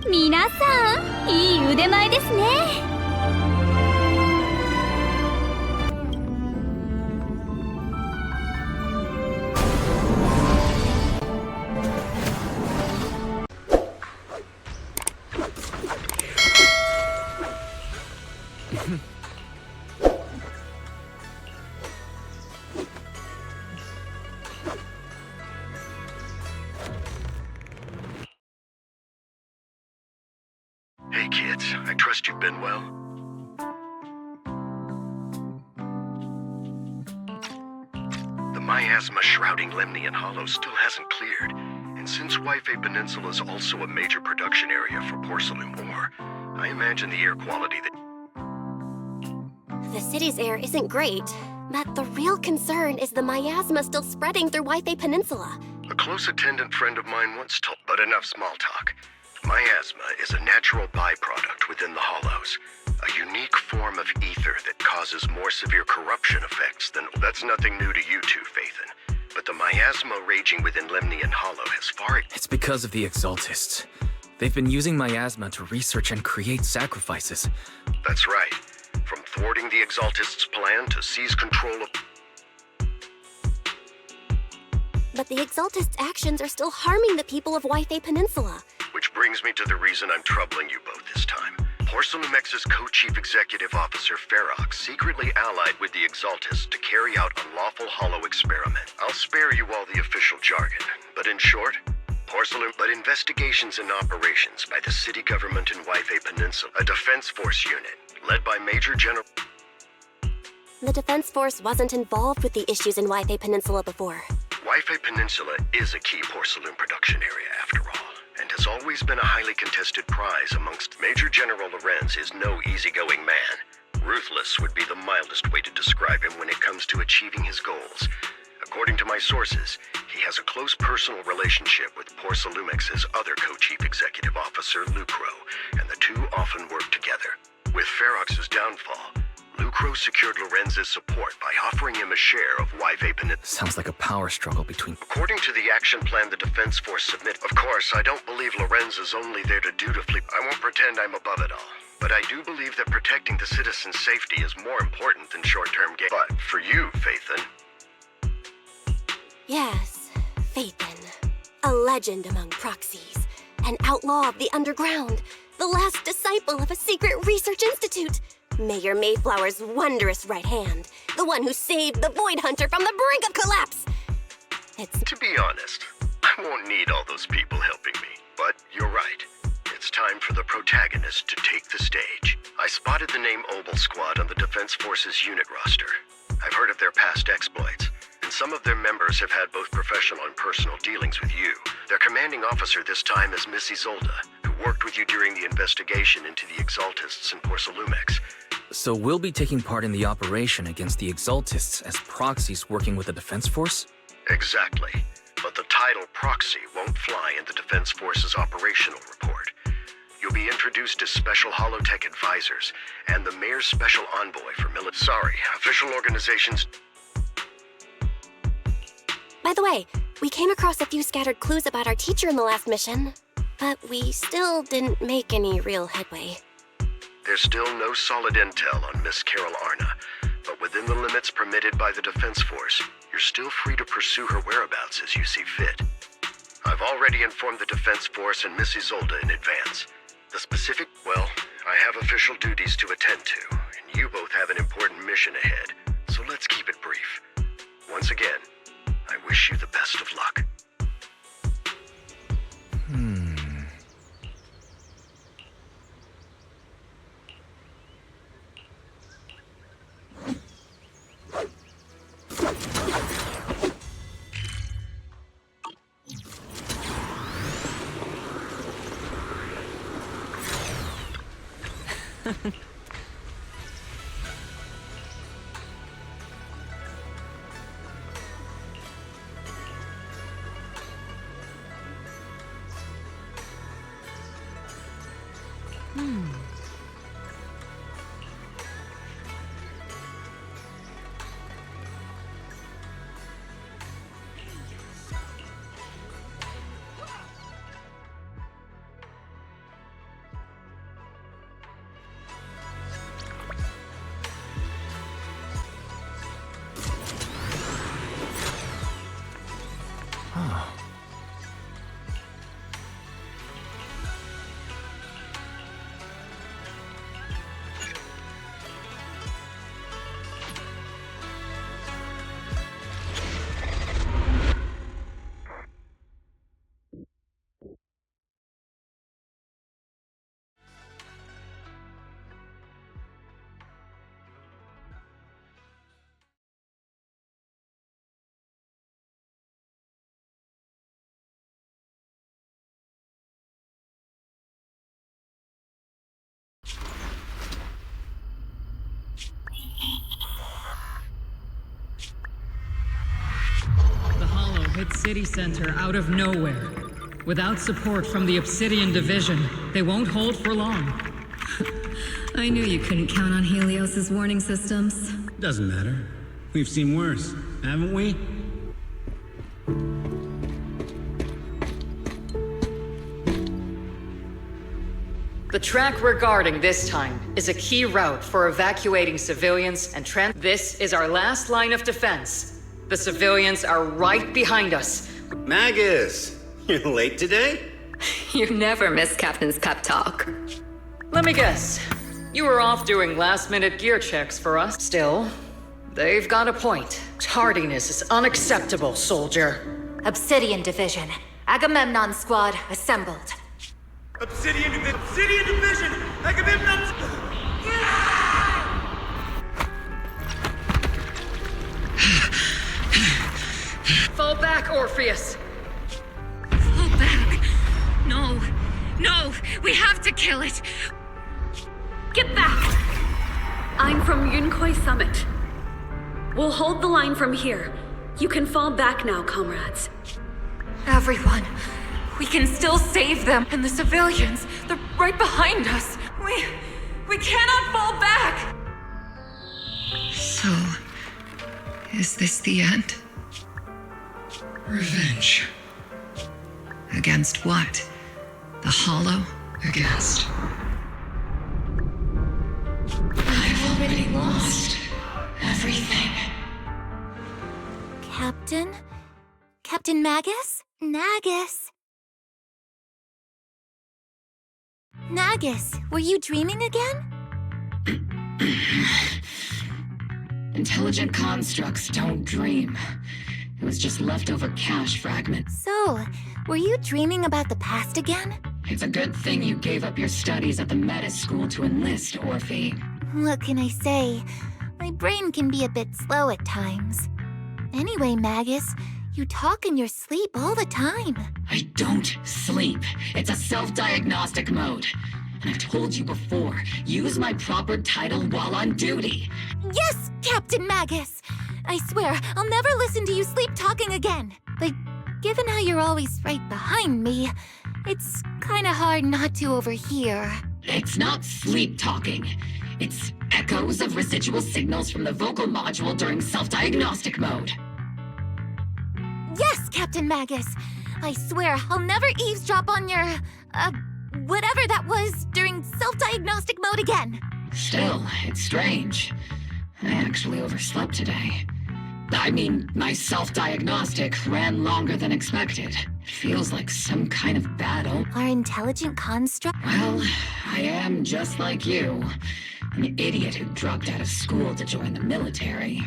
皆さん、いい腕前ですね。Hey kids, I trust you've been well. The miasma shrouding Lemnian Hollow still hasn't cleared, and since Wi-Fi Peninsula is also a major production area for porcelain ore, I imagine the air quality that... The city's air isn't great, but the real concern is the miasma still spreading through Wi-Fi Peninsula. A close attendant friend of mine once told, but enough small talk. Miasma is a natural byproduct within the hollows, a unique form of ether that causes more severe corruption effects than... That's nothing new to you two, Phaethon. But the miasma raging within Lemnian Hollow has far... It's because of the Exaltists. They've been using miasma to research and create sacrifices. That's right. From thwarting the Exaltists' plan to seize control of... But the Exaltists' actions are still harming the people of Wi-Fi Peninsula. Which brings me to the reason I'm troubling you both this time. Porcelumex's co-chief executive officer, Ferox, secretly allied with the Exaltists to carry out unlawful hollow experiment. I'll spare you all the official jargon, but in short, investigations and operations by the city government in Wi-Fi Peninsula, a defense force unit, led by Major General... The defense force wasn't involved with the issues in Wi-Fi Peninsula before. Wi-Fi Peninsula is a key porcelain production area, after all, and has always been a highly contested prize amongst... Major General Lorenz is no easygoing man. Ruthless would be the mildest way to describe him when it comes to achieving his goals. According to my sources, he has a close personal relationship with Porcelumex's other co-chief executive officer, Lucro, and the two often work together. With Ferox's downfall, Lucro secured Lorenz's support by offering him a share of Wi-Fi Peninsula. Sounds like a power struggle between... According to the action plan the Defense Force submit... Of course, I don't believe Lorenz is only there to dutifully... I won't pretend I'm above it all. But I do believe that protecting the citizens' safety is more important than short-term gain. But for you, Phaethon... Yes, Phaethon. A legend among proxies. An outlaw of the underground. The last disciple of a secret research institute. Mayor Mayflower's wondrous right hand. The one who saved the Void Hunter from the brink of collapse. It's... To be honest, I won't need all those people helping me. But you're right. It's time for the protagonist to take the stage. I spotted the name Obel Squad on the Defense Force's unit roster. I've heard of their past exploits, and some of their members have had both professional and personal dealings with you. Their commanding officer this time is Miss Isolde, who worked with you during the investigation into the Exaltists and Porcelumex. So we'll be taking part in the operation against the Exaltists as proxies working with the Defense Force? Exactly. But the title proxy won't fly in the Defense Force's operational report. You'll be introduced as Special Holotech Advisors and the Mayor's Special Envoy for military... Sorry, official organizations... By the way, we came across a few scattered clues about our teacher in the last mission, but we still didn't make any real headway. There's still no solid intel on Miss Carol Arna, but within the limits permitted by the Defense Force, you're still free to pursue her whereabouts as you see fit. I've already informed the Defense Force and Miss Isolde in advance. The specific... Well, I have official duties to attend to, and you both have an important mission ahead, so let's keep it brief. Once again, I wish you the best of luck. hit city center out of nowhere. Without support from the Obsidian Division, they won't hold for long. I knew you couldn't count on Helios's warning systems. Doesn't matter. We've seen worse, haven't we? The track we're guarding this time is a key route for evacuating civilians and This is our last line of defense. The civilians are right behind us. Magus, you're late today? You never miss Captain's pep talk. Let me guess. You were off doing last-minute gear checks for us. Still, they've got a point. Tardiness is unacceptable, soldier. Obsidian Division. Agamemnon Squad assembled. Obsidian Division! Agamemnon! Fall back, Orpheus! Fall back. No. No, we have to kill it. Get back! I'm from Yunkoi Summit. We'll hold the line from here. You can fall back now, comrades. Everyone. We can still save them. And the civilians, they're right behind us. We cannot fall back! So, is this the end? Revenge. Against what? The Hollow? Against... I've already lost everything. Captain? Captain Magus? Nagus? Nagus, were you dreaming again? Intelligent constructs don't dream. It was just leftover cache fragments. So, were you dreaming about the past again? It's a good thing you gave up your studies at the Meta School to enlist, Orphe. What can I say? My brain can be a bit slow at times. Anyway, Magus, you talk in your sleep all the time. I don't sleep. It's a self-diagnostic mode. And I've told you before, use my proper title while on duty. Yes, Captain Magus! I swear, I'll never listen to you sleep talking again. But given how you're always right behind me, it's kinda hard not to overhear. It's not sleep talking. It's echoes of residual signals from the vocal module during self-diagnostic mode. Yes, Captain Magus! I swear, I'll never eavesdrop on your, whatever that was during self-diagnostic mode again. Still, it's strange. I actually overslept today. I mean, my self-diagnostic ran longer than expected. It feels like some kind of battle. Our intelligent construct? Well, I am just like you. An idiot who dropped out of school to join the military.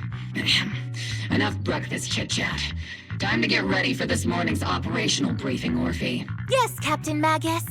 Enough breakfast chit-chat. Time to get ready for this morning's operational briefing, Orphe. Yes, Captain Magus.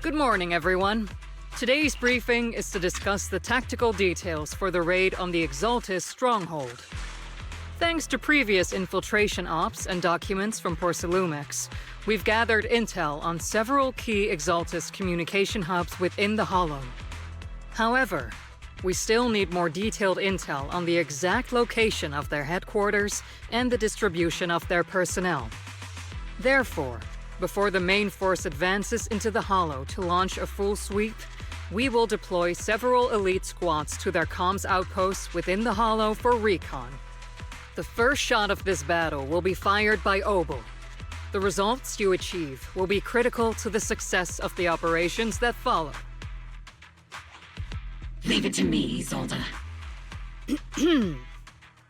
Good morning, everyone. Today's briefing is to discuss the tactical details for the raid on the Exaltis stronghold. Thanks to previous infiltration ops and documents from Porcelumex, we've gathered intel on several key Exaltis communication hubs within the Hollow. However, we still need more detailed intel on the exact location of their headquarters and the distribution of their personnel. Therefore, before the main force advances into the Hollow to launch a full sweep, we will deploy several elite squads to their comms outposts within the Hollow for recon. The first shot of this battle will be fired by Obel. The results you achieve will be critical to the success of the operations that follow. Leave it to me, Isolde.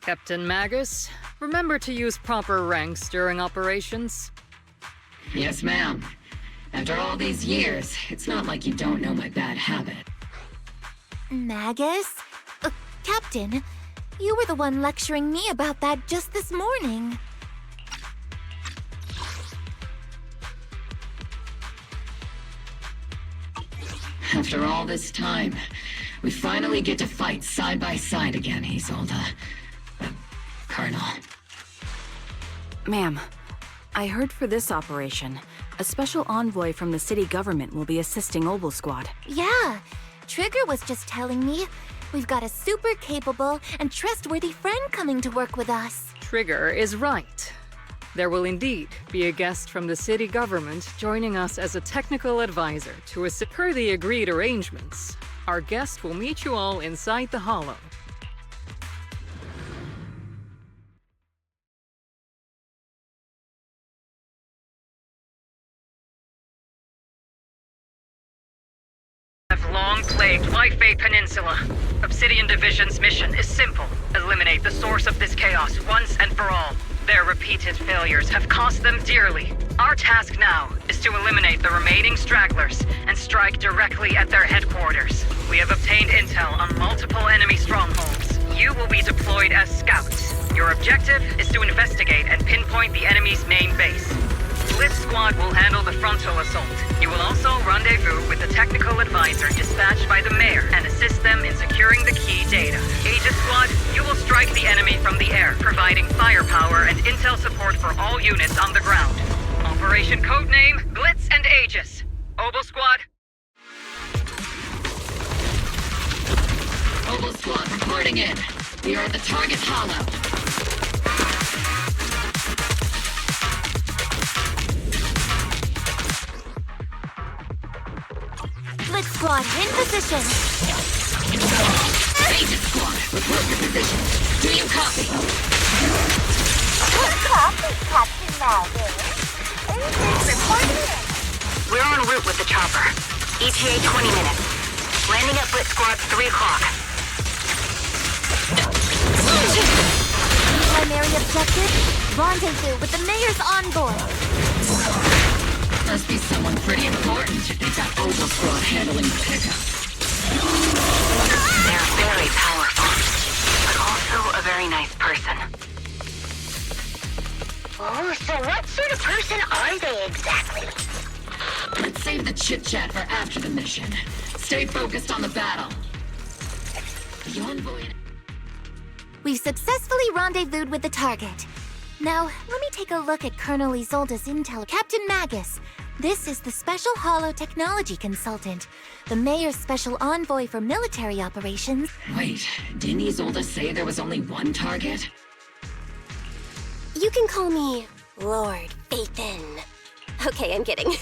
Captain Magus, remember to use proper ranks during operations. Yes, ma'am. After all these years, it's not like you don't know my bad habit. Magus? Captain, you were the one lecturing me about that just this morning. After all this time, we finally get to fight side by side again, Isolde. Colonel. Ma'am, I heard for this operation, a special envoy from the city government will be assisting Obel Squad. Yeah, Trigger was just telling me we've got a super capable and trustworthy friend coming to work with us. Trigger is right. There will indeed be a guest from the city government joining us as a technical advisor to assist. Per the agreed arrangements, our guest will meet you all inside the Hollow. Have long plagued Wi-Fi Peninsula. Obsidian Division's mission is simple. Eliminate the source of this chaos once and for all. Their repeated failures have cost them dearly. Our task now is to eliminate the remaining stragglers and strike directly at their headquarters. We have obtained intel on multiple enemy strongholds. You will be deployed as scouts. Your objective is to investigate and pinpoint the enemy's main base. Blitz Squad will handle the frontal assault. You will also rendezvous with the technical advisor dispatched by the mayor and assist them in securing the key data. Aegis Squad, you will strike the enemy from the air, providing firepower and intel support for all units on the ground. Operation codename Blitz and Aegis. Obel Squad. Obel Squad reporting in. We are at the target hollow. Blitz Squad in position. Aegis Squad, report your position. Do you copy? Copy, Captain Magus. Aegis reporting. We're en route with the chopper. ETA 20 minutes. Landing at Blitz Squad 3 o'clock. Primary objective, rendezvous with the mayor's envoy. Must be someone pretty important if they've got Obel Squad handling the pickup. They're very powerful, but also a very nice person. Oh, so what sort of person are they exactly? Let's save the chit-chat for after the mission. Stay focused on the battle. The envoy... We've successfully rendezvoused with the target. Now, let me take a look at Colonel Isolde's intel. Captain Magus, this is the Special Hollow Technology Consultant, the Mayor's Special Envoy for Military Operations. Wait, didn't Isolde say there was only one target? You can call me Lord Phaethon. Okay, I'm kidding.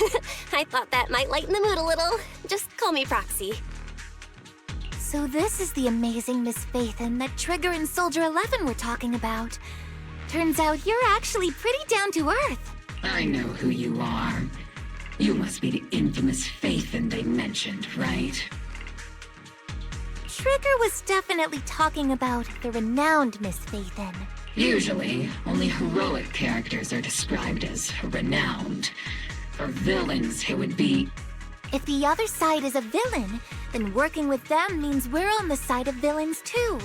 I thought that might lighten the mood a little. Just call me Proxy. So this is the amazing Miss Phaethon that Trigger and Soldier 11 were talking about. Turns out you're actually pretty down to earth. I know who you are. You must be the infamous Phaethon they mentioned, right? Trigger was definitely talking about the renowned Miss Phaethon. Usually, only heroic characters are described as renowned. For villains, it would be... If the other side is a villain, then working with them means we're on the side of villains too.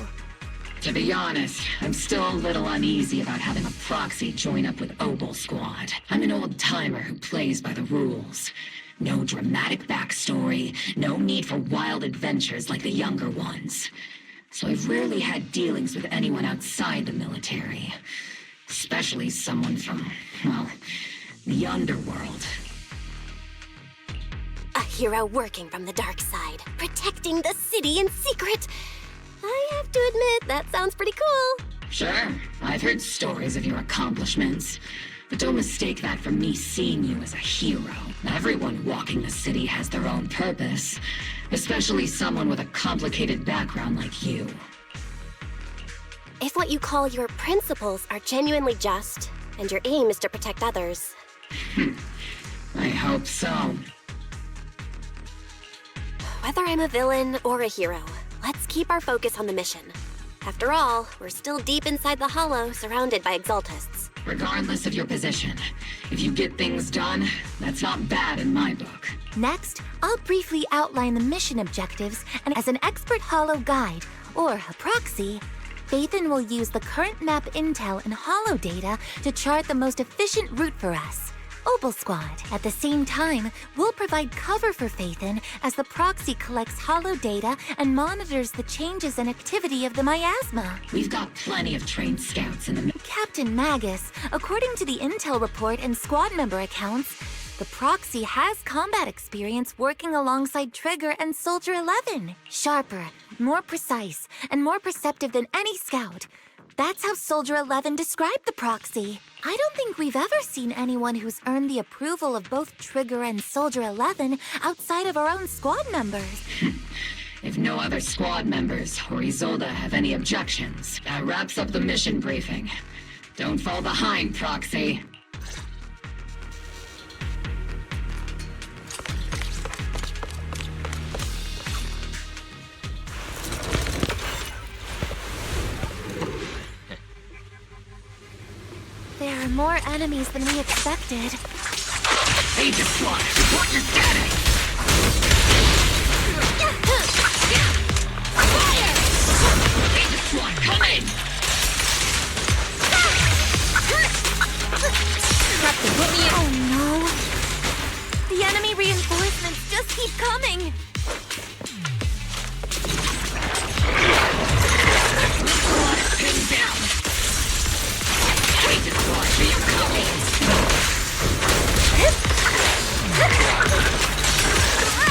To be honest, I'm still a little uneasy about having a proxy join up with Obel Squad. I'm an old-timer who plays by the rules. No dramatic backstory, no need for wild adventures like the younger ones. So I've rarely had dealings with anyone outside the military. Especially someone from, well, the underworld. A hero working from the dark side, protecting the city in secret. I have to admit, that sounds pretty cool. Sure, I've heard stories of your accomplishments. But don't mistake that for me seeing you as a hero. Everyone walking the city has their own purpose. Especially someone with a complicated background like you. If what you call your principles are genuinely just, and your aim is to protect others. I hope so. Whether I'm a villain or a hero, let's keep our focus on the mission. After all, we're still deep inside the Hollow, surrounded by Exaltists. Regardless of your position, if you get things done, that's not bad in my book. Next, I'll briefly outline the mission objectives, and as an expert Hollow guide, or a proxy, Phaethon will use the current map intel and Hollow data to chart the most efficient route for us, Obel Squad. At the same time, we'll provide cover for Phaethon as the proxy collects Hollow data and monitors the changes and activity of the miasma. We've got plenty of trained scouts in the... Captain Magus, according to the intel report and squad member accounts, the proxy has combat experience working alongside Trigger and Soldier 11. Sharper, more precise, and more perceptive than any scout. That's how Soldier 11 described the proxy. I don't think we've ever seen anyone who's earned the approval of both Trigger and Soldier 11 outside of our own squad members. If no other squad members or Isolde have any objections, that wraps up the mission briefing. Don't fall behind, Proxy. There are more enemies than we expected. Agent Squad, report your status! Fire! Agent Squad, come in! Oh no! The enemy reinforcements just keep coming! Pinned down! Agent Squad, be your copy!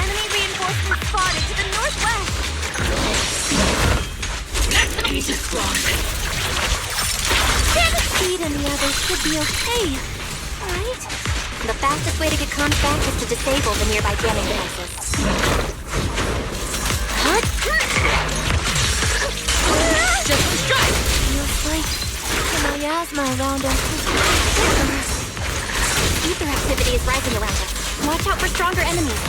Enemy reinforcements spotted to the northwest! That's Agent Squad! Speed and the others should be okay, right? The fastest way to get comms back is to disable the nearby jamming devices. What? Just strike! Feels like the miasma around us is Ether activity is rising around us. Watch out for stronger enemies.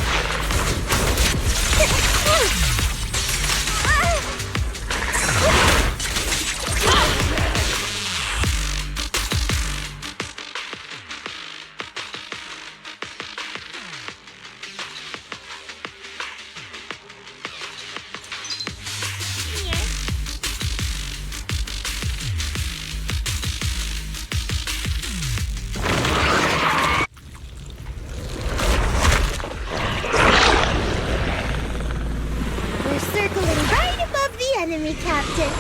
Captain.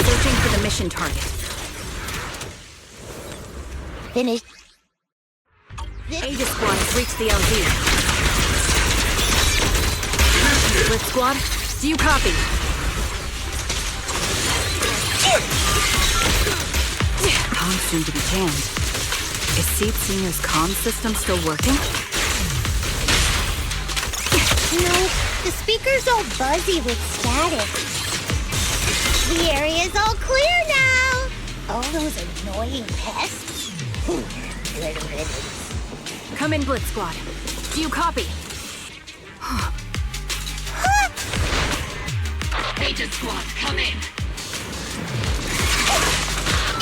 Searching for the mission target. Finished. Aegis Squad has reached the LZ. Blitz Squad, do you copy? Comms soon to be jammed. Is Seed Senior's comm system still working? No, the speaker's all buzzy with static. The area's all clear now! All those annoying pests? Come in, Blitz Squad. Do you copy? Agent Squad, come in!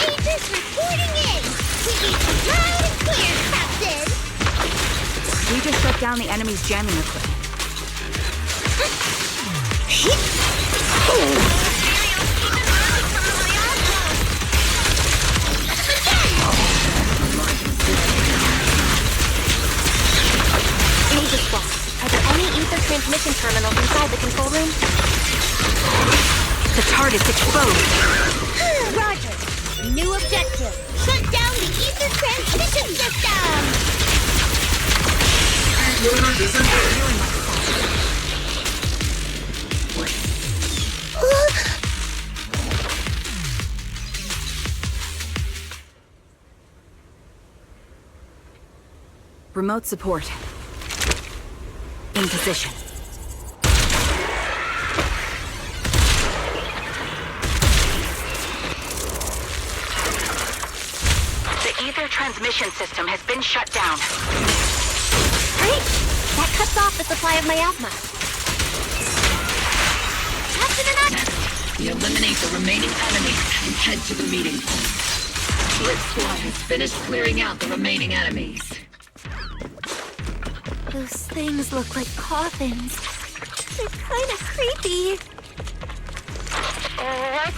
Agents reporting in! We need you loud and clear, Captain! We just shut down the enemy's jamming equipment. Aegis The target's exposed. Roger. New objective. Shut down the ether transmission system! Remote support. In position. The ether transmission system has been shut down. Great! That cuts off the supply of miasma. We eliminate the remaining enemies and head to the meeting point. Blitz Squad has finished clearing out the remaining enemies. Those things look like coffins. They're kind of creepy. What?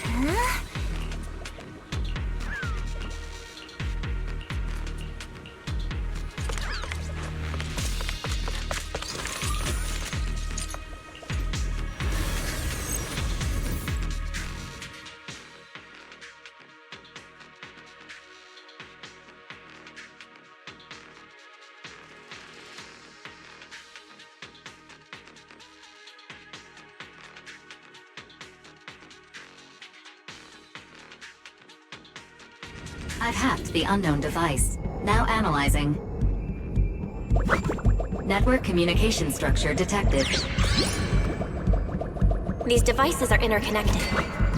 Huh? I've hacked the unknown device. Now analyzing. Network communication structure detected. These devices are interconnected,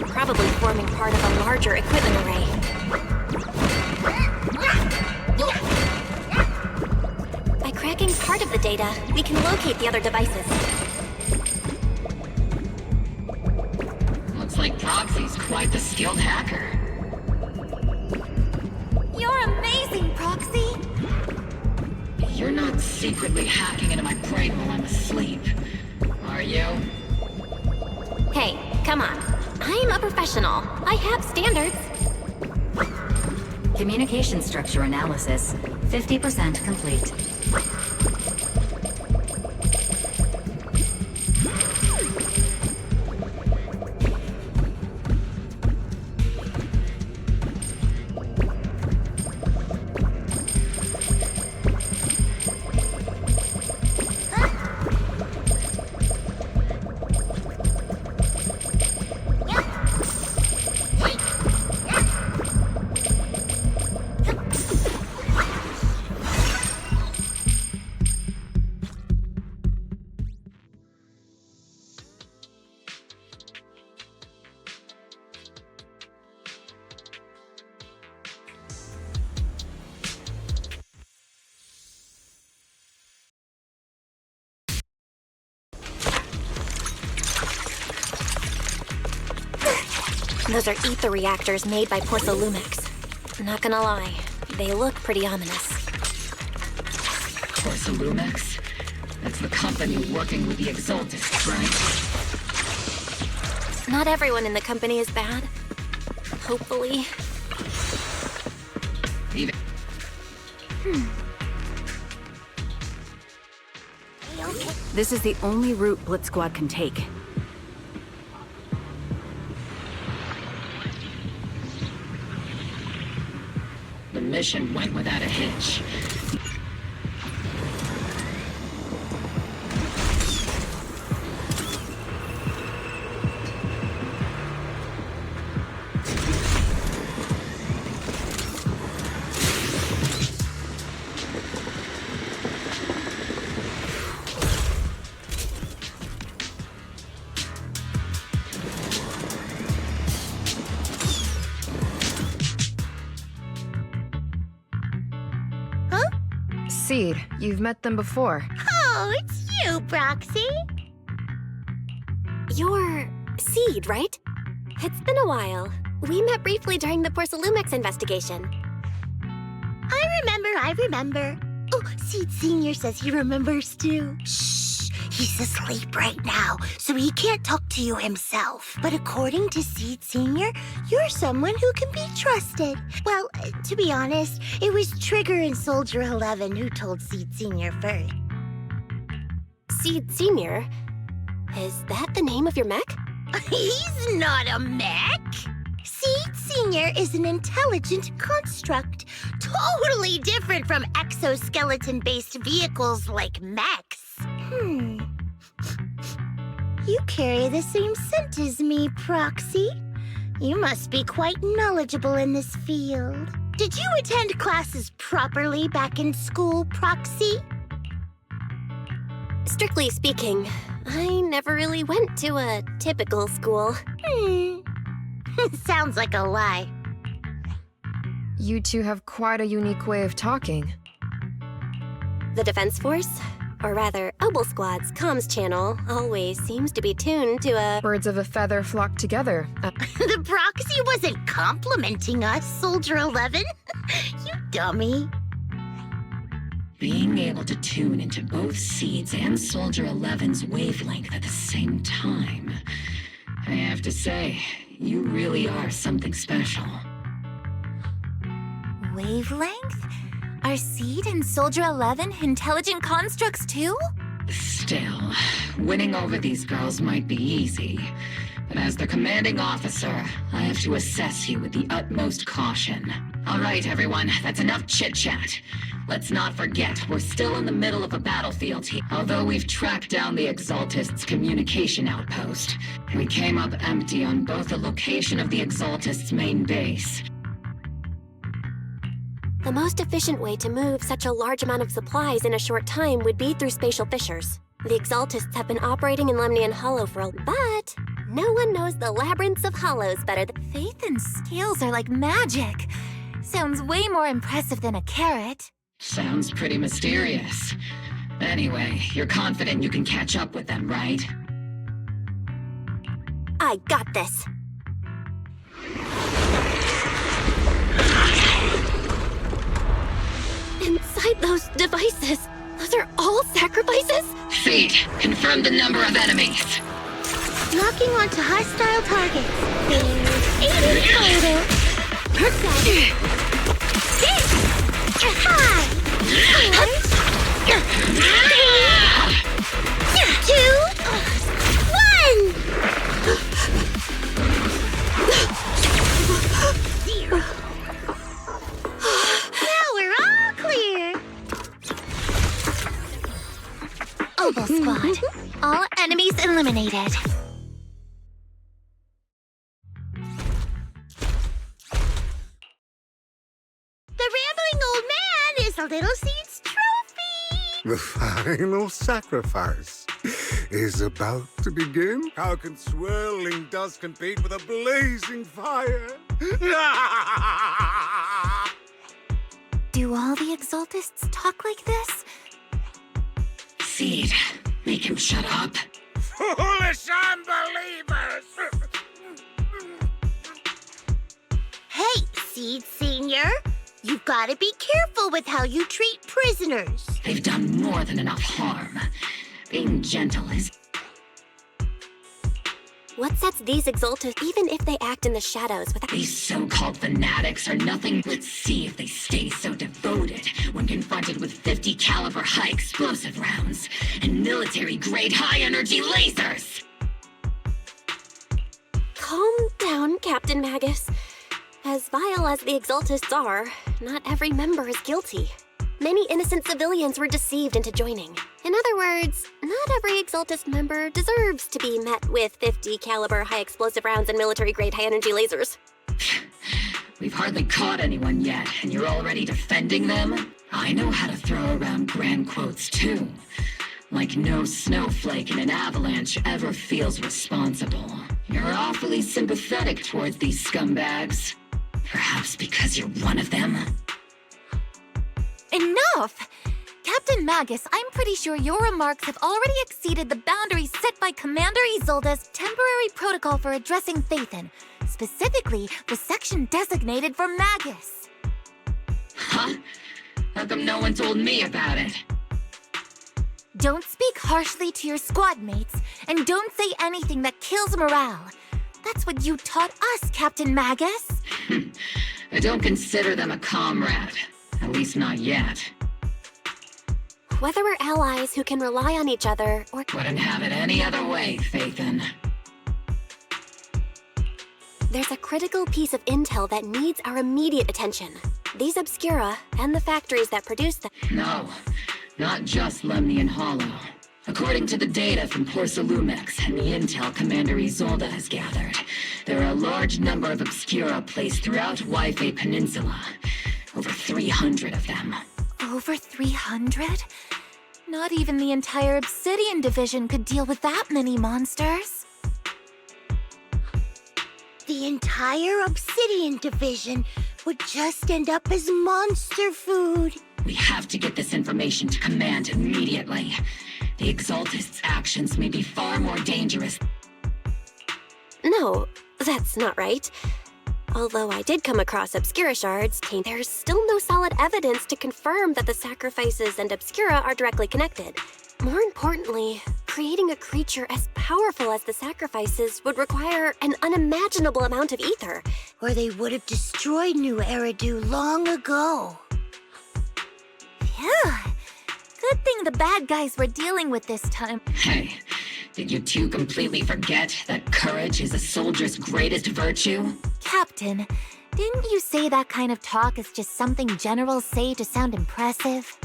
probably forming part of a larger equipment array. By cracking part of the data, we can locate the other devices. Looks like Proxy's quite the skilled hacker. You're amazing, Proxy! You're not secretly hacking into my brain while I'm asleep, are you? Hey, come on. I'm a professional. I have standards. Communication structure analysis, 50% complete. Those are ether reactors made by Porcelumex. Not gonna lie, they look pretty ominous. Porcelumex? That's the company working with the Exaltists, right? Not everyone in the company is bad. Hopefully. Even... This is the only route Blitz Squad can take. The mission went without a hitch. Seed, you've met them before. Oh, it's you, Proxy. You're Seed, right? It's been a while. We met briefly during the Porcelumex investigation. I remember. Oh, Seed Senior says he remembers too. Shh, he's asleep right now, so he can't talk to you himself. But according to Seed Senior, you're someone who can be trusted. Well, to be honest, it was Trigger and Soldier 11 who told Seed Senior first. Seed Senior? Is that the name of your mech? He's not a mech! Seed Senior is an intelligent construct, totally different from exoskeleton-based vehicles like mechs. You carry the same scent as me, Proxy. You must be quite knowledgeable in this field. Did you attend classes properly back in school, Proxy? Strictly speaking, I never really went to a typical school. Sounds like a lie. You two have quite a unique way of talking. The Defense Force, or rather, Obel Squad's comms channel, always seems to be tuned to a... Birds of a feather flock together. The Proxy wasn't complimenting us, Soldier 11. You dummy. Being able to tune into both Seed's and Soldier 11's wavelength at the same time. I have to say, you really are something special. Wavelength? Are Seed and Soldier 11 intelligent constructs too? Still, winning over these girls might be easy. But as their commanding officer, I have to assess you with the utmost caution. All right, everyone, that's enough chit-chat. Let's not forget, we're still in the middle of a battlefield here. Although we've tracked down the Exaltists' communication outpost, we came up empty on both the location of the Exaltists' main base. The most efficient way to move such a large amount of supplies in a short time would be through spatial fissures. The Exaltists have been operating in Lemnian Hollow for a... But no one knows the labyrinths of hollows better than... Faith and scales are like magic. Sounds way more impressive than a carrot. Sounds pretty mysterious. Anyway, you're confident you can catch up with them, right? I got this. Inside those devices, those are all sacrifices? Seed, confirm the number of enemies. Locking onto hostile targets. There's 8 in total. Now we're all clear. Obel Squad. All enemies eliminated. The rambling old man is a little Seed's trophy. The final sacrifice is about to begin. How can swirling dust compete with a blazing fire? Do all the Exaltists talk like this? Seed, make him shut up. Foolish unbelievers! Hey, Seed Senior. You've got to be careful with how you treat prisoners. They've done more than enough harm. Being gentle is... What sets these Exaltists, even if they act in the shadows without... These so-called fanatics are nothing. Let's see if they stay so devoted when confronted with 50 caliber high explosive rounds and military-grade high-energy lasers! Calm down, Captain Magus. As vile as the Exaltists are, not every member is guilty. Many innocent civilians were deceived into joining. In other words, not every Exaltist member deserves to be met with 50 caliber high explosive rounds and military-grade high-energy lasers. We've hardly caught anyone yet, and you're already defending them? I know how to throw around grand quotes, too. Like no snowflake in an avalanche ever feels responsible. You're awfully sympathetic towards these scumbags. Perhaps because you're one of them? Enough! Captain Magus, I'm pretty sure your remarks have already exceeded the boundaries set by Commander Isolde's temporary protocol for addressing Phaethon, specifically the section designated for Magus. Huh? How come no one told me about it? Don't speak harshly to your squad mates, and don't say anything that kills morale. That's what you taught us, Captain Magus. I don't consider them a comrade. At least not yet. whether we're allies who can rely on each other or... Wouldn't have it any other way, Phaethon. There's a critical piece of intel that needs our immediate attention. These Obscura and the factories that produce them. No, not just Lemnian Hollow. According to the data from Porcelumex and the intel Commander Isolde has gathered, there are a large number of Obscura placed throughout Wi-Fi Peninsula. Over 300 of them. Over 300? Not even the entire Obsidian Division could deal with that many monsters. The entire Obsidian Division would just end up as monster food. We have to get this information to Command immediately. The Exaltists' actions may be far more dangerous. No, that's not right. Although I did come across Obscura shards, there's still no solid evidence to confirm that the sacrifices and Obscura are directly connected. More importantly, creating a creature as powerful as the sacrifices would require an unimaginable amount of ether. Or they would have destroyed New Eridu long ago. Yeah. Good thing the bad guys we're dealing with this time. Hey, did you two completely forget that courage is a soldier's greatest virtue? Captain, didn't you say that kind of talk is just something generals say to sound impressive?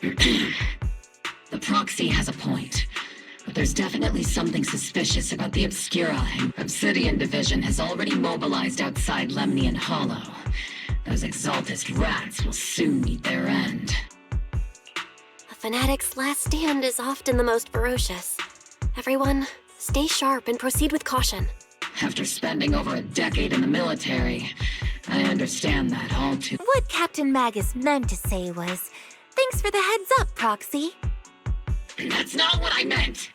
The proxy has a point, but there's definitely something suspicious about the Obscura. Obsidian Division has already mobilized outside Lemnian Hollow. Those Exaltist rats will soon meet their end. A fanatic's last stand is often the most ferocious. Everyone, stay sharp and proceed with caution. After spending over a decade in the military, I understand that all too... What Captain Magus meant to say was, thanks for the heads up, Proxy. That's not what I meant!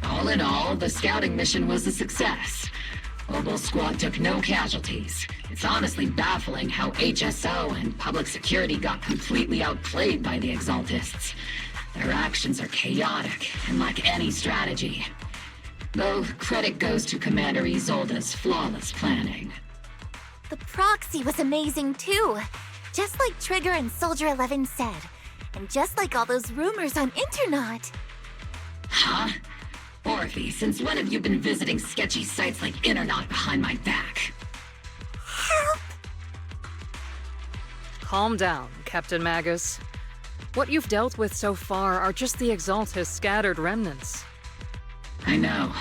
All in all, the scouting mission was a success. Obel Squad took no casualties. It's honestly baffling how HSO and public security got completely outplayed by the Exaltists. Their actions are chaotic and lack any strategy. Though credit goes to Commander Isolde's flawless planning. The proxy was amazing too. Just like Trigger and Soldier 11 said. And just like all those rumors on Internet. Huh? Orphe, since when have you been visiting sketchy sites like Internet behind my back? Help! Calm down, Captain Magus. What you've dealt with so far are just the Exaltist scattered remnants. I know.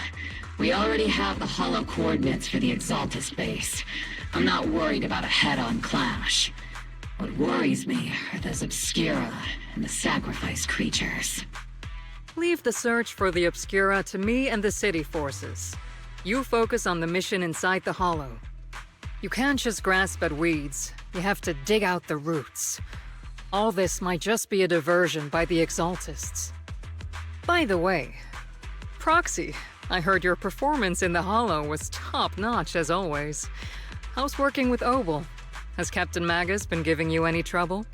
We already have the hollow coordinates for the Exaltist base. I'm not worried about a head-on clash. What worries me are those Obscura and the sacrifice creatures. Leave the search for the Obscura to me and the city forces. You focus on the mission inside the Hollow. You can't just grasp at weeds. You have to dig out the roots. All this might just be a diversion by the Exaltists. By the way, Proxy, I heard your performance in the Hollow was top-notch as always. How's working with Obel? Has Captain Magus been giving you any trouble?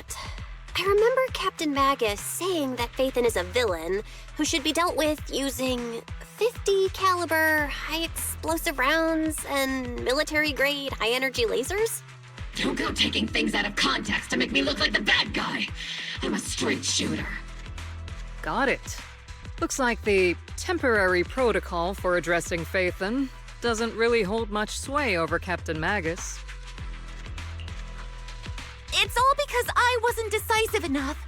that. I remember Captain Magus saying that Phaethon is a villain who should be dealt with using 50 caliber high explosive rounds and military-grade high-energy lasers? Don't go taking things out of context to make me look like the bad guy. I'm a straight shooter. Got it. Looks like the temporary protocol for addressing Phaethon doesn't really hold much sway over Captain Magus. It's all because I wasn't decisive enough.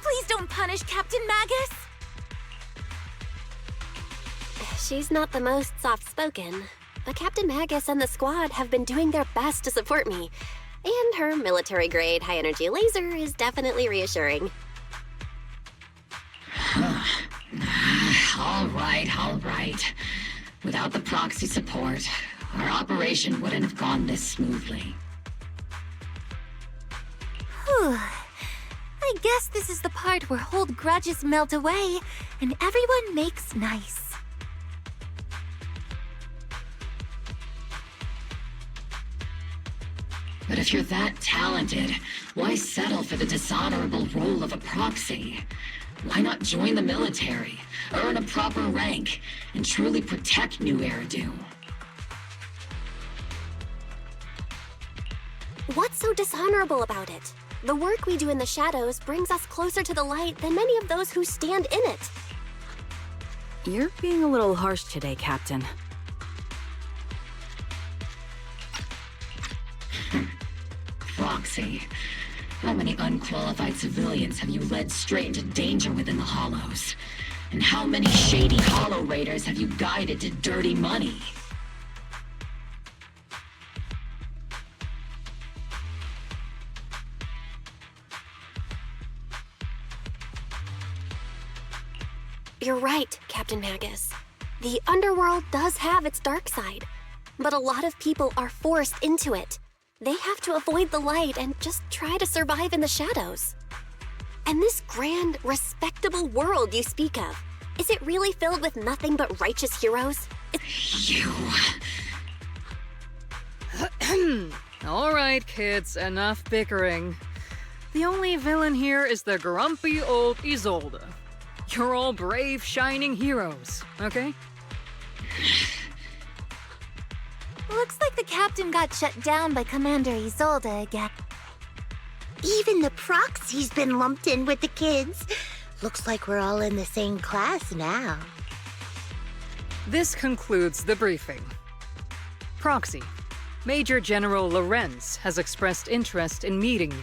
Please don't punish Captain Magus. She's not the most soft-spoken, but Captain Magus and the squad have been doing their best to support me. And her military-grade high-energy laser is definitely reassuring. All right. Without the proxy support, our operation wouldn't have gone this smoothly. Whew. I guess this is the part where old grudges melt away and everyone makes nice. But if you're that talented, why settle for the dishonorable role of a proxy? Why not join the military, earn a proper rank, and truly protect New Eridu? What's so dishonorable about it? The work we do in the shadows brings us closer to the light than many of those who stand in it. You're being a little harsh today, Captain. Proxy. How many unqualified civilians have you led straight into danger within the Hollows? And how many shady Hollow Raiders have you guided to dirty money? You're right, Captain Magus. The underworld does have its dark side, but a lot of people are forced into it. They have to avoid the light and just try to survive in the shadows. And this grand, respectable world you speak of, is it really filled with nothing but righteous heroes? All right, kids, enough bickering. The only villain here is the grumpy old Isolde. You're all brave, shining heroes, okay? Looks like the captain got shut down by Commander Isolde again. Even the proxy's been lumped in with the kids. Looks like we're all in the same class now. This concludes the briefing. Proxy, Major General Lorenz has expressed interest in meeting you.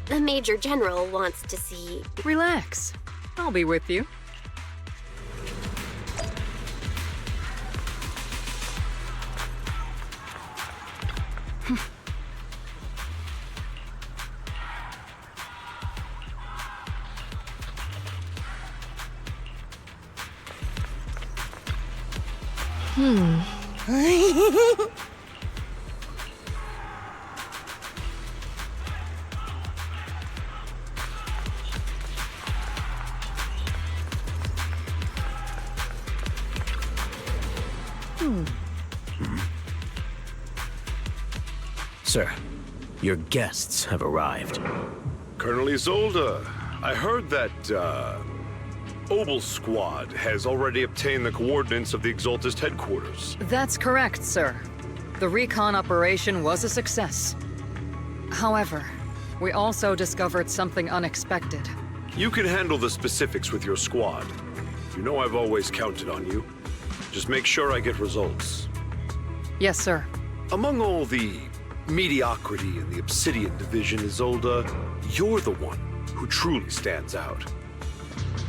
The Major General wants to see... Relax. I'll be with you. Sir, your guests have arrived. Colonel Isolde, I heard that, Obel Squad has already obtained the coordinates of the Exaltist headquarters. That's correct, sir. The recon operation was a success. However, we also discovered something unexpected. You can handle the specifics with your squad. You know I've always counted on you. Just make sure I get results. Yes, sir. Among all the mediocrity in the Obsidian Division, Isolde, you're the one who truly stands out.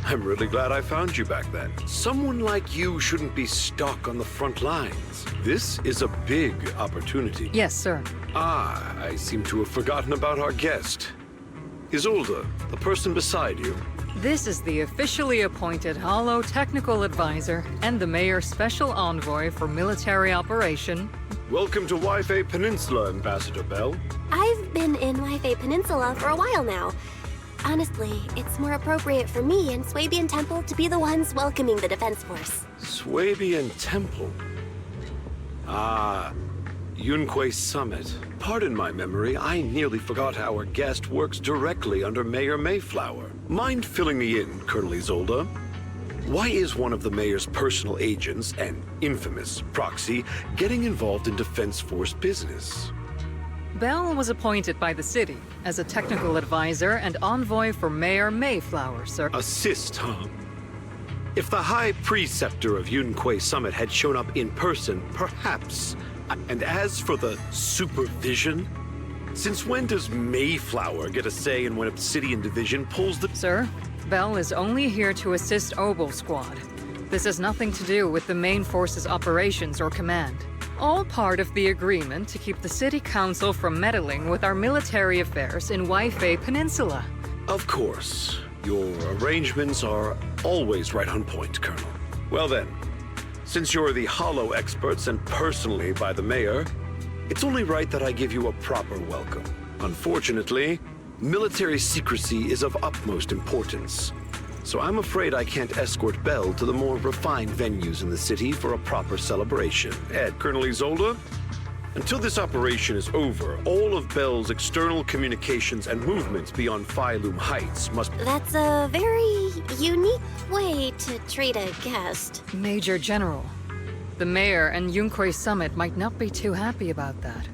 I'm really glad I found you back then. Someone like you shouldn't be stuck on the front lines. This is a big opportunity. Yes, sir. Ah, I seem to have forgotten about our guest. Isolde, the person beside you. This is the officially appointed Hollow Technical Advisor and the Mayor's Special Envoy for Military Operation. Welcome to Wi-Fi Peninsula, Ambassador Bell. I've been in Wi-Fi Peninsula for a while now. Honestly, it's more appropriate for me and Swabian Temple to be the ones welcoming the Defense Force. Swabian Temple? Ah, LIệN Summit. Pardon my memory, I nearly forgot our guest works directly under Mayor Mayflower. Mind filling me in, Colonel Isolde? Why is one of the mayor's personal agents, an infamous proxy, getting involved in Defense Force business? Bell was appointed by the city as a technical advisor and envoy for Mayor Mayflower, sir. Assist, huh? If the High Preceptor of LIệN Summit had shown up in person, perhaps. And as for the supervision, since when does Mayflower get a say in when Obsidian Division pulls the— Sir, Bell is only here to assist Obel Squad. This has nothing to do with the main force's operations or command. All part of the agreement to keep the City Council from meddling with our military affairs in Waifei Peninsula. Of course. Your arrangements are always right on point, Colonel. Well then, since you're the Hollow experts and personally by the mayor, it's only right that I give you a proper welcome. Unfortunately, military secrecy is of utmost importance, so I'm afraid I can't escort Bell to the more refined venues in the city for a proper celebration. Colonel Isolde? Until this operation is over, all of Bell's external communications and movements beyond Phylum Heights must— That's a very unique way to treat a guest. Major General, the mayor and LIệN Summit might not be too happy about that.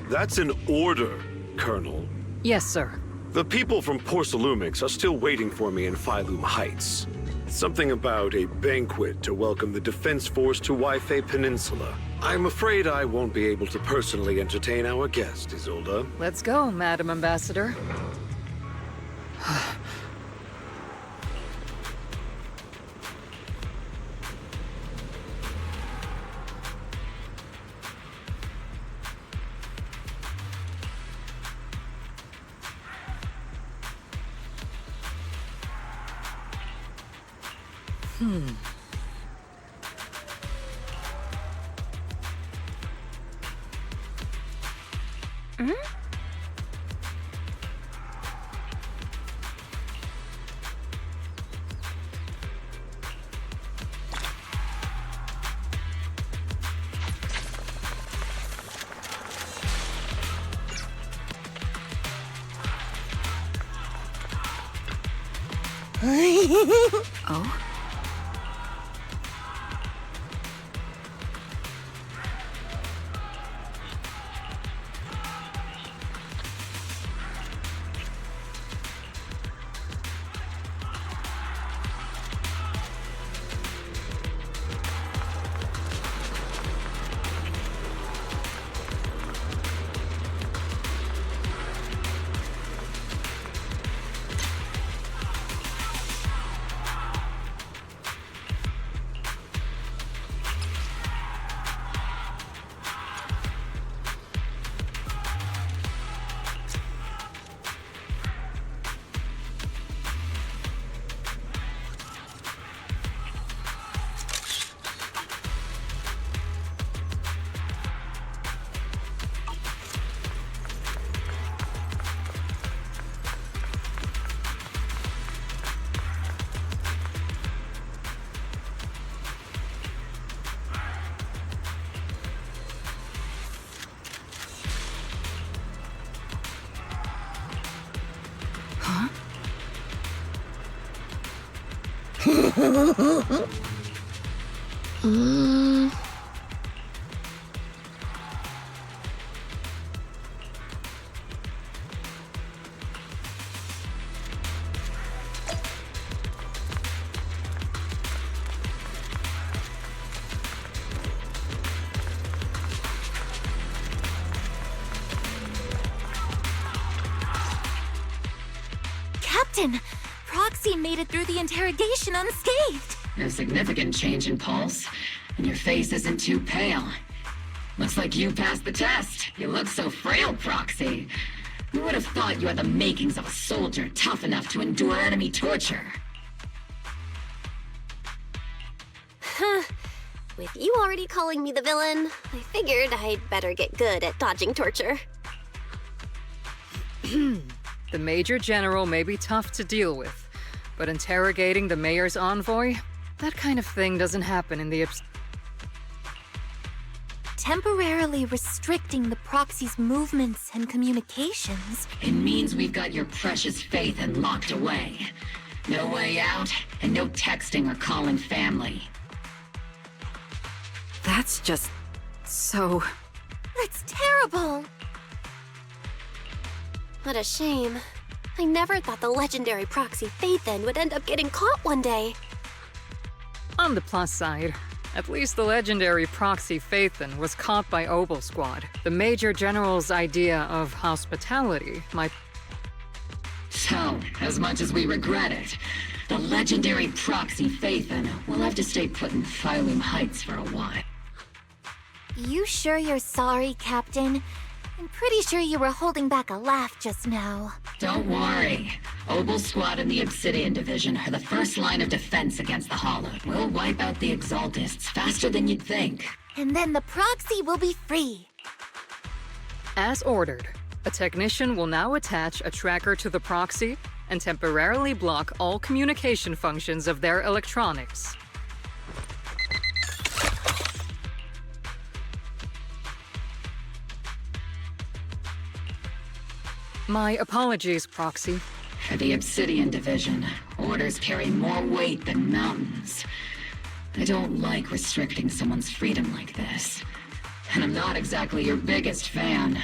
That's an order, Colonel. Yes, sir. The people from Porcelumix are still waiting for me in Phylum Heights. Something about a banquet to welcome the Defense Force to Waifei Peninsula. I'm afraid I won't be able to personally entertain our guest, Isolde. Let's go, Madam Ambassador. Oh? Captain! Proxy made it through the interrogation unscathed! No significant change in pulse, and your face isn't too pale. Looks like you passed the test. You look so frail, Proxy. Who would have thought you had the makings of a soldier tough enough to endure enemy torture? Huh. With you already calling me the villain, I figured I'd better get good at dodging torture. The Major General may be tough to deal with, but interrogating the mayor's envoy? That kind of thing doesn't happen in the temporarily restricting the proxy's movements and communications... It means we've got your precious FAITHN locked away. No way out, and no texting or calling family. That's just... so... That's terrible! What a shame. I never thought the legendary proxy FAITHN would end up getting caught one day. On the plus side, at least the legendary proxy FAITHN was caught by Obel Squad. The Major General's idea of hospitality might... So, as much as we regret it, the legendary proxy FAITHN will have to stay put in Phylum Heights for a while. You sure you're sorry, Captain? I'm pretty sure you were holding back a laugh just now. Don't worry. Obel Squad and the Obsidian Division are the first line of defense against the Hollow. We'll wipe out the Exaltists faster than you'd think. And then the proxy will be free. As ordered, a technician will now attach a tracker to the proxy and temporarily block all communication functions of their electronics. My apologies, Proxy. For the Obsidian Division, orders carry more weight than mountains. I don't like restricting someone's freedom like this. And I'm not exactly your biggest fan.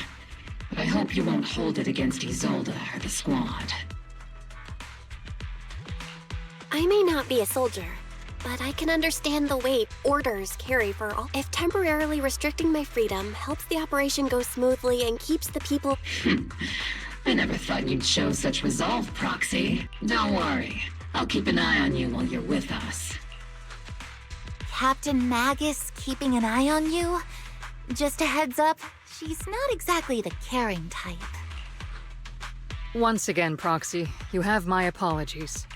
But I hope you won't hold it against Isolde or the Squad. I may not be a soldier, but I can understand the weight orders carry for all. If temporarily restricting my freedom helps the operation go smoothly and keeps the people... I never thought you'd show such resolve, Proxy. Don't worry. I'll keep an eye on you while you're with us. Captain Magus keeping an eye on you? Just a heads up, she's not exactly the caring type. Once again, Proxy, you have my apologies.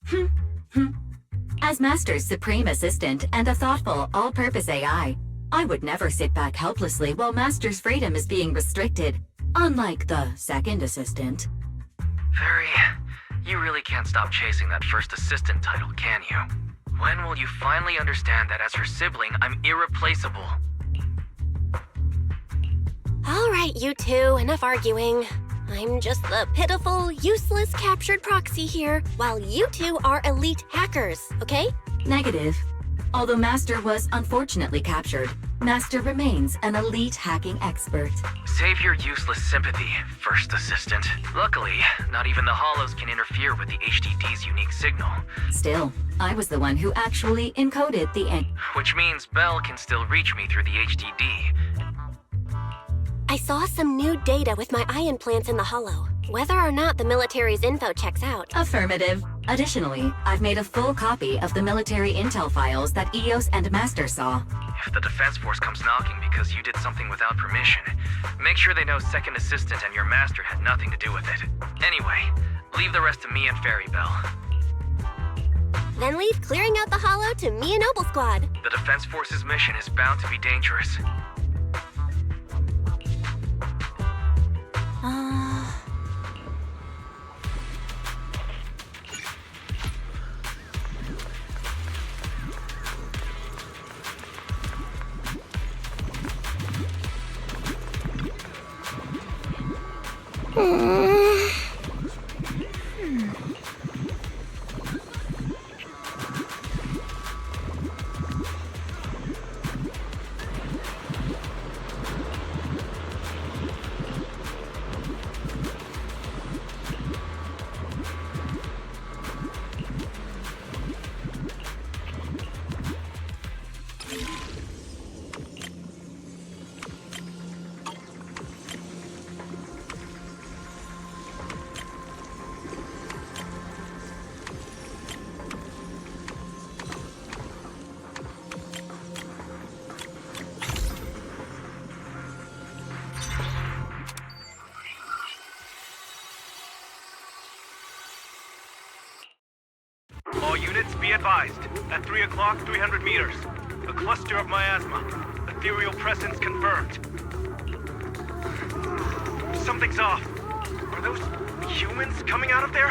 Huh? As Master's supreme assistant and a thoughtful, all-purpose AI, I would never sit back helplessly while Master's freedom is being restricted, unlike the second assistant. Fairy, you really can't stop chasing that first assistant title, can you? When will you finally understand that as her sibling, I'm irreplaceable? All right, you two, enough arguing. I'm just the pitiful, useless captured proxy here, while you two are elite hackers, okay? Negative. Although Master was unfortunately captured, Master remains an elite hacking expert. Save your useless sympathy, first assistant. Luckily, not even the Hollows can interfere with the HDD's unique signal. Still, I was the one who actually encoded the which means Bell can still reach me through the HDD. I saw some new data with my ion plants in the Hollow. Whether or not the military's info checks out. Affirmative. Additionally, I've made a full copy of the military intel files that EOS and Master saw. If the defense force comes knocking because you did something without permission, make sure they know Second Assistant and your master had nothing to do with it. Anyway, leave the rest to me and Fairy Bell. Then leave clearing out the hollow to me and Noble Squad. The defense force's mission is bound to be dangerous. All units be advised. At 3 o'clock, 300 meters. A cluster of miasma. Ethereal presence confirmed. Something's off. Are those humans coming out of there?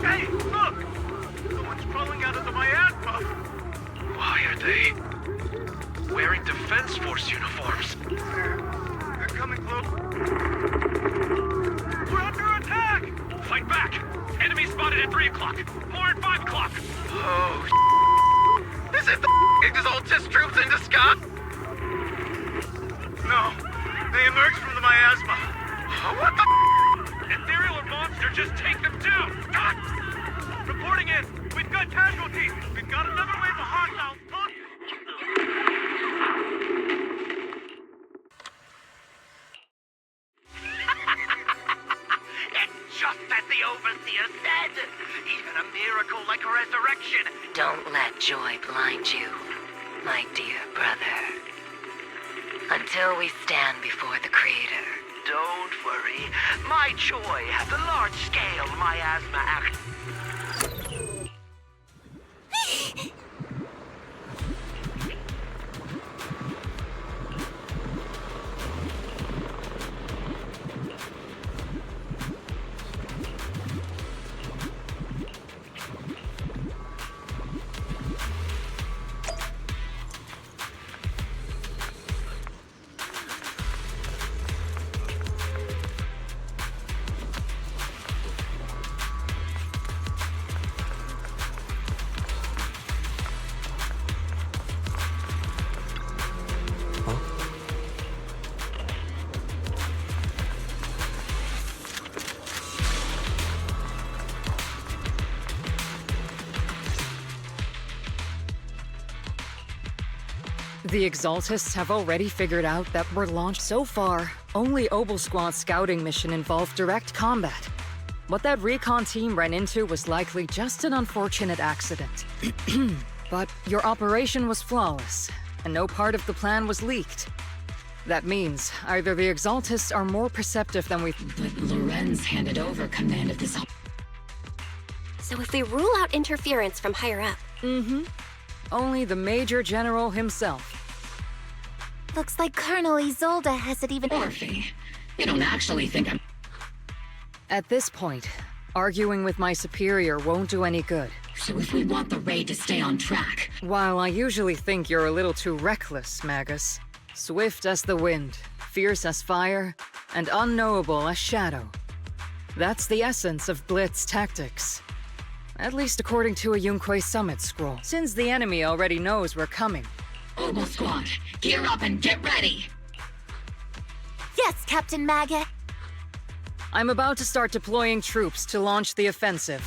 Hey, look! Someone's crawling out of the miasma! Why are they wearing Defense Force uniforms? They're coming close. We're under attack! Fight back! Enemy spotted at 3 o'clock. More at 5 o'clock. Oh, is it the Exaltus troops in disguise? No, they emerged from the miasma. What the Ethereal or monster, just take them down! Reporting in. We've got casualties. We've got another wave of hostiles. It's just as the Overseer said. Even a miracle like resurrection. Don't let joy blind you, my dear brother. Until we stand before the Creator. Don't worry. My joy has a large-scale miasma act. The Exaltists have already figured out that we're launched so far. Only Obel Squad's scouting mission involved direct combat. What that recon team ran into was likely just an unfortunate accident. But your operation was flawless, and no part of the plan was leaked. That means either the Exaltists are more perceptive than we... But Lorenz handed over command of this... So if we rule out interference from higher up... Only the Major General himself. Looks like Colonel Isolde hasn't even... Orphe, you don't actually think I'm... At this point, arguing with my superior won't do any good. So if we want the raid to stay on track... While I usually think you're a little too reckless, Magus. Swift as the wind, fierce as fire, and unknowable as shadow. That's the essence of Blitz tactics. At least according to a Yunquei Summit scroll. Since the enemy already knows we're coming. Obel Squad, gear up and get ready! Yes, Captain Maggot. I'm about to start deploying troops to launch the offensive.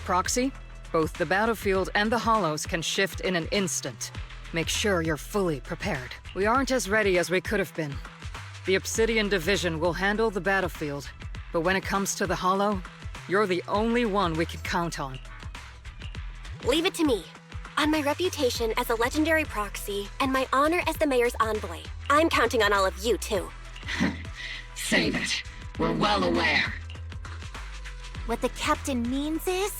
Proxy, both the battlefield and the hollows can shift in an instant. Make sure you're fully prepared. We aren't as ready as we could have been. The Obsidian Division will handle the battlefield, but when it comes to the hollow, you're the only one we can count on. Leave it to me. On my reputation as a legendary proxy and my honor as the mayor's envoy, I'm counting on all of you, too. Save it. We're well aware. What the captain means is,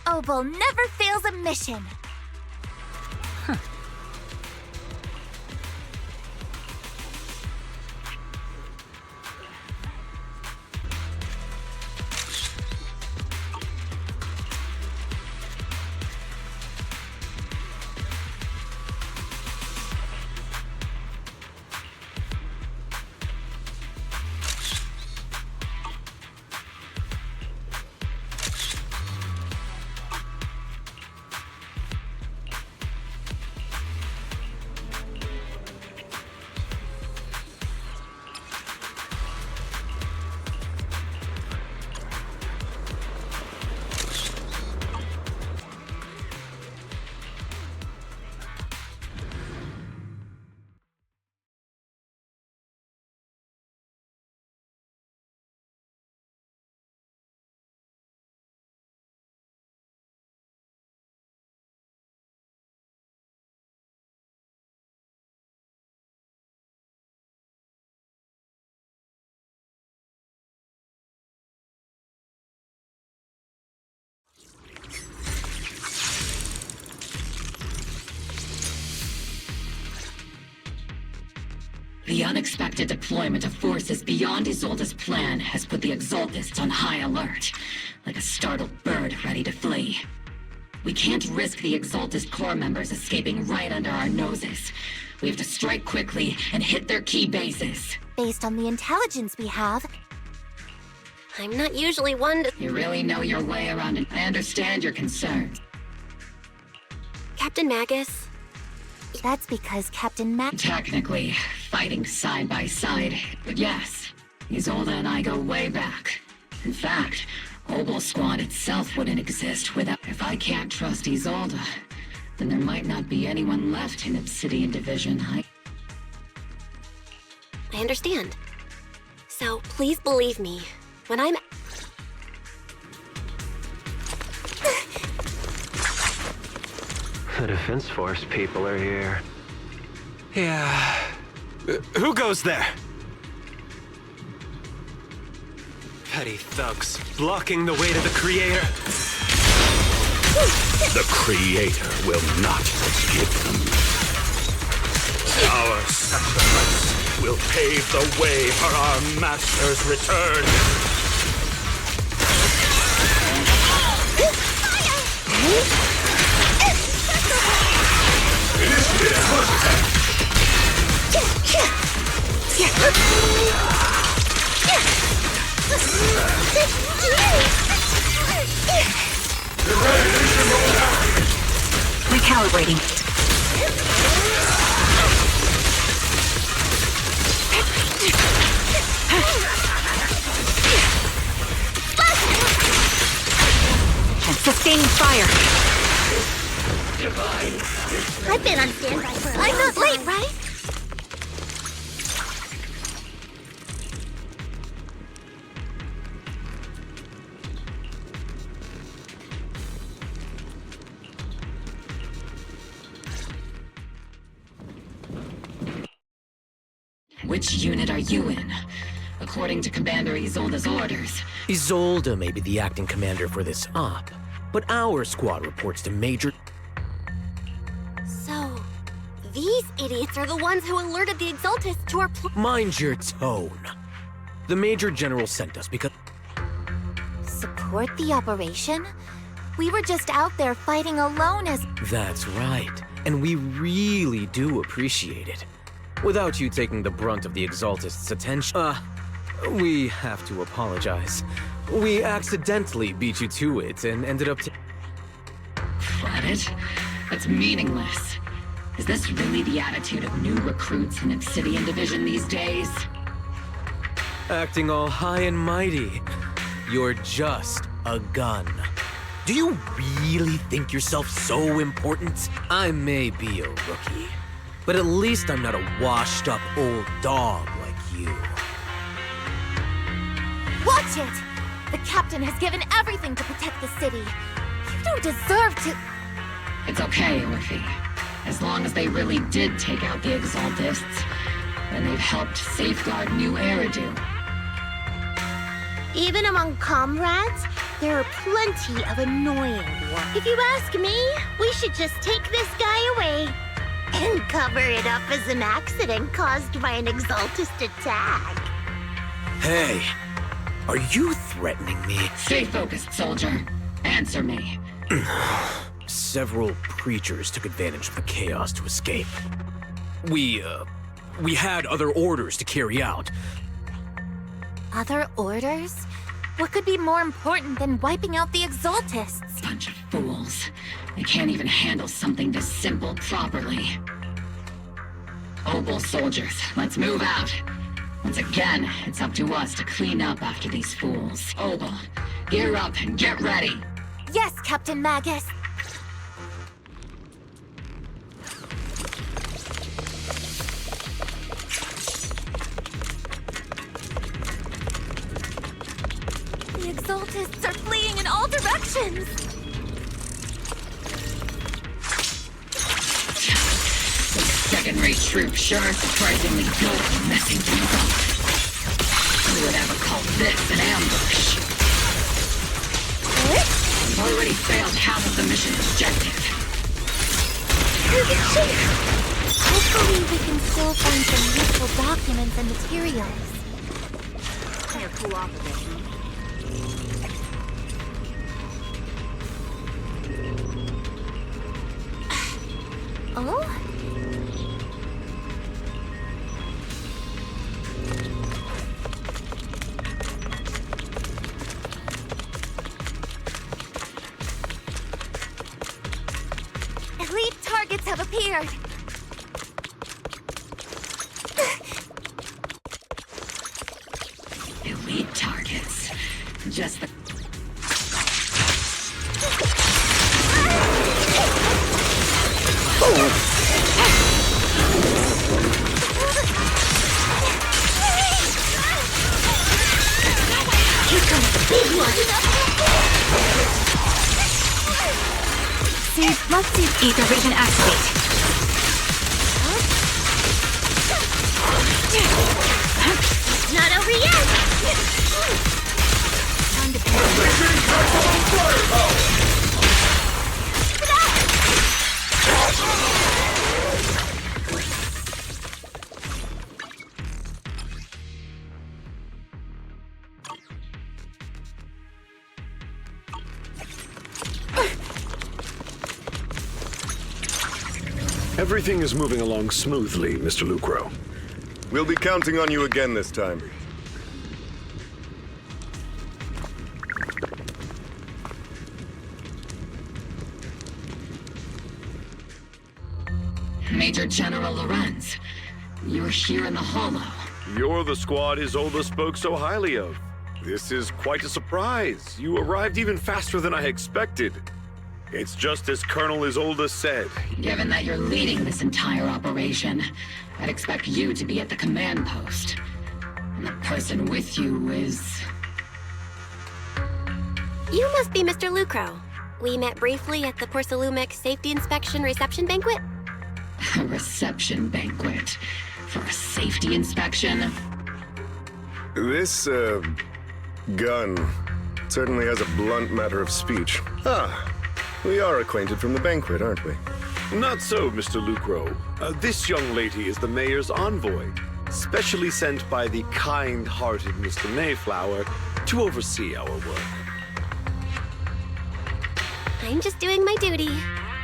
Opal never fails a mission. The unexpected deployment of forces beyond Isolde's plan has put the Exaltists on high alert, like a startled bird ready to flee. We can't risk the Exaltist core members escaping right under our noses. We have to strike quickly and hit their key bases. Based on the intelligence we have, I'm not usually one to... You really know your way around it. I understand your concerns. Captain Magus... That's because Captain Technically, fighting side by side, but yes, Isolde and I go way back. In fact, Opal Squad itself wouldn't exist without... If I can't trust Isolde, then there might not be anyone left in Obsidian Division. I understand. So please believe me, when I'm... The Defense Force people are here. Yeah. Who goes there? Petty thugs, blocking the way to the Creator. The Creator will not forgive them. Our sacrifice will pave the way for our Master's return. Recalibrating. Sustaining fire. I've been on standby for a I'm not late, right? Which unit are you in? According to Commander Isolde's orders. Isolde may be the acting commander for this op, but our squad reports to Major... So, these idiots are the ones who alerted the Exaltists to our Mind your tone. The Major General sent us because... Support the operation? We were just out there fighting alone as... That's right, and we really do appreciate it. Without you taking the brunt of the Exaltists' attention... we have to apologize. We accidentally beat you to it and ended up... Credit? That's meaningless. Is this really the attitude of new recruits in Obsidian Division these days? Acting all high and mighty. You're just a gun. Do you really think yourself so important? I may be a rookie, but at least I'm not a washed-up old dog like you. Watch it! The captain has given everything to protect the city. You don't deserve to... It's okay, Orphe. As long as they really did take out the Exaltists, then they've helped safeguard New Eridu. Even among comrades, there are plenty of annoying ones. If you ask me, we should just take this guy away and cover it up as an accident caused by an Exaltist attack. Hey, are you threatening me? Stay focused, soldier. Answer me. Several preachers took advantage of the chaos to escape. We had other orders to carry out. Other orders? What could be more important than wiping out the Exaltists? Bunch of fools. They can't even handle something this simple properly. Opal soldiers, let's move out. Once again, it's up to us to clean up after these fools. Opal, gear up and get ready. Yes, Captain Magus. The Exaltists are fleeing in all directions! Those second-rate troops sure are surprisingly good at messing things up. Who would ever call this an ambush? We've already failed half of the mission's objective. Hopefully we can still find some useful documents and materials. They're cooperative. Oh? Elite targets have appeared. Elite targets. Just the... Here comes the big one! See, let's see ether vision activate. Not over yet! Time to Everything is moving along smoothly, Mr. Lucro. We'll be counting on you again this time. Major General Lorenz, you're here in the Hollow. You're the squad Isolde spoke so highly of. This is quite a surprise. You arrived even faster than I expected. It's just as Colonel Isolde said. Given that you're leading this entire operation, I'd expect you to be at the command post. And the person with you is... You must be Mr. Lucro. We met briefly at the Porcelumic Safety Inspection Reception Banquet. A reception banquet for a safety inspection? This, gun certainly has a blunt matter of speech. Ah, we are acquainted from the banquet, aren't we? Not so, Mr. Lucro. This young lady is the mayor's envoy, specially sent by the kind-hearted Mr. Mayflower to oversee our work. I'm just doing my duty.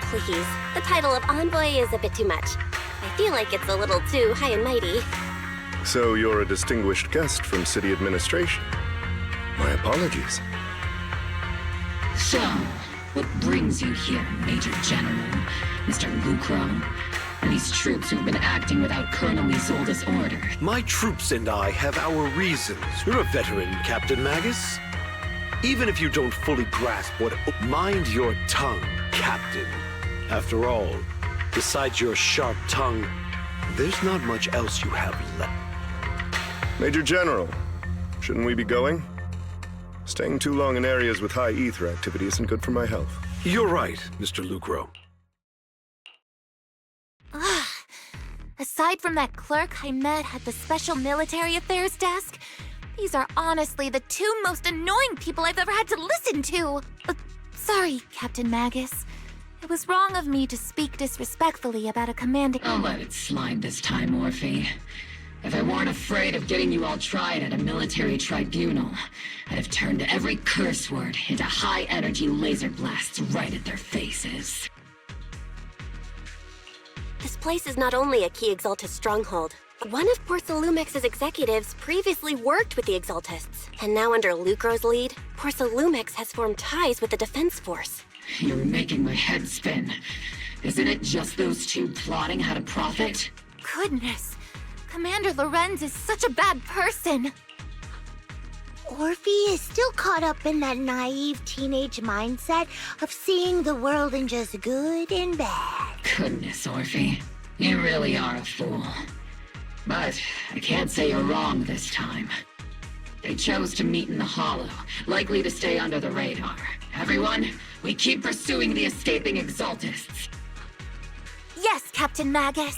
Please, the title of envoy is a bit too much. I feel like it's a little too high and mighty. So you're a distinguished guest from city administration. My apologies. So, what brings you here, Major General, Mr. Lucro? And these troops who've been acting without Colonel Isolde's order? My troops and I have our reasons. You're a veteran, Captain Magus. Even if you don't fully grasp what... Mind your tongue, Captain. After all, besides your sharp tongue, there's not much else you have left. Major General, shouldn't we be going? Staying too long in areas with high ether activity isn't good for my health. You're right, Mr. Lucro. Aside from that clerk I met at the Special Military Affairs desk, these are honestly the two most annoying people I've ever had to listen to. Sorry, Captain Magus. It was wrong of me to speak disrespectfully about a commanding— I'll let it slide this time, Morphe. If I weren't afraid of getting you all tried at a military tribunal, I'd have turned every curse word into high-energy laser blasts right at their faces. This place is not only a key Exaltus stronghold. One of Porcelumex's executives previously worked with the Exaltists, and now under Lucro's lead, Porcelumex has formed ties with the Defense Force. You're making my head spin. Isn't it just those two plotting how to profit? Goodness, Commander Lorenz is such a bad person. Orphe is still caught up in that naive teenage mindset of seeing the world in just good and bad. Goodness, Orphe. You really are a fool. But I can't say you're wrong this time. They chose to meet in the Hollow, likely to stay under the radar. Everyone, we keep pursuing the escaping Exaltists. Yes, Captain Magus.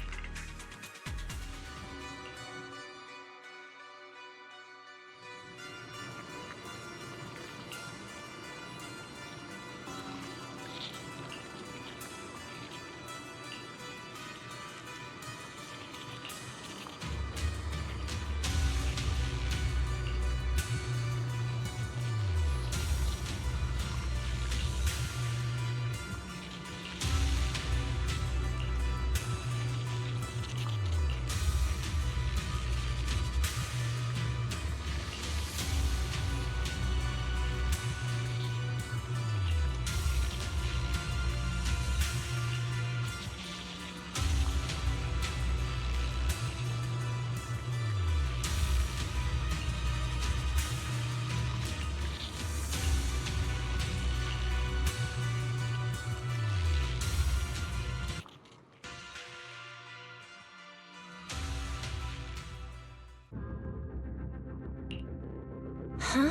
Huh?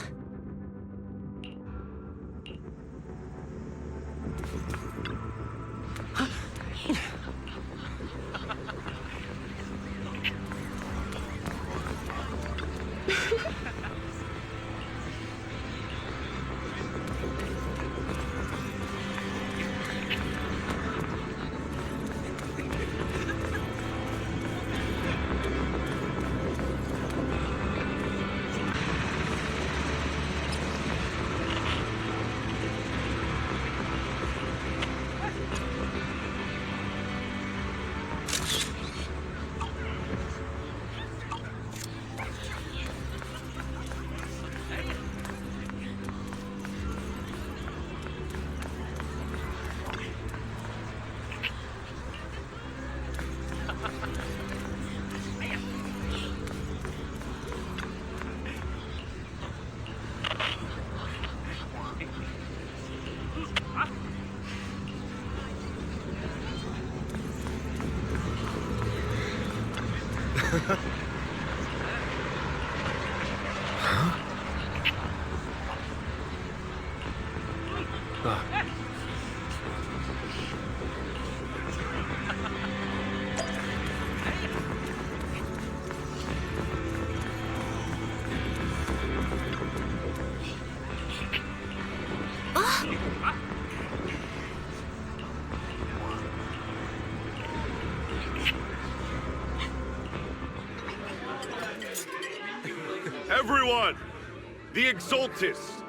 Everyone! The Exaltists,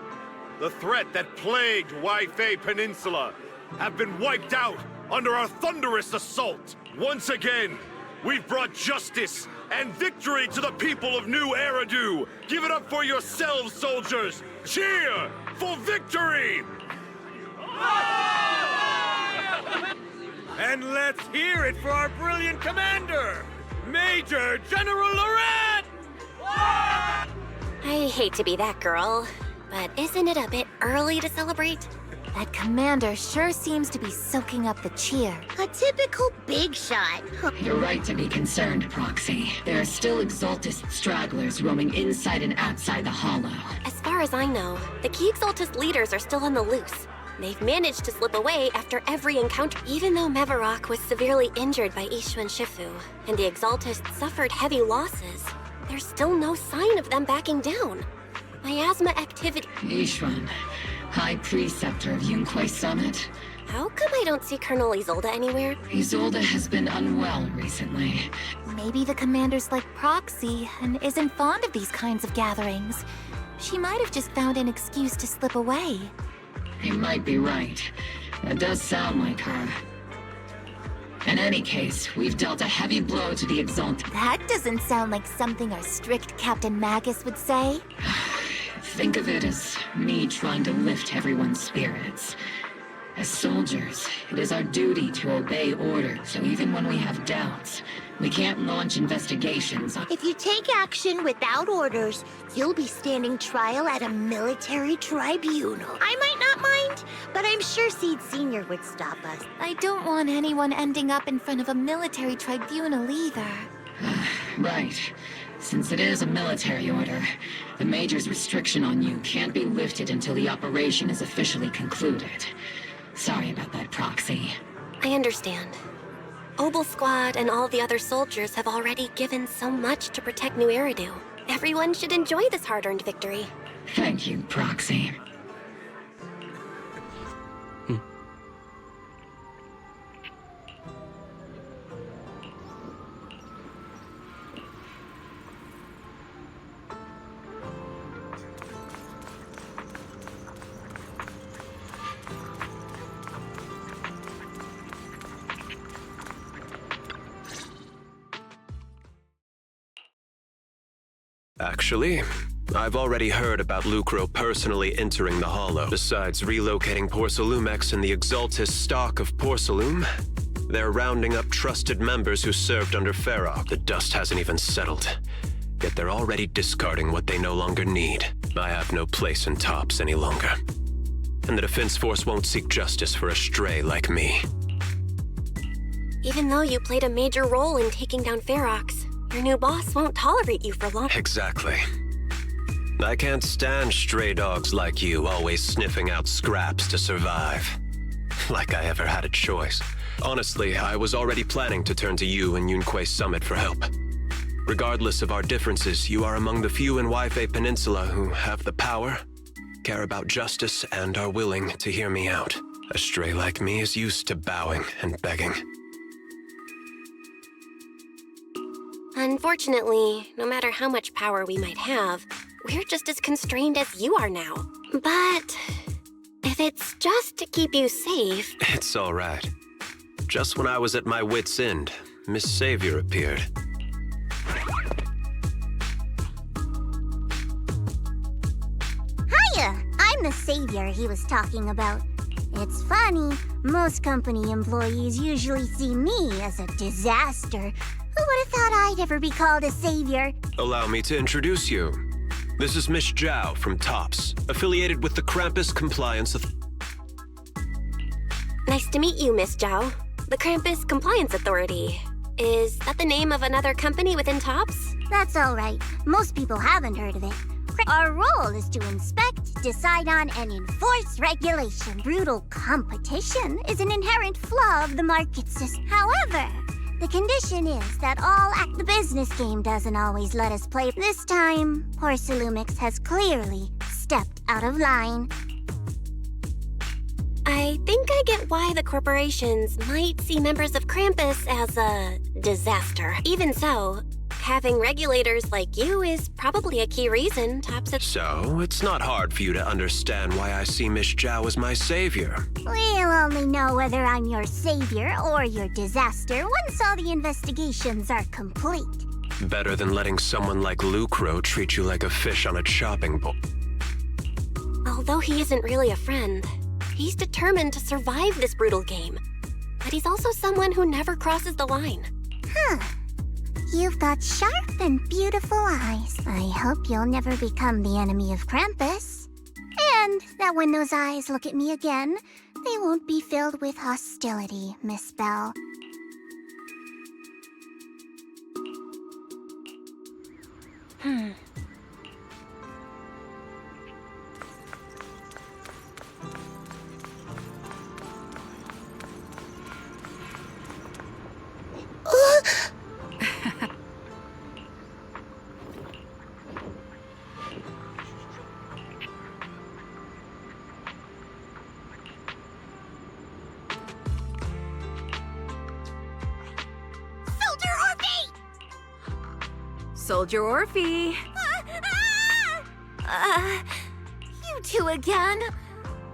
the threat that plagued Wi-Fi Peninsula, have been wiped out under our thunderous assault. Once again, we've brought justice and victory to the people of New Eridu. Give it up for yourselves, soldiers! Cheer for victory! And let's hear it for our brilliant commander, Major General Lorenz! I hate to be that girl, but isn't it a bit early to celebrate? That commander sure seems to be soaking up the cheer. A typical big shot. You're right to be concerned, Proxy. There are still Exaltist stragglers roaming inside and outside the Hollow. As far as I know, the key Exaltist leaders are still on the loose. They've managed to slip away after every encounter. Even though Mevarok was severely injured by Ishu and Shifu, and the Exaltists suffered heavy losses, there's still no sign of them backing down. Miasma activity— Ishuan, High Preceptor of Yunquay Summit. How come I don't see Colonel Isolde anywhere? Isolde has been unwell recently. Maybe the commander's like Proxy and isn't fond of these kinds of gatherings. She might have just found an excuse to slip away. You might be right. That does sound like her. In any case, we've dealt a heavy blow to the Exalted. That doesn't sound like something our strict Captain Magus would say. Think of it as me trying to lift everyone's spirits. As soldiers, it is our duty to obey orders, so even when we have doubts, we can't launch investigations on— If you take action without orders, you'll be standing trial at a military tribunal. I might not mind, but I'm sure Seed Sr. would stop us. I don't want anyone ending up in front of a military tribunal either. Right. Since it is a military order, the Major's restriction on you can't be lifted until the operation is officially concluded. Sorry about that, Proxy. I understand. Obel Squad and all the other soldiers have already given so much to protect New Eridu. Everyone should enjoy this hard-earned victory. Thank you, Proxy. Actually, I've already heard about Lucro personally entering the Hollow. Besides relocating Porcelumex and the Exaltis stock of Porcelume, they're rounding up trusted members who served under Ferroc. The dust hasn't even settled, yet they're already discarding what they no longer need. I have no place in Tops any longer, and the Defense Force won't seek justice for a stray like me. Even though you played a major role in taking down Ferox, your new boss won't tolerate you for long. Exactly. I can't stand stray dogs like you always sniffing out scraps to survive. Like I ever had a choice. Honestly, I was already planning to turn to you and Yunquay Summit for help. Regardless of our differences, you are among the few in Waifei Peninsula who have the power, care about justice, and are willing to hear me out. A stray like me is used to bowing and begging. Unfortunately, no matter how much power we might have, we're just as constrained as you are now. But if it's just to keep you safe— It's all right. Just when I was at my wit's end, Miss Savior appeared. Hiya! I'm the savior he was talking about. It's funny, most company employees usually see me as a disaster. Who would have thought I'd ever be called a savior? Allow me to introduce you. This is Miss Zhao from Tops, affiliated with the Krampus Compliance Nice to meet you, Miss Zhao. The Krampus Compliance Authority. Is that the name of another company within Tops? That's all right. Most people haven't heard of it. Our role is to inspect, decide on, and enforce regulation. Brutal competition is an inherent flaw of the market system. However, the condition is that the business game doesn't always let us play. This time, Porcelumix has clearly stepped out of line. I think I get why the corporations might see members of Krampus as a disaster. Even so, having regulators like you is probably a key reason Tops— So, it's not hard for you to understand why I see Miss Zhao as my savior. We'll only know whether I'm your savior or your disaster once all the investigations are complete. Better than letting someone like Lucro treat you like a fish on a chopping board. Although he isn't really a friend, he's determined to survive this brutal game. But he's also someone who never crosses the line. Huh. You've got sharp and beautiful eyes. I hope you'll never become the enemy of Krampus. And that when those eyes look at me again, they won't be filled with hostility, Miss Bell. Soldier Orphe. You two again?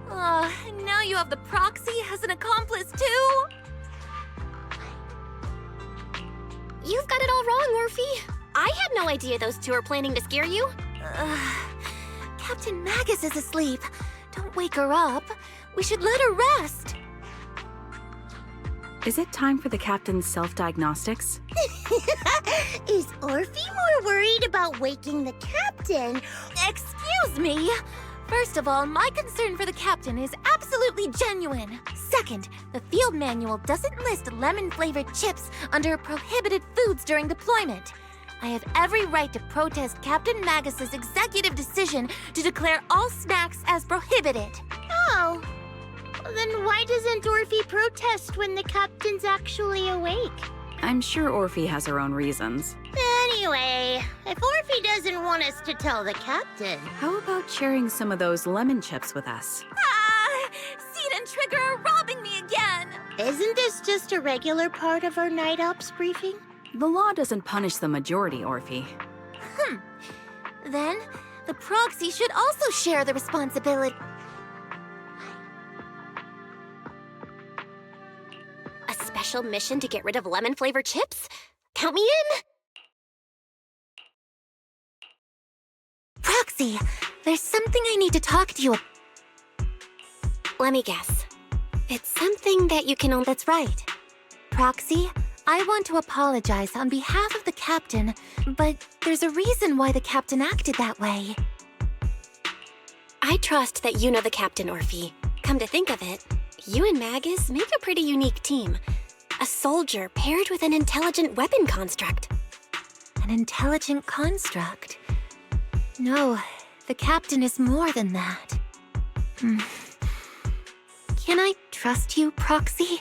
Now you have the proxy as an accomplice too? You've got it all wrong, Orphe. I had no idea those two are planning to scare you. Captain Magus is asleep. Don't wake her up. We should let her rest. Is it time for the captain's self-diagnostics? Is Orphe more worried about waking the captain? Excuse me! First of all, my concern for the captain is absolutely genuine. Second, the field manual doesn't list lemon-flavored chips under prohibited foods during deployment. I have every right to protest Captain Magus's executive decision to declare all snacks as prohibited. Oh. Then why doesn't Orphe protest when the captain's actually awake? I'm sure Orphe has her own reasons. Anyway, if Orphe doesn't want us to tell the captain... How about sharing some of those lemon chips with us? Seed and Trigger are robbing me again! Isn't this just a regular part of our night ops briefing? The law doesn't punish the majority, Orphe. Then, the proxy should also share the responsibility. A special mission to get rid of lemon-flavored chips? Count me in! Proxy, there's something I need to talk to you about. Let me guess. It's something that you can only... That's right. Proxy, I want to apologize on behalf of the captain, but there's a reason why the captain acted that way. I trust that you know the captain, Orphe. Come to think of it, you and Magus make a pretty unique team. A soldier paired with an intelligent weapon construct. An intelligent construct? No, the captain is more than that. Can I trust you, Proxy?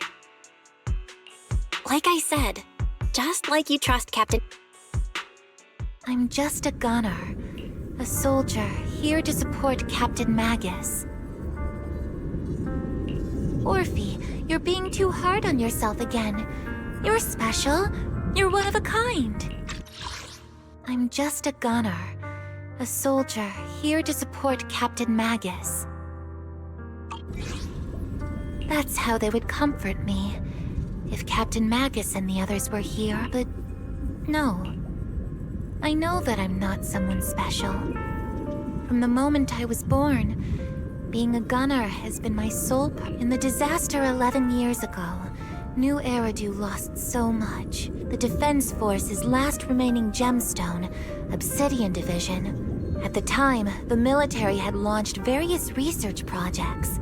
Like I said, just like you trust Captain... I'm just a gunner. A soldier here to support Captain Magus. Orphe, you're being too hard on yourself again. You're special. You're one of a kind. I'm just a gunner. A soldier here to support Captain Magus. That's how they would comfort me. If Captain Magus and the others were here, but no. I know that I'm not someone special. From the moment I was born, being a gunner has been my sole In the disaster 11 years ago, New Eridu lost so much. The Defense Force's last remaining gemstone, Obsidian Division. At the time, the military had launched various research projects.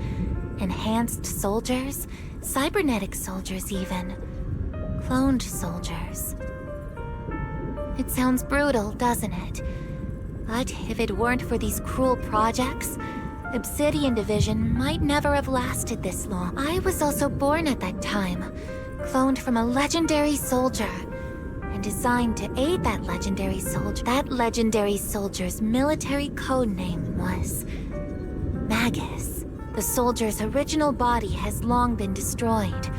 Enhanced soldiers, cybernetic soldiers even. Cloned soldiers. It sounds brutal, doesn't it? But if it weren't for these cruel projects, Obsidian Division might never have lasted this long. I was also born at that time, cloned from a legendary soldier, and designed to aid that legendary soldier. That legendary soldier's military code name was Magus. The soldier's original body has long been destroyed.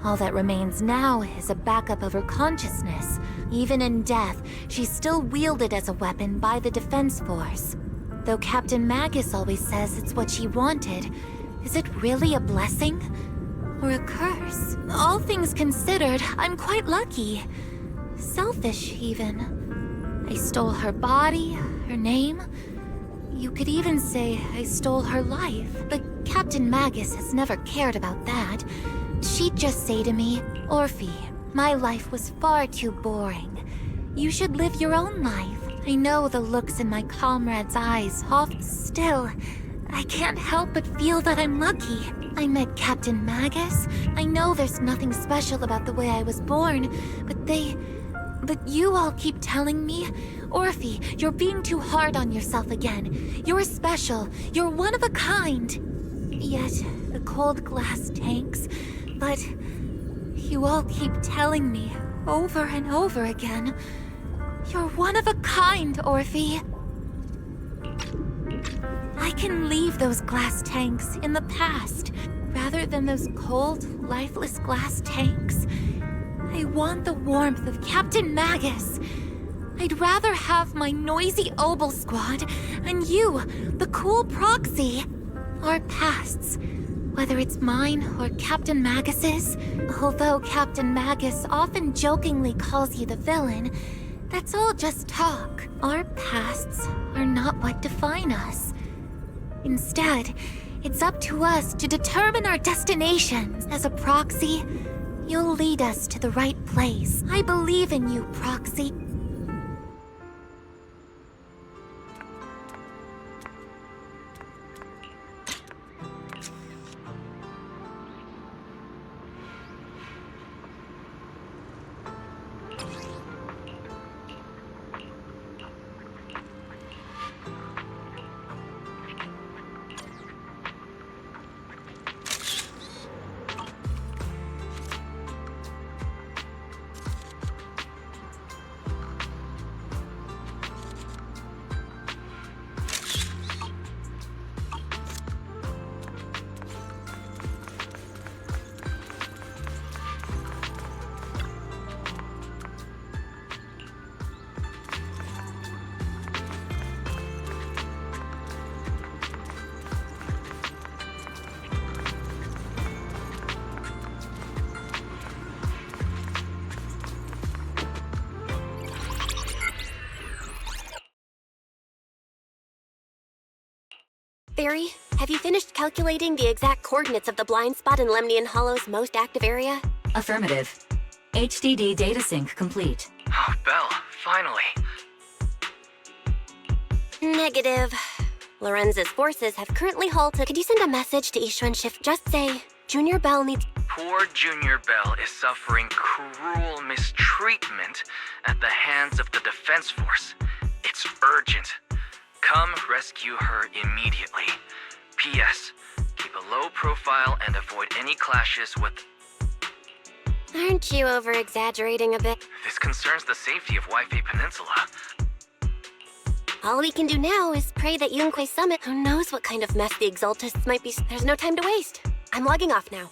All that remains now is a backup of her consciousness. Even in death, she's still wielded as a weapon by the Defense Force. Though Captain Magus always says it's what she wanted, is it really a blessing? Or a curse? All things considered, I'm quite lucky. Selfish, even. I stole her body, her name. You could even say I stole her life. But Captain Magus has never cared about that. She'd just say to me, Orphe, my life was far too boring. You should live your own life. I know the looks in my comrades' eyes. Still, I can't help but feel that I'm lucky. I met Captain Magus. I know there's nothing special about the way I was born, but you all keep telling me, Orphe, you're being too hard on yourself again. You're special. You're one of a kind. Yet, the cold glass tanks, but you all keep telling me over and over again, you're one of a kind, Orphe. I can leave those glass tanks in the past, rather than those cold, lifeless glass tanks. I want the warmth of Captain Magus. I'd rather have my noisy Obel squad and you, the cool proxy. Our pasts, whether it's mine or Captain Magus's, although Captain Magus often jokingly calls you the villain, that's all just talk. Our pasts are not what define us. Instead, it's up to us to determine our destinations. As a proxy, you'll lead us to the right place. I believe in you, proxy. Barry, have you finished calculating the exact coordinates of the blind spot in Lemnian Hollow's most active area? Affirmative. HDD data sync complete. Oh, Belle, finally. Negative. Lorenz's forces have currently halted. Could you send a message to Ishun Shift? Just say, Junior Belle needs... Poor Junior Belle is suffering cruel mistreatment at the hands of the Defense Force. It's urgent. Come rescue her immediately. P.S. Keep a low profile and avoid any clashes with... Aren't you over-exaggerating a bit? This concerns the safety of Wi-Fi Peninsula. All we can do now is pray that Yunquay Summit... Who knows what kind of mess the Exaltists might be... There's no time to waste. I'm logging off now.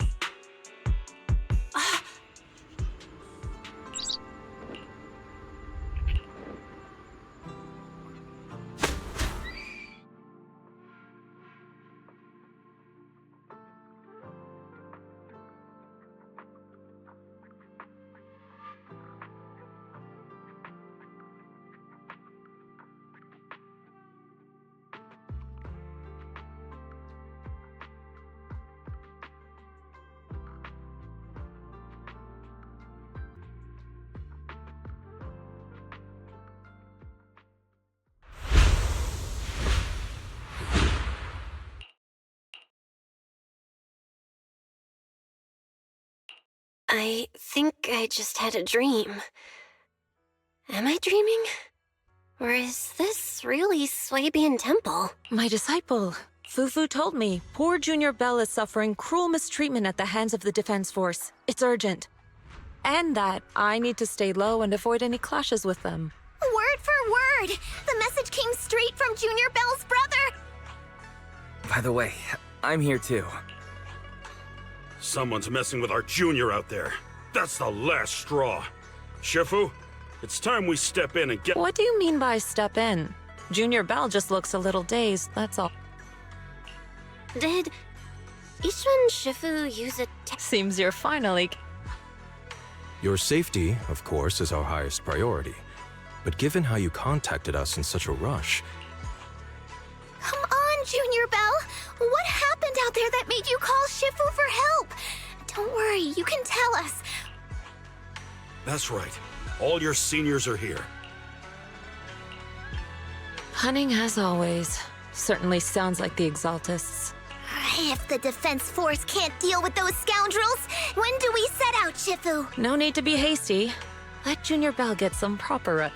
I think I just had a dream. Am I dreaming? Or is this really Swabian Temple? My disciple, Fufu told me poor Junior Belle is suffering cruel mistreatment at the hands of the Defense Force. It's urgent. And that I need to stay low and avoid any clashes with them. Word for word! The message came straight from Junior Belle's brother! By the way, I'm here too. Someone's messing with our junior out there. That's the last straw. Shifu, it's time we step in and get... What do you mean by step in? Junior Belle just looks a little dazed, that's all. Did Ishun Shifu use it? Seems you're finally... Your safety, of course, is our highest priority. But given how you contacted us in such a rush... Come on, Junior Belle! What happened out there that made you call Shifu for help? Don't worry, you can tell us. That's right. All your seniors are here. Hunting as always. Certainly sounds like the Exaltists. If the Defense Force can't deal with those scoundrels, when do we set out, Shifu? No need to be hasty. Let Junior Belle get some proper...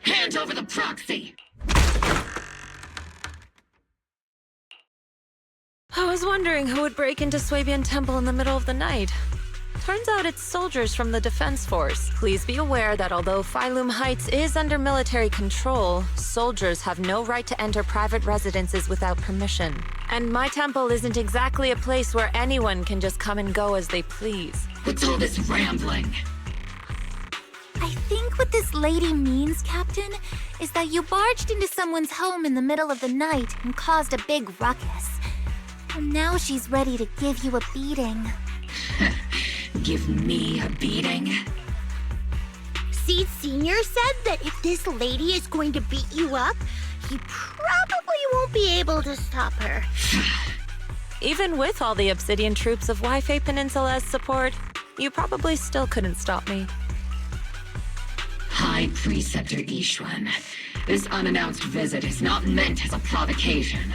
Hand over the proxy! I was wondering who would break into Swabian Temple in the middle of the night. Turns out it's soldiers from the Defense Force. Please be aware that although Phylum Heights is under military control, soldiers have no right to enter private residences without permission. And my temple isn't exactly a place where anyone can just come and go as they please. What's all this rambling? I think what this lady means, Captain, is that you barged into someone's home in the middle of the night and caused a big ruckus. And now she's ready to give you a beating. Give me a beating? Seed Senior said that if this lady is going to beat you up, he probably won't be able to stop her. Even with all the Obsidian troops of Wi-Fi Peninsula as support, you probably still couldn't stop me. High Preceptor Ishwan, this unannounced visit is not meant as a provocation.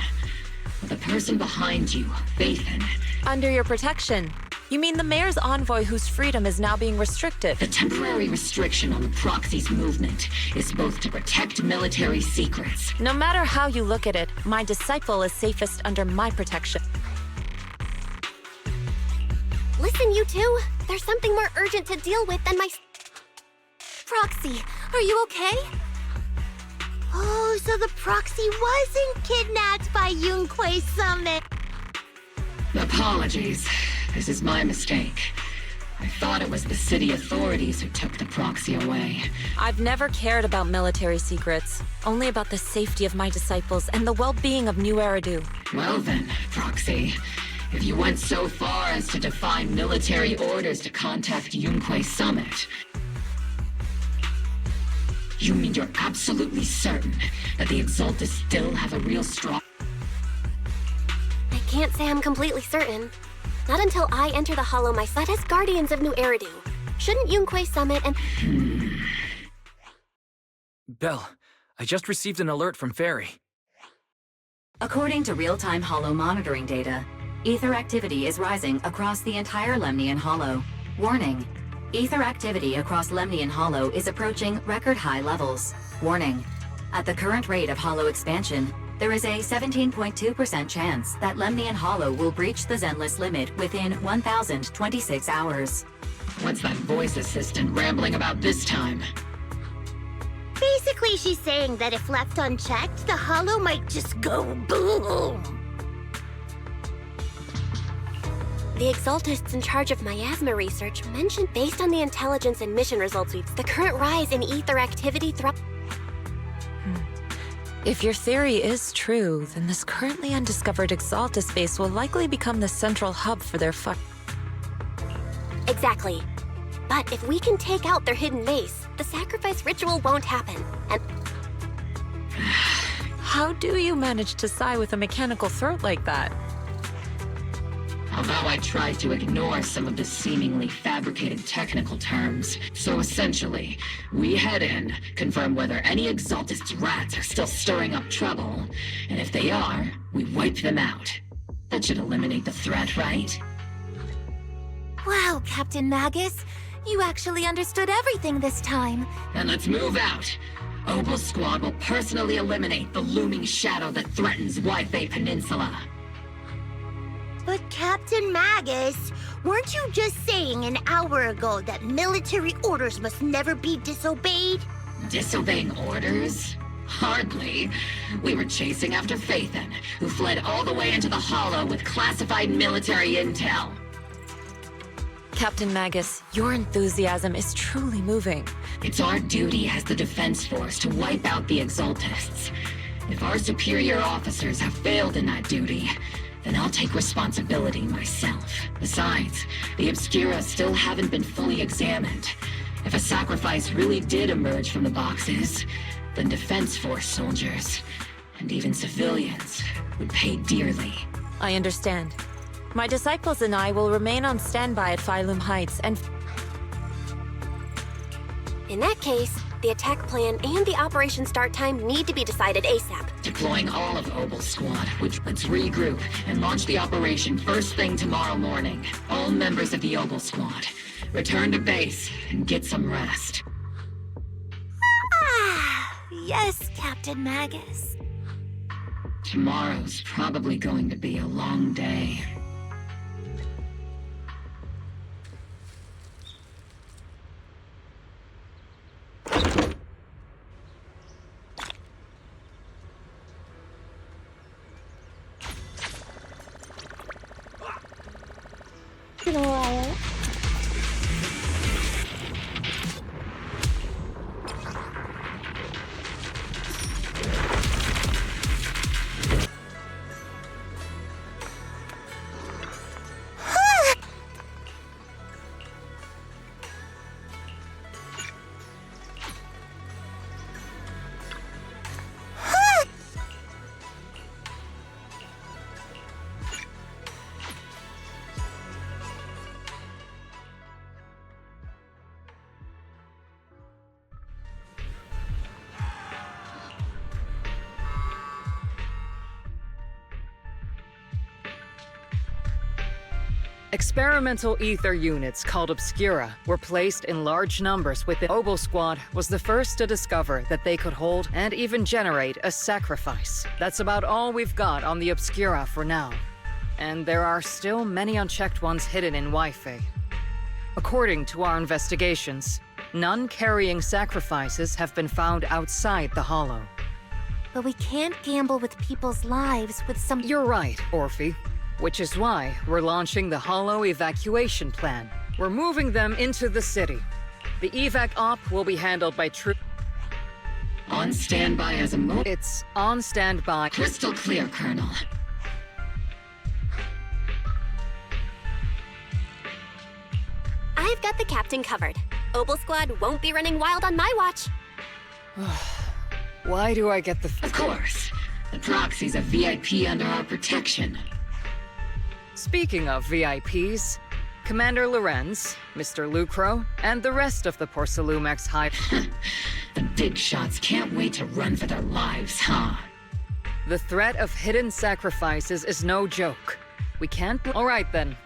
But the person behind you, Phaethon... Under your protection. You mean the mayor's envoy whose freedom is now being restricted? The temporary restriction on the proxy's movement is both to protect military secrets. No matter how you look at it, my disciple is safest under my protection. Listen, you two. There's something more urgent to deal with than my... Proxy, are you okay? Oh, so the proxy wasn't kidnapped by Yunquei Summit. Apologies. This is my mistake. I thought it was the city authorities who took the proxy away. I've never cared about military secrets, only about the safety of my disciples and the well-being of New Eridu. Well then, Proxy, if you went so far as to defy military orders to contact Yunquei Summit, you mean you're absolutely certain that the Exaltus still have a real strong... I can't say I'm completely certain. Not until I enter the Hollow myself as Guardians of New Eridu. Shouldn't Yunquei Summit and... Belle, I just received an alert from Fairy. According to real-time Hollow monitoring data, ether activity is rising across the entire Lemnian Hollow. Warning. Ether activity across Lemnian Hollow is approaching record-high levels. Warning. At the current rate of Hollow expansion, there is a 17.2% chance that Lemnian Hollow will breach the Zenless limit within 1,026 hours. What's that voice assistant rambling about this time? Basically, she's saying that if left unchecked, the Hollow might just go boom. The Exaltists in charge of miasma research mentioned based on the intelligence and mission results the current rise in ether activity throughout... If your theory is true, then this currently undiscovered Exaltus base will likely become the central hub for their Exactly. But if we can take out their hidden base, the sacrifice ritual won't happen, and... How do you manage to sigh with a mechanical throat like that? Although I tried to ignore some of the seemingly fabricated technical terms. So essentially, we head in, confirm whether any Exaltist rats are still stirring up trouble, and if they are, we wipe them out. That should eliminate the threat, right? Wow, Captain Magus. You actually understood everything this time. Then let's move out. Opal Squad will personally eliminate the looming shadow that threatens Wi-Fi Peninsula. But Captain Magus, weren't you just saying an hour ago that military orders must never be disobeyed? Disobeying orders? Hardly. We were chasing after Phaethon, who fled all the way into the Hollow with classified military intel. Captain Magus, your enthusiasm is truly moving. It's our duty as the Defense Force to wipe out the Exaltists. If our superior officers have failed in that duty, then I'll take responsibility myself. Besides, the Obscura still haven't been fully examined. If a sacrifice really did emerge from the boxes, then Defense Force soldiers, and even civilians, would pay dearly. I understand. My disciples and I will remain on standby at Phylum Heights and... In that case, The attack plan and the operation start time need to be decided ASAP. Deploying all of Obel's squad, which let's regroup and launch the operation first thing tomorrow morning. All members of the Obel squad, return to base and get some rest. Yes, Captain Magus. Tomorrow's probably going to be a long day. Been a while. Experimental ether units called Obscura were placed in large numbers within Obel Squad was the first to discover that they could hold and even generate a sacrifice. That's about all we've got on the Obscura for now. And there are still many unchecked ones hidden in Wi-Fi. According to our investigations, none carrying sacrifices have been found outside the Hollow. But we can't gamble with people's lives with some— You're right, Orphe. Which is why we're launching the Hollow evacuation plan. We're moving them into the city. The evac op will be handled by On standby as a It's on standby. Crystal clear, Colonel. I've got the captain covered. Obel Squad won't be running wild on my watch. Why do I get the— Of course. The proxy's a VIP under our protection. Speaking of VIPs, Commander Lorenz, Mr. Lucro, and the rest of the Porcelumex High— The big shots can't wait to run for their lives, huh? The threat of hidden sacrifices is no joke. We can't— All right then.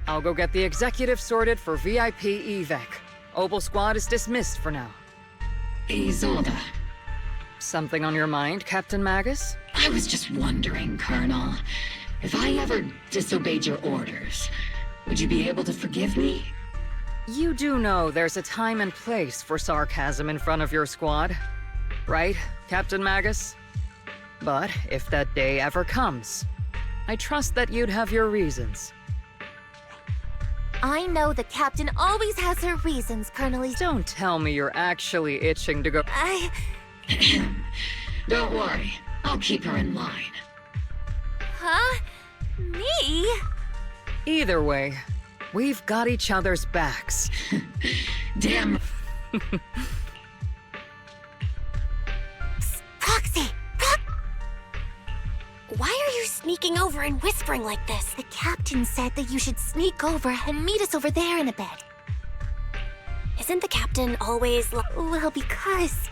I'll go get the executive sorted for VIP evac. Obel Squad is dismissed for now. Isolde. Something on your mind, Captain Magus? I was just wondering, Colonel. If I ever disobeyed your orders, would you be able to forgive me? You do know there's a time and place for sarcasm in front of your squad, right, Captain Magus? But if that day ever comes, I trust that you'd have your reasons. I know the captain always has her reasons, Colonel. Don't tell me you're actually itching to go— Don't worry, I'll keep her in line. Huh? Me? Either way, we've got each other's backs. Damn. Psst, Proxy! Why are you sneaking over and whispering like this? The captain said that you should sneak over and meet us over there in a bit. Isn't the captain always Well, because—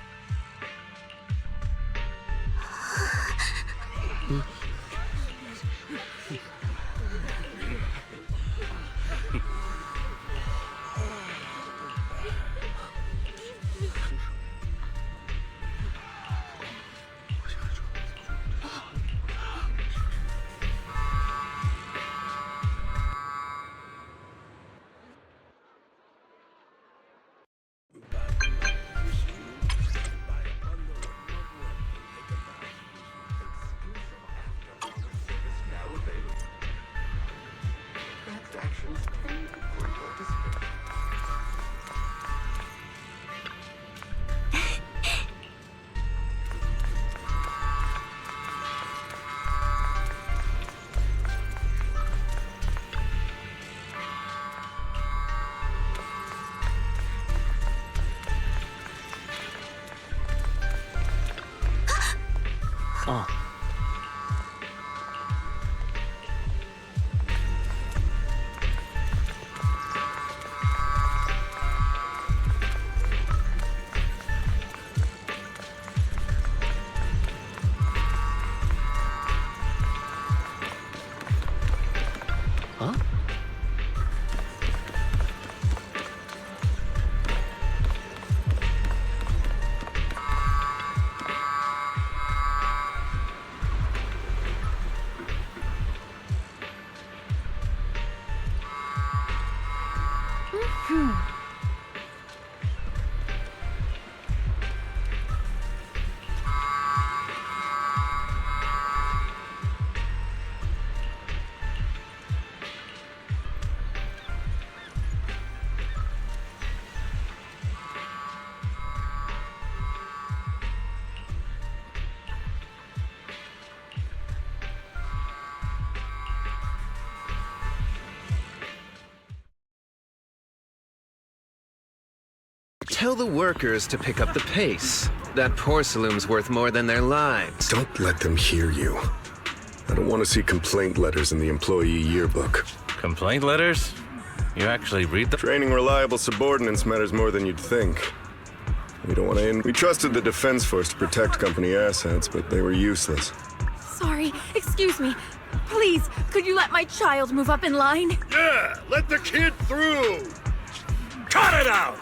Huh? Tell the workers to pick up the pace. That porcelain's worth more than their lives. Don't let them hear you. I don't want to see complaint letters in the employee yearbook. Complaint letters? You actually read them? Training reliable subordinates matters more than you'd think. We don't want to We trusted the Defense Force to protect company assets, but they were useless. Sorry, excuse me. Please, could you let my child move up in line? Yeah, let the kid through! Cut it out!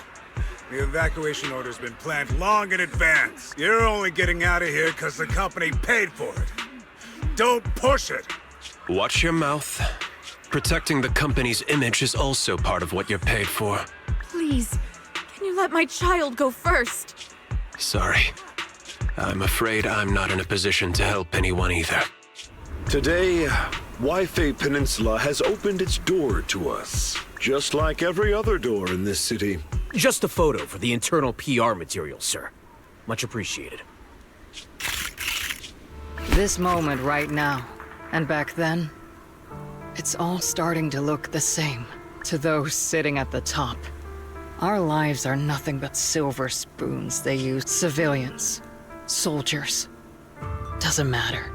The evacuation order's been planned long in advance. You're only getting out of here because the company paid for it. Don't push it! Watch your mouth. Protecting the company's image is also part of what you're paid for. Please, can you let my child go first? Sorry. I'm afraid I'm not in a position to help anyone either. Today, Wi-Fi Peninsula has opened its door to us, just like every other door in this city. Just a photo for the internal PR material, sir. Much appreciated. This moment right now, and back then, it's all starting to look the same to those sitting at the top. Our lives are nothing but silver spoons they use. Civilians, soldiers, doesn't matter.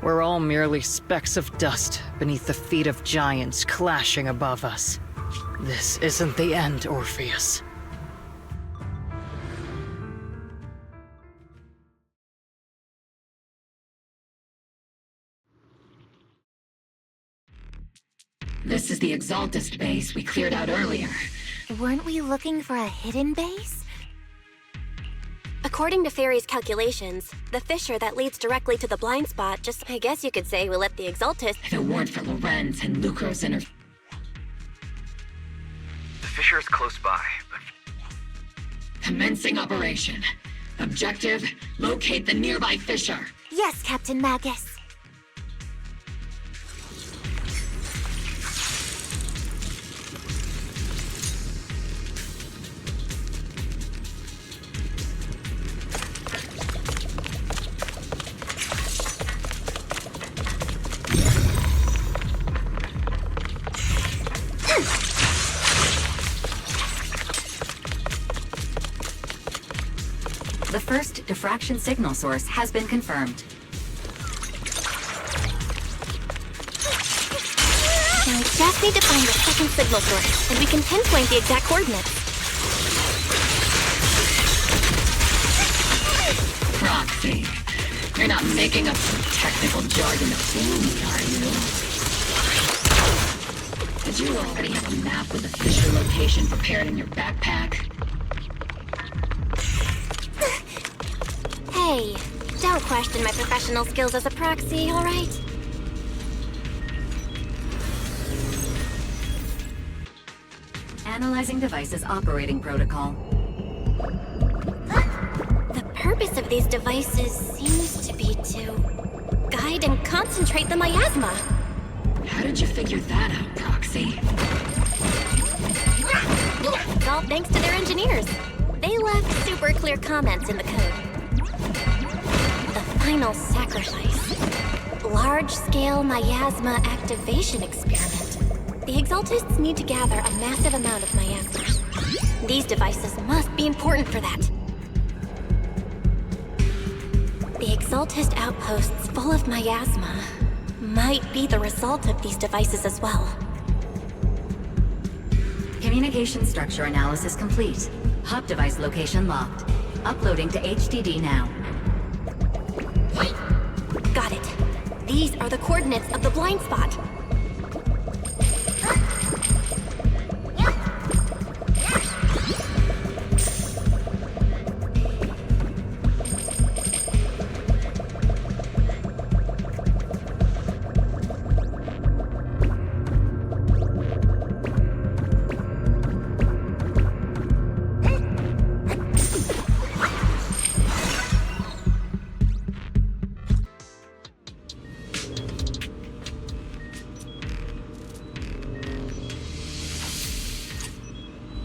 We're all merely specks of dust beneath the feet of giants clashing above us. This isn't the end, Orpheus. This is the Exaltist base we cleared out earlier. Weren't we looking for a hidden base? According to Fairy's calculations, the fissure that leads directly to the blind spot just, I guess you could say, will let the Exaltist... If it weren't for Lorenz and Lucro's The fissure is close by, but... Commencing operation. Objective, locate the nearby fissure. Yes, Captain Magus. The first diffraction signal source has been confirmed. Now we just need to find the second signal source, and we can pinpoint the exact coordinates. Proxy. You're not making up some technical jargon to fool me, are you? Did you already have a map with the fissure location prepared in your backpack? Hey, don't question my professional skills as a proxy, all right? Analyzing device's operating protocol. The purpose of these devices seems to be to guide and concentrate the miasma. How did you figure that out, Proxy? It's all thanks to their engineers. They left super clear comments in the code. The final sacrifice. Large-scale miasma activation experiment. The Exaltists need to gather a massive amount of miasma. These devices must be important for that. The Exaltist outposts full of miasma might be the result of these devices as well. Communication structure analysis complete. Hub device location locked. Uploading to HDD now. Got it. These are the coordinates of the blind spot.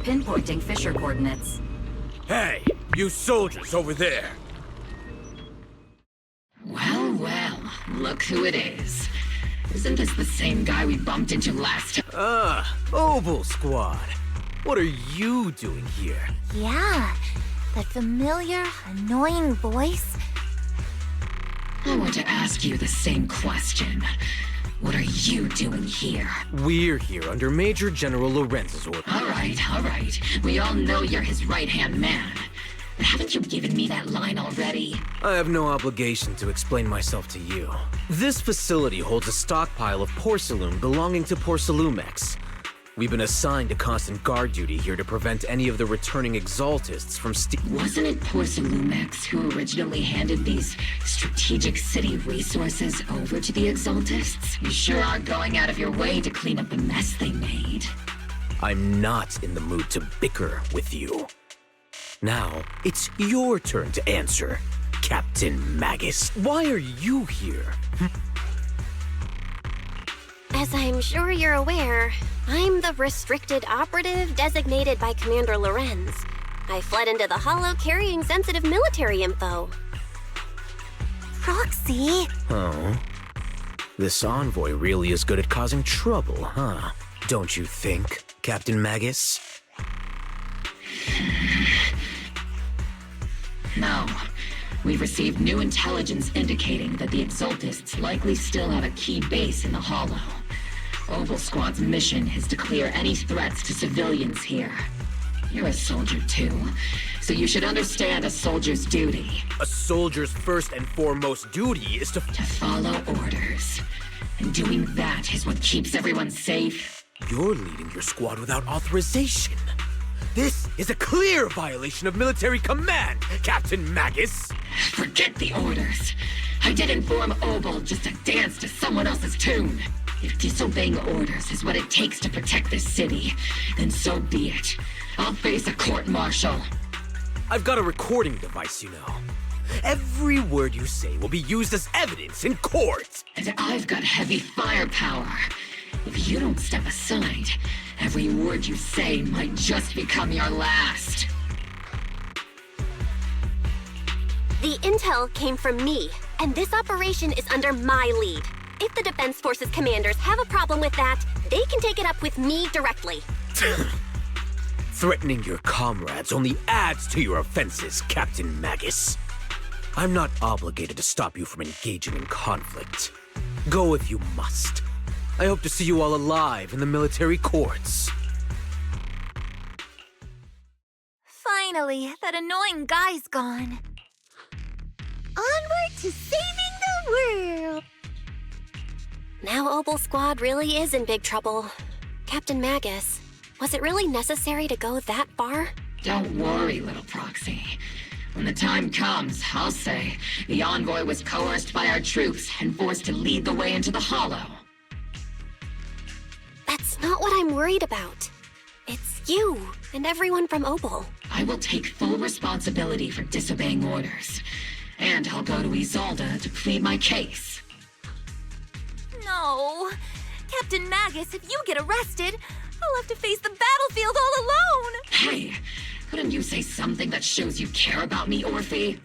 pinpointing fissure coordinates. Hey, you soldiers over there! Well, well, look who it is. Isn't this the same guy we bumped into last time? Obel Squad. What are you doing here? Yeah, that familiar, annoying voice. I want to ask you the same question. What are you doing here? We're here under Major General Lorenz's order. All right. We all know you're his right-hand man. But haven't you given me that line already? I have no obligation to explain myself to you. This facility holds a stockpile of porcelain belonging to Porcelumex. We've been assigned to constant guard duty here to prevent any of the returning exaltists from Wasn't it Porcelumex who originally handed these strategic city resources over to the exaltists? You sure are going out of your way to clean up the mess they made. I'm not in the mood to bicker with you. Now, it's your turn to answer, Captain Magus. Why are you here? As I'm sure you're aware, I'm the restricted operative designated by Commander Lorenz. I fled into the Hollow carrying sensitive military info. Proxy? Oh. This envoy really is good at causing trouble, huh? Don't you think, Captain Magus? No. We've received new intelligence indicating that the Exaltists likely still have a key base in the Hollow. Obel Squad's mission is to clear any threats to civilians here. You're a soldier too, so you should understand a soldier's duty. A soldier's first and foremost duty is to follow orders. And doing that is what keeps everyone safe. You're leading your squad without authorization. This is a clear violation of military command, Captain Magus! Forget the orders. I didn't form Obel just to dance to someone else's tune. If disobeying orders is what it takes to protect this city, then so be it. I'll face a court-martial. I've got a recording device, you know. Every word you say will be used as evidence in court. And I've got heavy firepower. If you don't step aside, every word you say might just become your last. The intel came from me, and this operation is under my lead. If the Defense Forces commanders have a problem with that, they can take it up with me directly. Threatening your comrades only adds to your offenses, Captain Magus. I'm not obligated to stop you from engaging in conflict. Go if you must. I hope to see you all alive in the military courts. Finally, that annoying guy's gone. Onward to saving the world! Now Obel Squad really is in big trouble. Captain Magus, was it really necessary to go that far? Don't worry, little proxy. When the time comes, I'll say the envoy was coerced by our troops and forced to lead the way into the Hollow. That's not what I'm worried about. It's you and everyone from Obel. I will take full responsibility for disobeying orders. And I'll go to Isolde to plead my case. No. Captain Magus, if you get arrested, I'll have to face the battlefield all alone. Hey, couldn't you say something that shows you care about me, Orphe?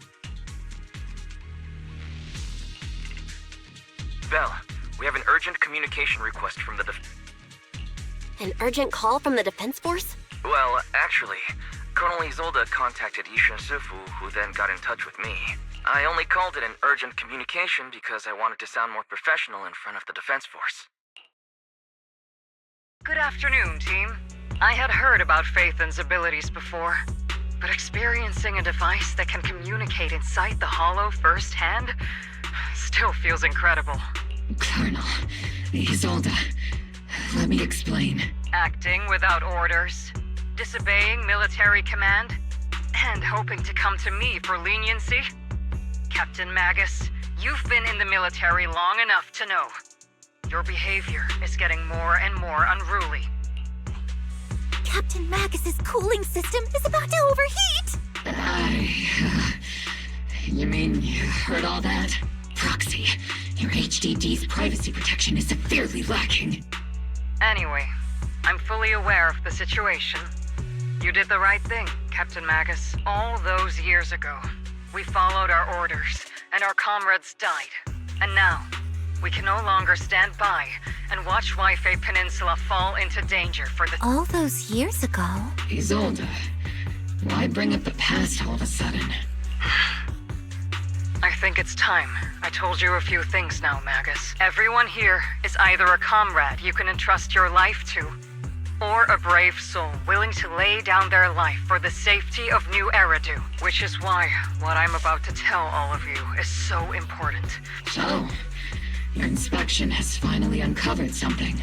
Belle, we have an urgent communication request from the An urgent call from the Defense Force? Well, actually, Colonel Isolde contacted Yishin Sifu, who then got in touch with me. I only called it an urgent communication because I wanted to sound more professional in front of the Defense Force. Good afternoon, team. I had heard about Phaethon's abilities before, but experiencing a device that can communicate inside the Hollow firsthand still feels incredible. Colonel, Isolde, let me explain. Acting without orders, disobeying military command, and hoping to come to me for leniency? Captain Magus, you've been in the military long enough to know. Your behavior is getting more and more unruly. Captain Magus's cooling system is about to overheat! You mean you heard all that? Proxy, your HDD's privacy protection is severely lacking. Anyway, I'm fully aware of the situation. You did the right thing, Captain Magus. All those years ago, we followed our orders, and our comrades died. And now, we can no longer stand by and watch Wi-Fi Peninsula fall into danger for the— All those years ago? Isolde, why bring up the past all of a sudden? I think it's time. I told you a few things now, Magus. Everyone here is either a comrade you can entrust your life to, or a brave soul willing to lay down their life for the safety of New Eridu. Which is why what I'm about to tell all of you is so important. So, your inspection has finally uncovered something.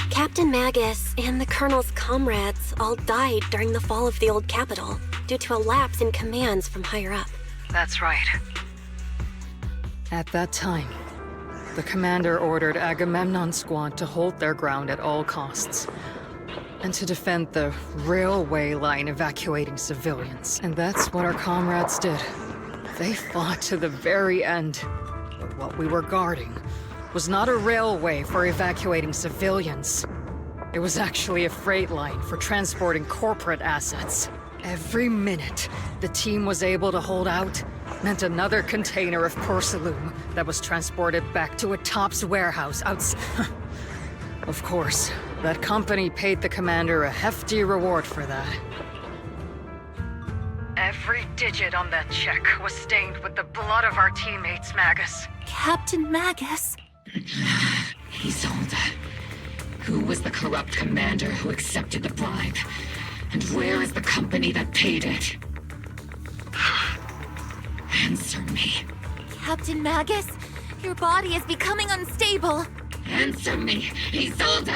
Captain Magus and the Colonel's comrades all died during the fall of the old capital due to a lapse in commands from higher up. That's right. At that time, the commander ordered Agamemnon's squad to hold their ground at all costs, and to defend the railway line evacuating civilians. And that's what our comrades did. They fought to the very end. But what we were guarding was not a railway for evacuating civilians. It was actually a freight line for transporting corporate assets. Every minute the team was able to hold out meant another container of porcelain that was transported back to a Topps warehouse outside. Of course, that company paid the commander a hefty reward for that. Every digit on that check was stained with the blood of our teammates, Magus. Captain Magus? Isolde, who was the corrupt commander who accepted the bribe? And where is the company that paid it? Answer me. Captain Magus, your body is becoming unstable. Answer me, Isolde!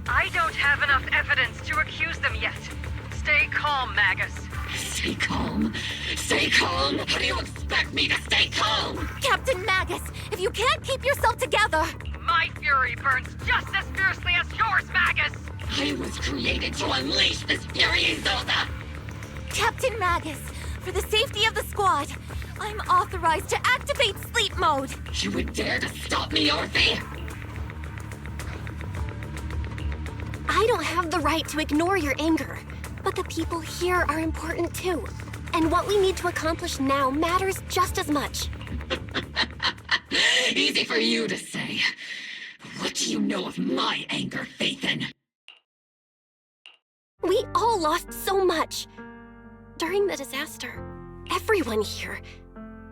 I don't have enough evidence to accuse them yet. Stay calm, Magus. Stay calm? Stay calm? How do you expect me to stay calm? Captain Magus, if you can't keep yourself together... My fury burns just as fiercely as yours, Magus! I was created to unleash this fury, Isolde! Captain Magus, for the safety of the squad, I'm authorized to activate sleep mode. You would dare to stop me, Orphe? I don't have the right to ignore your anger, but the people here are important too. And what we need to accomplish now matters just as much. Easy for you to say. What do you know of my anger, Phaethon? We all lost so much. During the disaster, everyone here,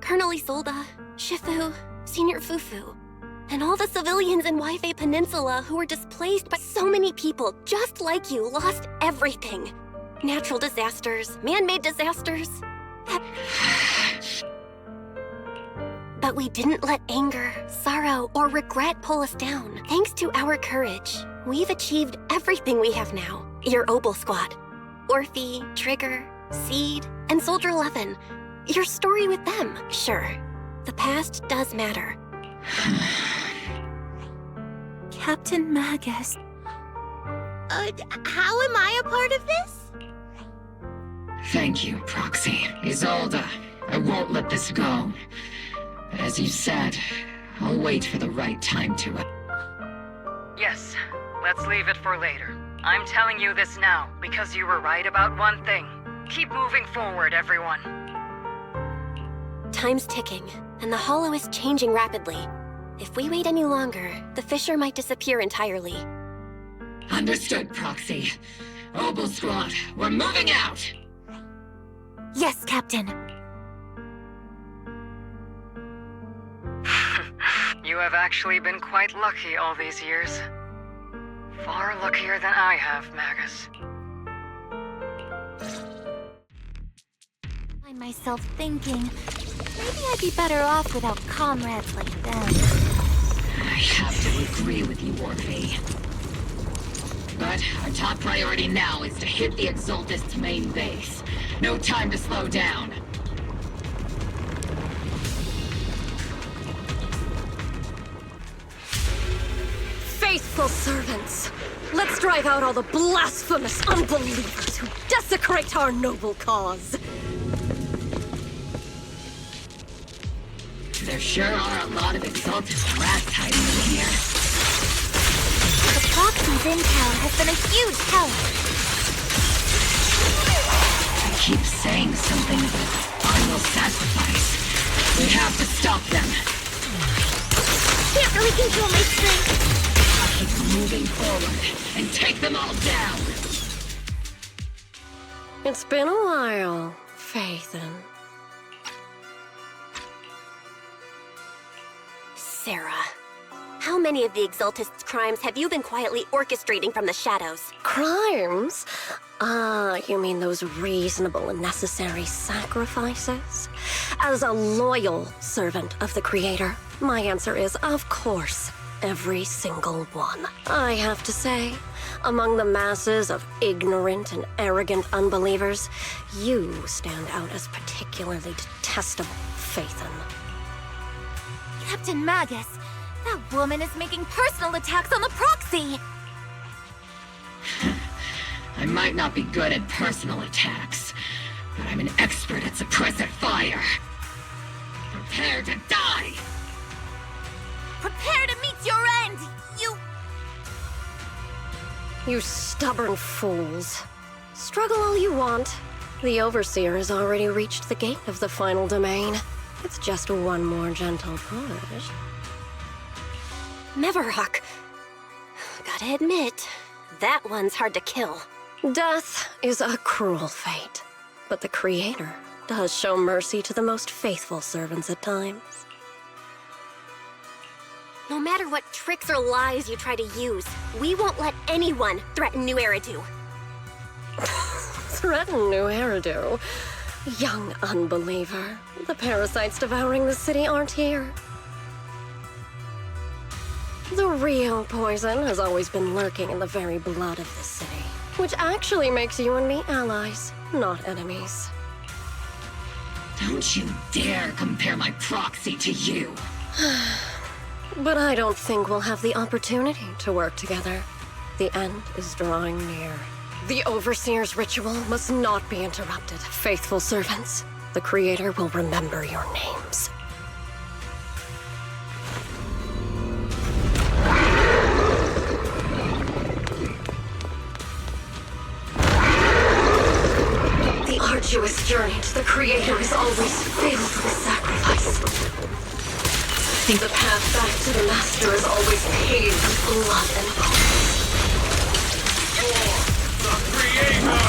Colonel Isolde, Shifu, Senior Fufu, and all the civilians in Wi-Fi Peninsula who were displaced by so many people just like you lost everything. Natural disasters, man-made disasters. But we didn't let anger, sorrow, or regret pull us down. Thanks to our courage, we've achieved everything we have now. Your Obel Squad, Orphe, Trigger, Seed, and Soldier 11. Your story with them, sure. The past does matter. Captain Magus. How am I a part of this? Thank you, Proxy. Isolde, I won't let this go. As you said, I'll wait for the right time to it. Yes, let's leave it for later. I'm telling you this now because you were right about one thing. Keep moving forward, everyone. Time's ticking, and the Hollow is changing rapidly. If we wait any longer, the fissure might disappear entirely. Understood, Proxy. Obel Squad, we're moving out! Yes, Captain. You have actually been quite lucky all these years. Far luckier than I have, Magus. I find myself thinking, maybe I'd be better off without comrades like them. I have to agree with you, Orphe. But our top priority now is to hit the Exaltist's main base. No time to slow down. Faithful servants, let's drive out all the blasphemous unbelievers who desecrate our noble cause. There sure are a lot of Exaltist rats hiding in here. The Proxy's intel has been a huge help. I keep saying something about final sacrifice. We have to stop them. Can't really control my strength. Keep moving forward and take them all down. It's been a while, Phaethon. Sarah, how many of the Exultists' crimes have you been quietly orchestrating from the shadows? Crimes? You mean those reasonable and necessary sacrifices? As a loyal servant of the Creator, my answer is, of course, every single one. I have to say, among the masses of ignorant and arrogant unbelievers, you stand out as particularly detestable, Phaethon. Captain Magus, that woman is making personal attacks on the proxy! I might not be good at personal attacks, but I'm an expert at suppressive fire. Prepare to die! Prepare to meet your end, you... You stubborn fools. Struggle all you want. The Overseer has already reached the gate of the final domain. It's just one more gentle push. Neverhawk. Gotta admit, that one's hard to kill. Death is a cruel fate, but the Creator does show mercy to the most faithful servants at times. No matter what tricks or lies you try to use, we won't let anyone threaten New Eridu. Threaten New Eridu? Young unbeliever. The parasites devouring the city aren't here. The real poison has always been lurking in the very blood of the city, which actually makes you and me allies, not enemies. Don't you dare compare my proxy to you. But I don't think we'll have the opportunity to work together. The end is drawing near. The Overseer's ritual must not be interrupted, faithful servants. The Creator will remember your names. The arduous journey to the Creator is always filled with sacrifice. The path back to the Master is always paved with blood and bones. For the Creator!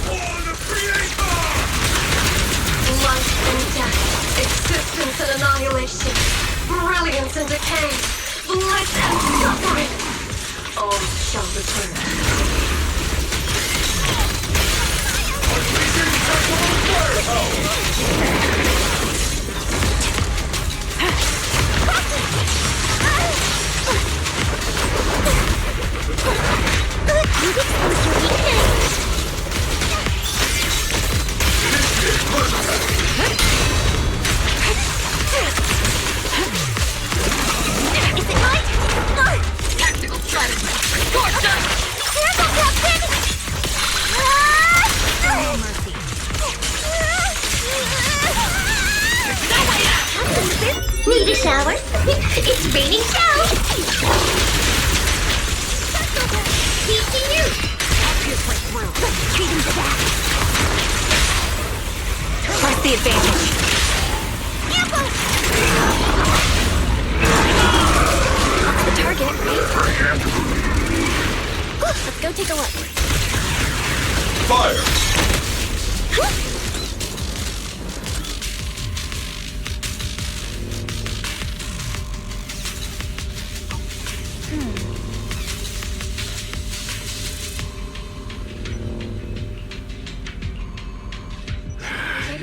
For the Creator! Life and death, existence and annihilation, brilliance and decay, bliss and suffering, all shall return. Tactical strategy! Torch them! Careful, Captain! No mercy. Need a shower? It's raining showers! Teaching you! Let's treat him to that! Press the advantage. That's the target, right? Let's go take a look. Fire!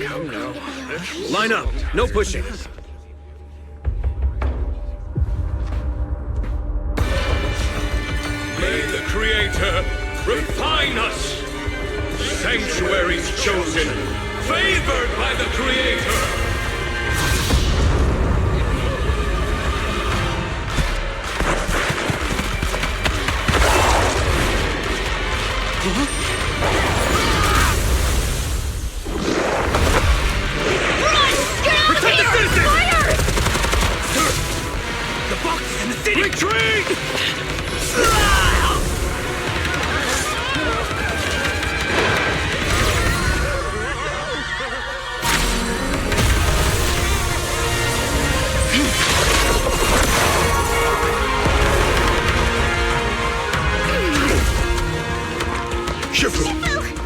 Come now. Line up. No pushing. May the Creator refine us! Sanctuaries chosen, favored by the Creator! Protect the citizens! Fire! The box and the city! Retreat!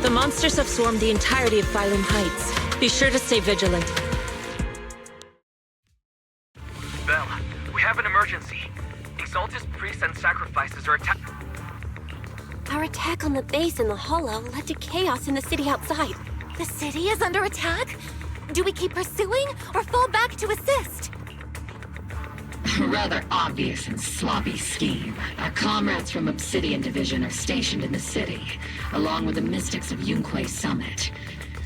The monsters have swarmed the entirety of Phylum Heights. Be sure to stay vigilant. Belle, we have an emergency. Exaltus priests and sacrifices are attacked. Our attack on the base in the hollow led to chaos in the city outside. The city is under attack? Do we keep pursuing or fall back to assist? A rather obvious and sloppy scheme. Our comrades from Obsidian Division are stationed in the city, along with the mystics of Yunquay Summit.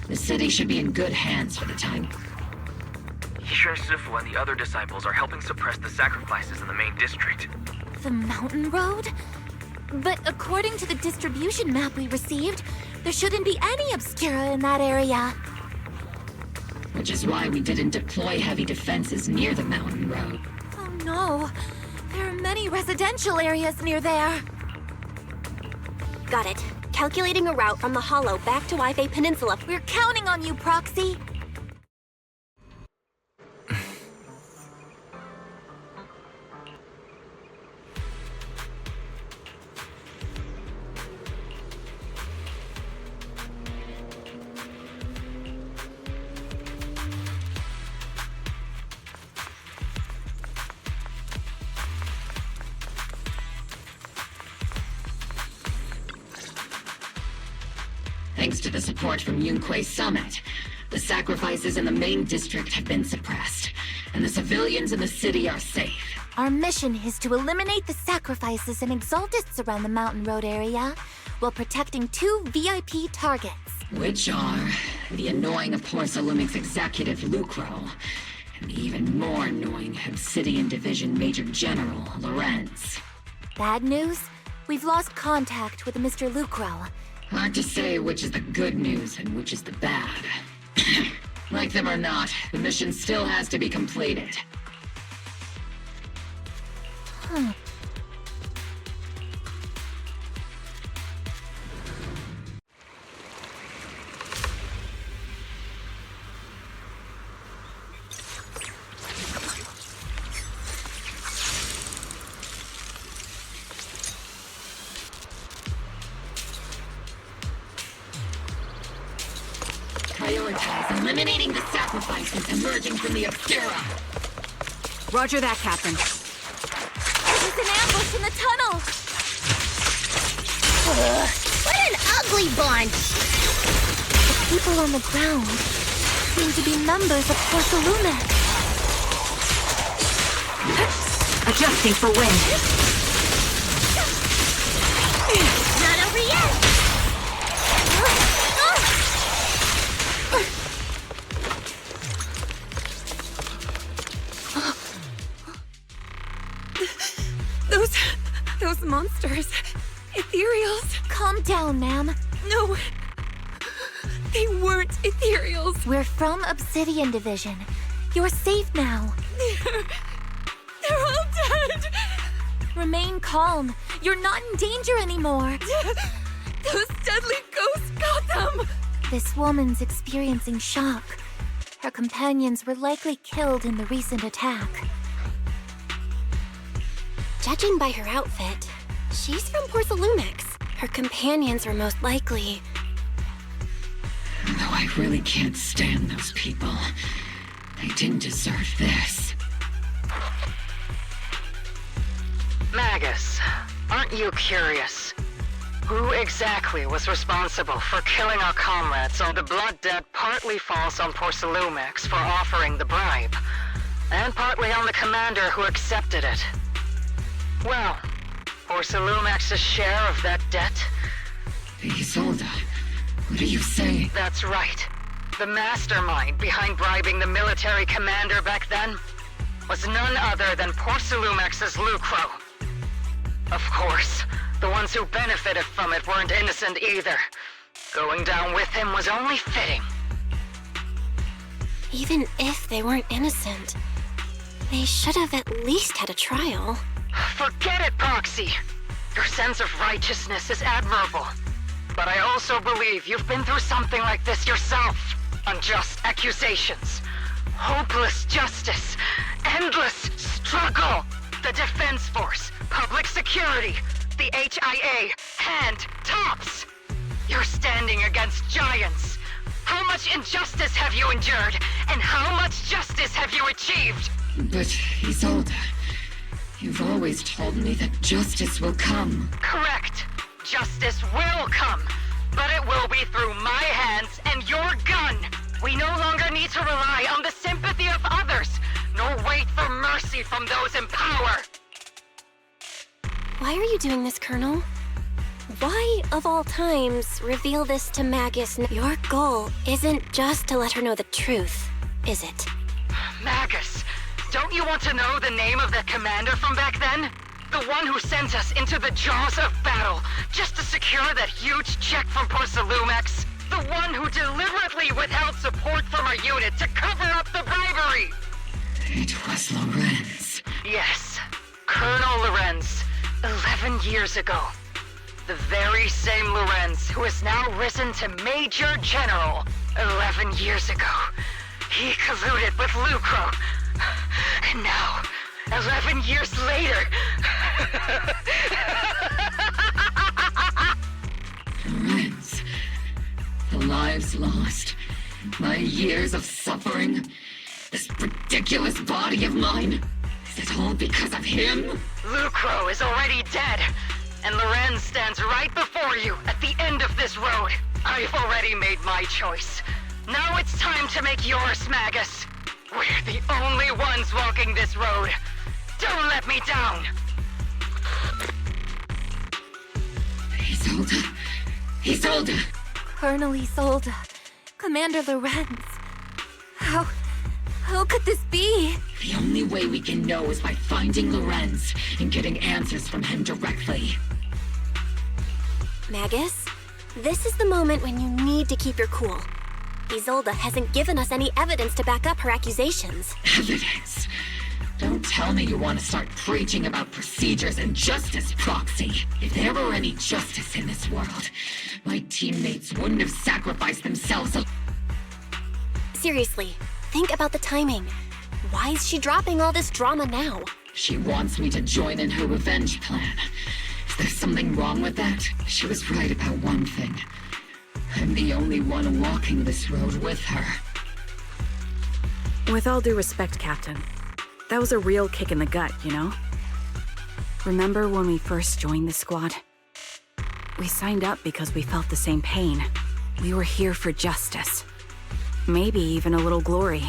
The city should be in good hands for the time. Yishun Sifu and the other disciples are helping suppress the sacrifices in the main district. The mountain road? But according to the distribution map we received, there shouldn't be any obscura in that area. Which is why we didn't deploy heavy defenses near the mountain road. Oh no, there are many residential areas near there. Got it. Calculating a route from the hollow back to Waifei Peninsula. We're counting on you, Proxy. Thanks to the support from Yunquay Summit, the sacrifices in the main district have been suppressed, and the civilians in the city are safe. Our mission is to eliminate the sacrifices and exaltists around the mountain road area, while protecting 2 VIP targets. Which are the annoying Porcelumix executive Lucro, and the even more annoying Obsidian Division Major General Lorenz. Bad news? We've lost contact with Mr. Lucro. Hard to say which is the good news and which is the bad. Like them or not, the mission still has to be completed. Prioritize eliminating the sacrifices emerging from the obscura. Roger that, Captain. There's an ambush in the tunnel! What an ugly bunch! The people on the ground seem to be members of Porcelumix. Adjusting for wind. Not over yet! Those monsters. Ethereals. Calm down, ma'am. No. They weren't ethereals. We're from Obsidian Division. You're safe now. They're all dead. Remain calm. You're not in danger anymore. Those deadly ghosts got them. This woman's experiencing shock. Her companions were likely killed in the recent attack. Judging by her outfit, she's from Porcelumix. Her companions are most likely... Though I really can't stand those people. They didn't deserve this. Magus, aren't you curious? Who exactly was responsible for killing our comrades? So the blood debt partly falls on Porcelumix for offering the bribe, and partly on the commander who accepted it. Well, Porcelumix's share of that debt? Isolde, what are you saying? That's right. The mastermind behind bribing the military commander back then was none other than Porcelumix's Lucro. Of course, the ones who benefited from it weren't innocent either. Going down with him was only fitting. Even if they weren't innocent, they should have at least had a trial. Forget it, Proxy! Your sense of righteousness is admirable. But I also believe you've been through something like this yourself. Unjust accusations, hopeless justice, endless struggle. The Defense Force, public security, the HIA, and TOPS. You're standing against giants. How much injustice have you endured? And how much justice have you achieved? But, Isolde, you've always told me that justice will come. Correct. Justice will come. But it will be through my hands and your gun. We no longer need to rely on the sympathy of others, nor wait for mercy from those in power. Why are you doing this, Colonel? Why, of all times, reveal this to Magus? Your goal isn't just to let her know the truth, is it? Magus, don't you want to know the name of the commander from back then? The one who sent us into the jaws of battle just to secure that huge check from Porcelumex? The one who deliberately withheld support from our unit to cover up the bribery? It was Lorenz. Yes, Colonel Lorenz, 11 years ago. The very same Lorenz who has now risen to Major General 11 years ago. He colluded with Lucro. And now, 11 years later... Lorenz, the lives lost, my years of suffering, this ridiculous body of mine, is it all because of him? Lucro is already dead, and Lorenz stands right before you at the end of this road. I've already made my choice. Now it's time to make yours, Magus. We're the only ones walking this road. Don't let me down. Isolde. Isolde. Colonel Isolde. Commander Lorenz. How could this be? The only way we can know is by finding Lorenz and getting answers from him directly. Magus, this is the moment when you need to keep your cool. Isolde hasn't given us any evidence to back up her accusations. Evidence? Don't tell me you want to start preaching about procedures and justice, Proxy. If there were any justice in this world, my teammates wouldn't have sacrificed themselves. Seriously, think about the timing. Why is she dropping all this drama now? She wants me to join in her revenge plan. Is there something wrong with that? She was right about one thing. I'm the only one walking this road with her. With all due respect, Captain, that was a real kick in the gut, you know? Remember when we first joined the squad? We signed up because we felt the same pain. We were here for justice. Maybe even a little glory.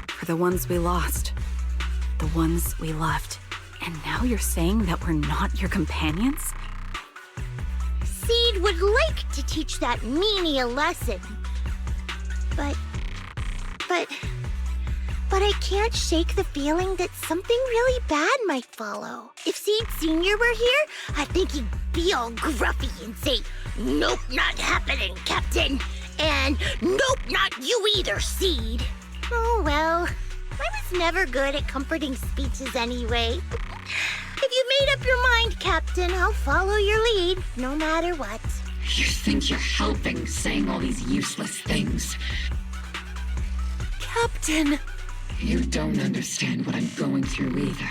For the ones we lost. The ones we loved. And now you're saying that we're not your companions? Seed would like to teach that meanie a lesson. But I can't shake the feeling that something really bad might follow. If Seed Sr. were here, I think he'd be all gruffy and say, "Nope, not happening, Captain." And "Nope, not you either, Seed." Oh well, I was never good at comforting speeches anyway. If you made up your mind, Captain, I'll follow your lead, no matter what. You think you're helping saying all these useless things. Captain! You don't understand what I'm going through either.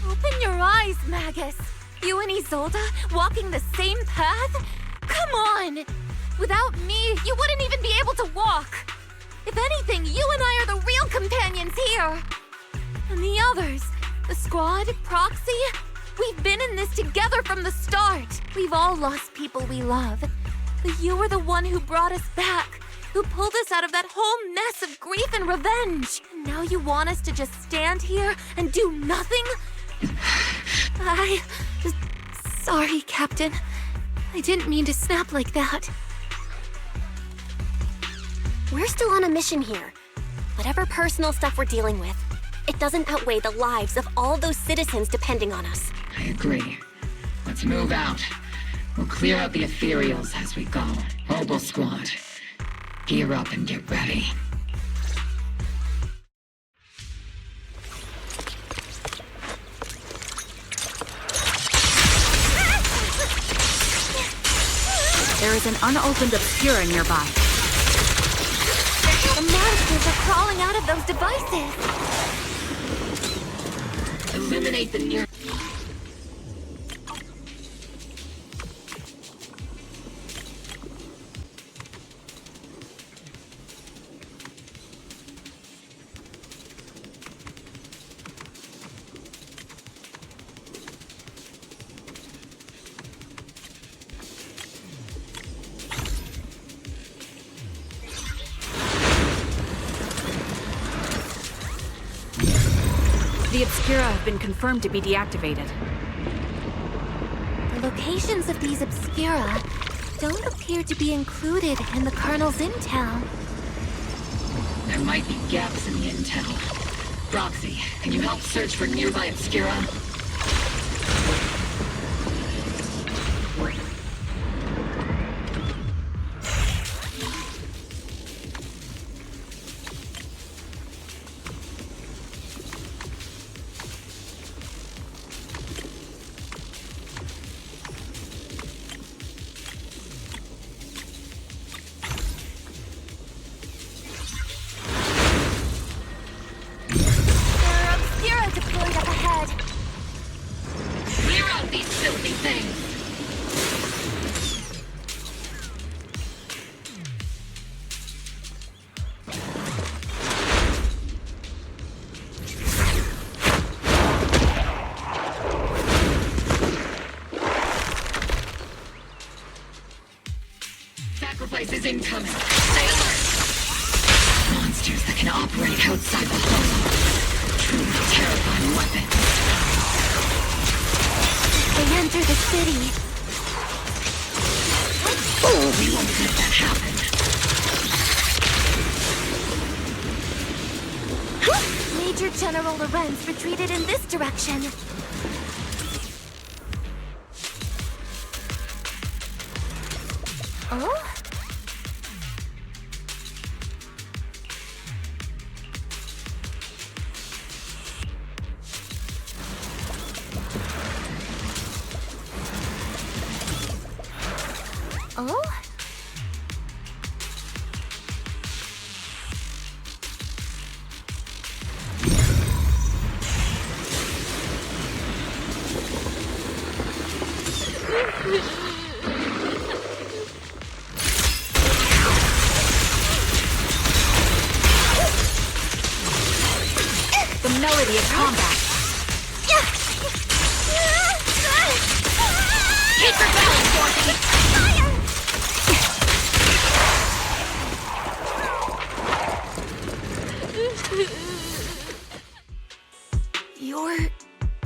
Open your eyes, Magus. You and Isolde walking the same path? Come on! Without me, you wouldn't even be able to walk. If anything, you and I are the real companions here. And the others, the squad, Proxy, we've been in this together from the start. We've all lost people we love. But you were the one who brought us back, who pulled us out of that whole mess of grief and revenge. And now you want us to just stand here and do nothing? Sorry, Captain. I didn't mean to snap like that. We're still on a mission here. Whatever personal stuff we're dealing with, it doesn't outweigh the lives of all those citizens depending on us. I agree. Let's move out. We'll clear out the ethereals as we go. Mobile squad, gear up and get ready. There's an unopened Obscura nearby. The monsters are crawling out of those devices. Eliminate the near... The Obscura have been confirmed to be deactivated. The locations of these Obscura don't appear to be included in the Colonel's intel. There might be gaps in the intel. Roxy, can you help search for nearby Obscura? Sacrifices incoming. Stay alert. Monsters that can operate outside the home. Truly terrifying weapons. They enter the city. We won't let that happen. Major General Lorenz retreated in this direction. Oh? Oh? The melody of combat. Keep your balance, Dorothy! You're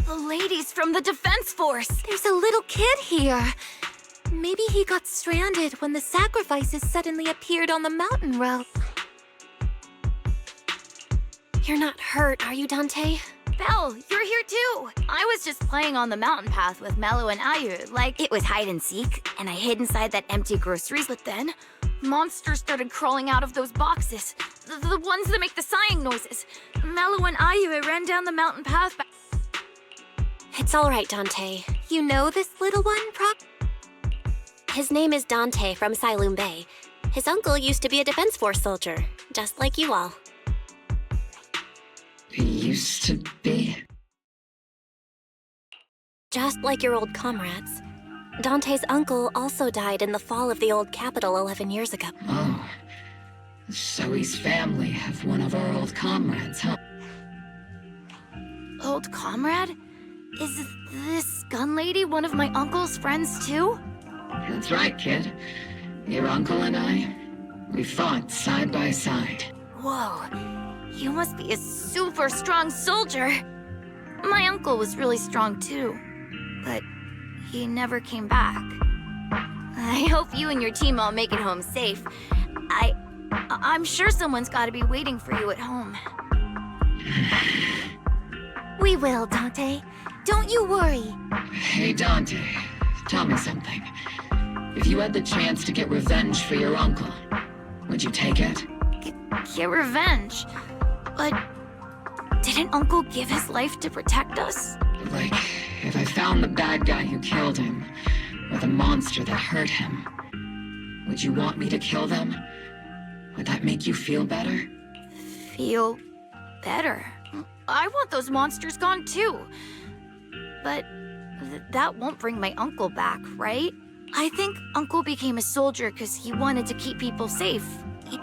the ladies from the Defense Force. There's a little kid here. Maybe he got stranded when the sacrifices suddenly appeared on the mountain road. You're not hurt, are you, Dante? Belle, you're here too! I was just playing on the mountain path with Mello and Ayu, like it was hide and seek, and I hid inside that empty groceries, but then monsters started crawling out of those boxes. The ones that make the sighing noises. Mello and Ayu ran down the mountain path It's all right, Dante. You know this little one, Proc? His name is Dante from Siloam Bay. His uncle used to be a Defense Force soldier, just like you all. He used to be? Just like your old comrades. Dante's uncle also died in the fall of the old capital 11 years ago. Oh. So his family have one of our old comrades, huh? Old comrade? Is this gun lady one of my uncle's friends too? That's right, kid. Your uncle and I, we fought side by side. Whoa, you must be a super strong soldier. My uncle was really strong too, but he never came back. I hope you and your team all make it home safe. I'm sure someone's gotta be waiting for you at home. We will, Dante. Don't you worry. Hey, Dante, tell me something. If you had the chance to get revenge for your uncle, would you take it? Get revenge? But didn't Uncle give his life to protect us? Like, if I found the bad guy who killed him, or the monster that hurt him, Would you want me to kill them? Would that make you feel better? Feel better? I want those monsters gone too. But that won't bring my uncle back, right? I think Uncle became a soldier because he wanted to keep people safe.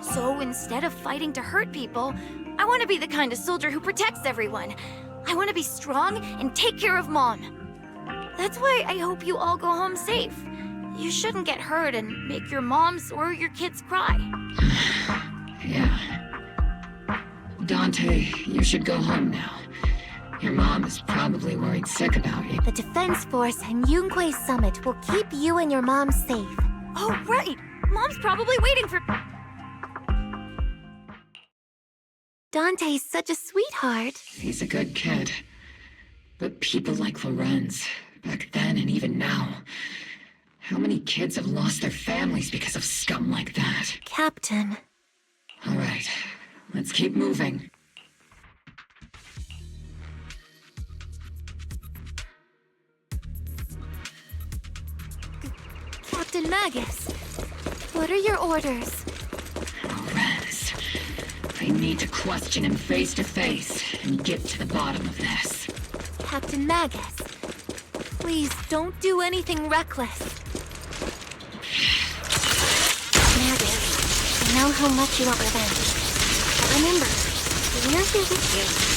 So instead of fighting to hurt people, I want to be the kind of soldier who protects everyone. I want to be strong and take care of Mom. That's why I hope you all go home safe. You shouldn't get hurt and make your moms or your kids cry. Yeah. Dante, you should go home now. Your mom is probably worried sick about you. The Defense Force and NGUvoilN's summit will keep you and your mom safe. Oh, right! Mom's probably waiting for... Dante's such a sweetheart. He's a good kid. But people like Lorenz, back then and even now, how many kids have lost their families because of scum like that? Captain. All right, let's keep moving. Captain Magus, what are your orders? Lorenz, I need to question him face to face and get to the bottom of this. Captain Magus, please don't do anything reckless. Magus, I know how much you want revenge. But remember, we're here with you.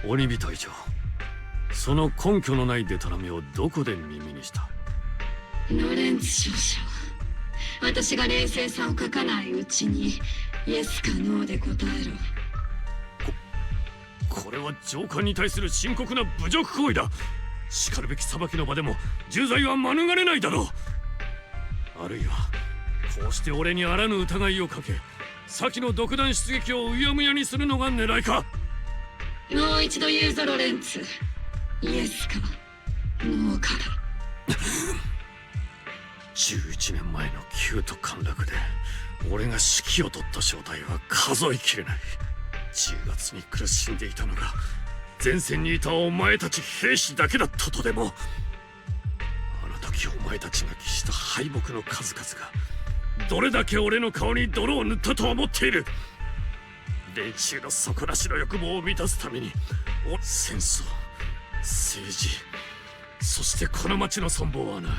鬼火隊長、その根拠のないデタラメをどこで耳にした？ロレンツ少将、私が冷静さを欠かないうちにイエスかノーで答えろ。これは上官に対する深刻な侮辱行為だ。しかるべき裁きの場でも重罪は免れないだろう。あるいはこうして俺にあらぬ疑いをかけ、先の独断出撃をうやむやにするのが狙いか？もう一度言うぞロレンツ。イエスかノーかだ。11年前の旧都陥落で俺が指揮を取った正体は数えきれない。10月に苦しんでいたのが前線にいたお前たち兵士だけだったとでも。あの時お前たちが喫した敗北の数々がどれだけ俺の顔に泥を塗ったと思っている。連中の底なしの欲望を満たすために戦争、政治、そしてこの町の存亡はな、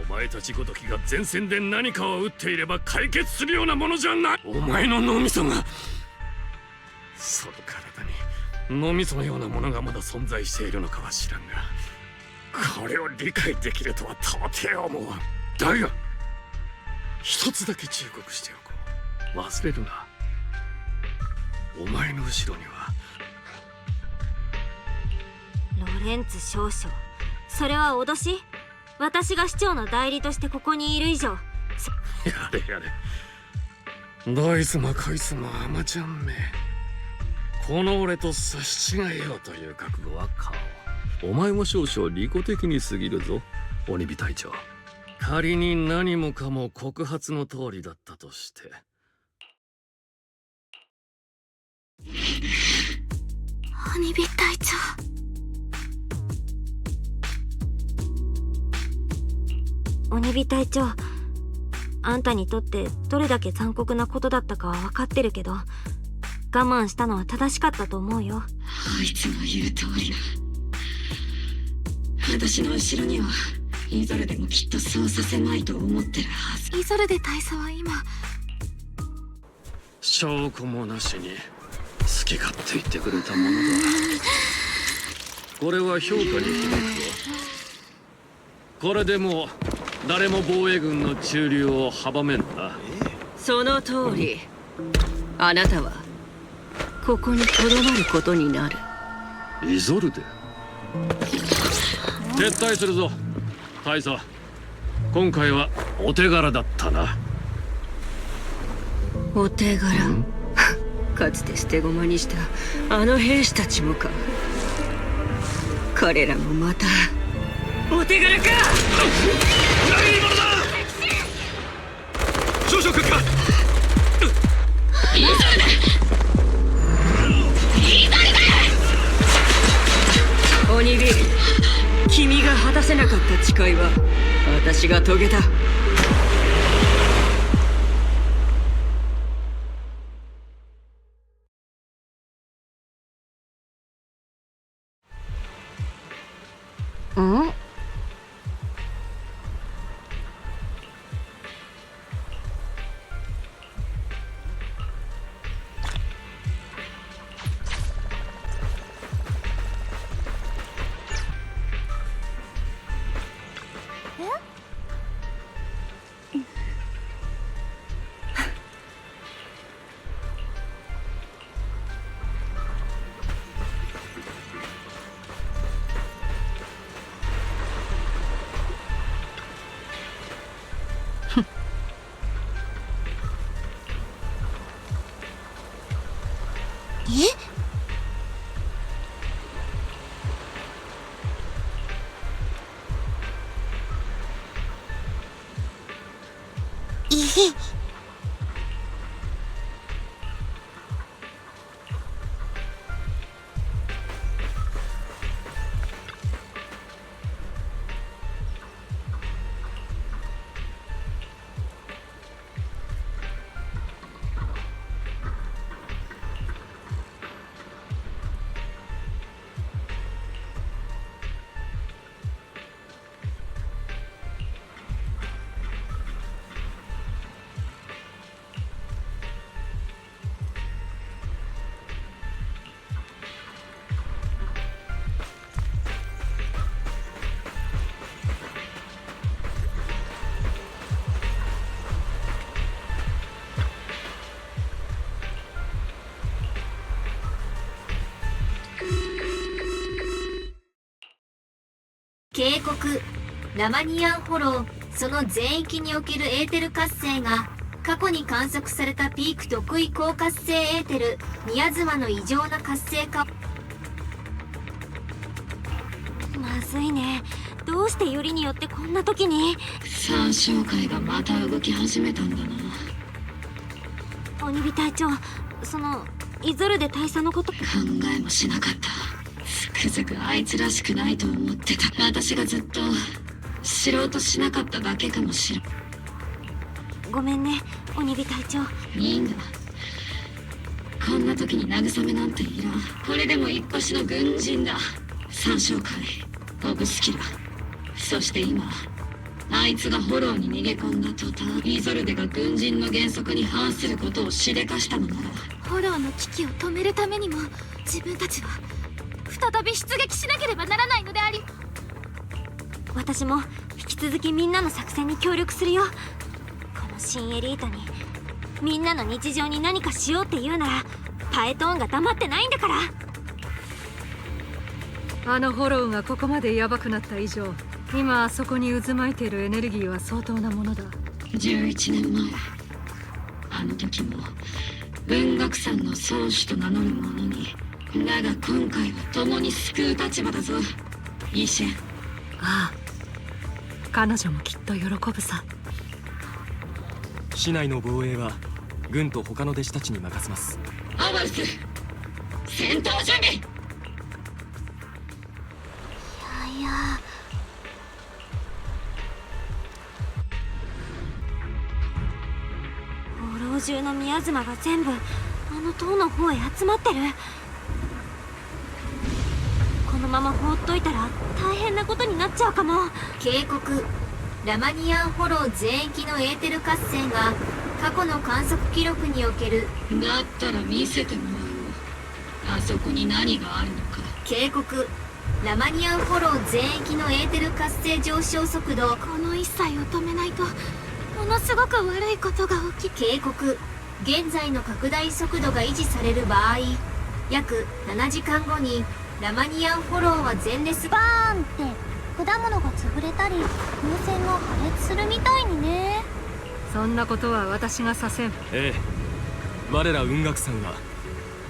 お前たちごときが前線で何かを撃っていれば解決するようなものじゃない。お前の脳みそが、その体に脳みそのようなものがまだ存在しているのかは知らんが、これを理解できるとは到底思わん。だが一つだけ忠告しておこう。忘れるな。お前の後ろにはロレンツ少将、それは脅し？私が市長の代理としてここにいる以上。やれやれ、どいつもこいつも甘ちゃんめ。この俺と差し違えようという覚悟は顔。お前も少々利己的に過ぎるぞ、鬼火隊長。仮に何もかも告発の通りだったとして。鬼火隊長。鬼火隊長、あんたにとってどれだけ残酷なことだったかは分かってるけど、我慢したのは正しかったと思うよ。あいつの言う通りだ。私の後ろにはイゾルでもきっとそうさせまいと思ってるはず。イゾルデ大佐は今証拠もなしに好き勝手言ってくれたものだ。これは評価に響くわ。これでもう誰も防衛軍の駐留を阻めんな。その通り。あなたはここにとどまることになる。イゾルデ、撤退するぞ大佐。今回はお手柄だったな。お手柄かつて捨て駒にしたあの兵士たちもか。彼らもまたお手柄か。何者だ。少々閣下。鬼火、君が果たせなかった誓いは私が遂げた。ん？警告、ラマニアンホロー、その全域におけるエーテル活性が過去に観測されたピーク特異高活性エーテルミヤズマの異常な活性化。まずいね。どうしてよりによってこんな時に。三小会がまた動き始めたんだな。鬼火隊長、そのイゾルデ大佐のこと考えもしなかった。つくづくあいつらしくないと思ってた。私がずっと知ろうとしなかっただけかもしれん。ごめんね、鬼火隊長。いいんだ。こんな時に慰めなんていらん。これでも一発の軍人だ。三小会、オブスキラ。そして今、あいつがホローに逃げ込んだ途端、イゾルデが軍人の原則に反することをしでかしたのなら、ホローの危機を止めるためにも自分たちは再び出撃しなければならないのであり。私も引き続きみんなの作戦に協力するよ。この新エリートにみんなの日常に何かしようって言うならパエトーンが黙ってないんだから。あのホローがここまでヤバくなった以上、今あそこに渦巻いているエネルギーは相当なものだ。11年前、あの時も文学さんの宗主と名乗る者に。だが今回は共に救う立場だぞ、イシェン。ああ、彼女もきっと喜ぶさ。市内の防衛は軍と他の弟子たちに任せます。アバルス、戦闘準備。いやホロー中の宮妻が全部あの塔の方へ集まってる。このまま放っといたら大変なことになっちゃうかも。警告、ラマニアンホロー全域のエーテル活性が過去の観測記録における。だったら見せてもらおう。あそこに何があるのか。警告、ラマニアンフォロー全域のエーテル活性上昇速度。この一切を止めないとものすごく悪いことが起き。警告。現在の拡大速度が維持される場合、約7時間後にラマニアンフォローは全レスバーンって果物が潰れたり風船が破裂するみたいにね。そんなことは私がさせん。ええ、我ら雲岳さんは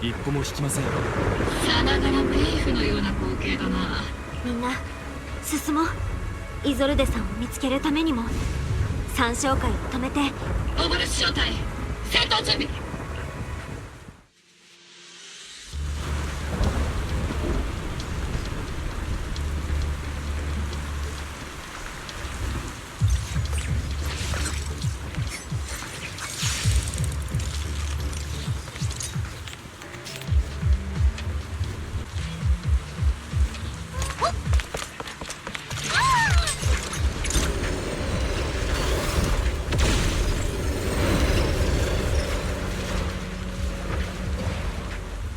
一歩も引きません。さながら冥府のような光景だな。みんな進もう。イゾルデさんを見つけるためにも参照会を止めて。オブルス小隊戦闘準備。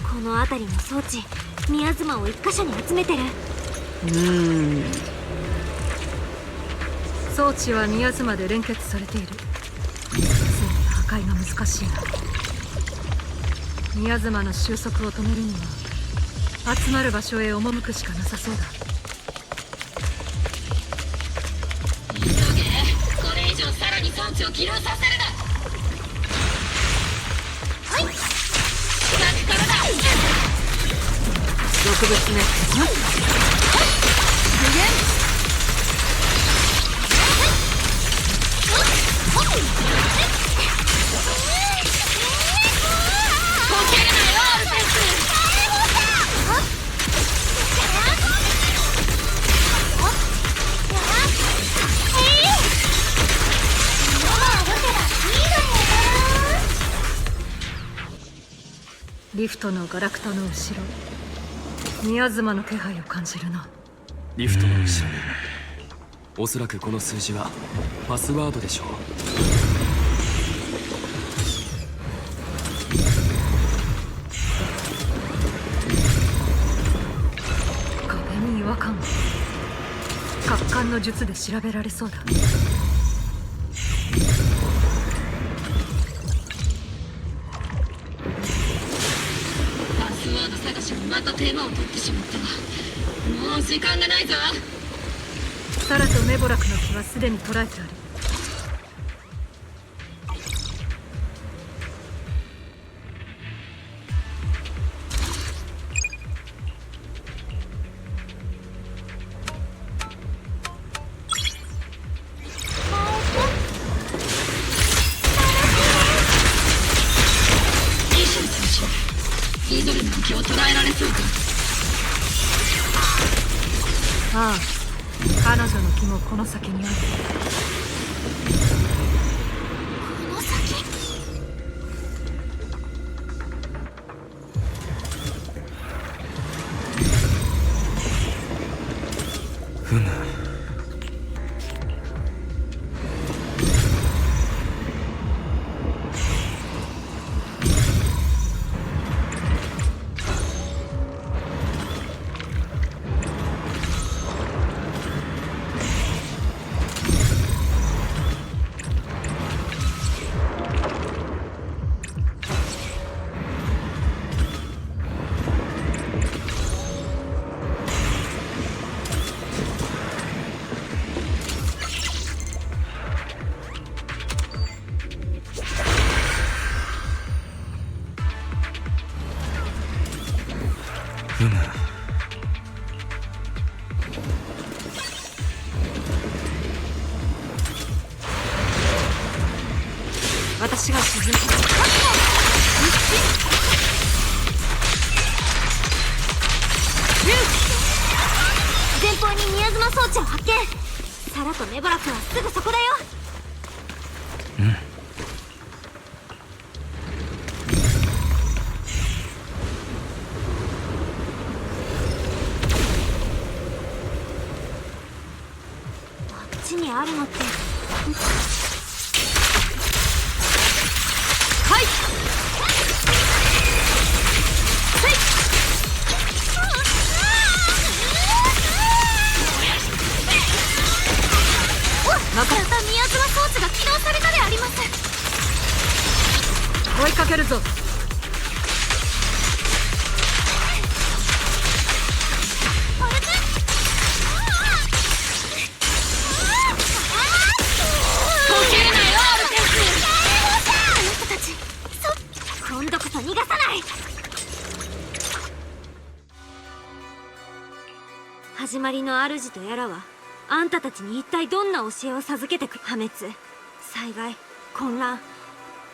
この辺りの装置、宮妻を一箇所に集めてる。装置は宮妻で連結されている。ついに破壊が難しいな。宮妻の収束を止めるには集まる場所へ赴くしかなさそうだ。急げ。これ以上さらに装置を起動させるな。はい。植物ね。リフトのガラクタの後ろ、宮妻の気配を感じるな。リフトの後ろに、おそらくこの数字はパスワードでしょう。壁に違和感。角感の術で調べられそうだ。探しにまたテーマを取ってしまったわ。もう時間がないぞ。サラとメボラクの木はすでに捕らえてある。イゾルの木を捉えられそうか。ああ、彼女の木もこの先にある。この先。ふむ。私が沈む。前方に宮妻装置を発見。サラとメボラクはすぐそこだよ。あっちにあるのって。はい。けるぞ。今度こそ逃がさない。始まりの主とやらはあんたたちに一体どんな教えを授けてく。破滅、災害、混乱、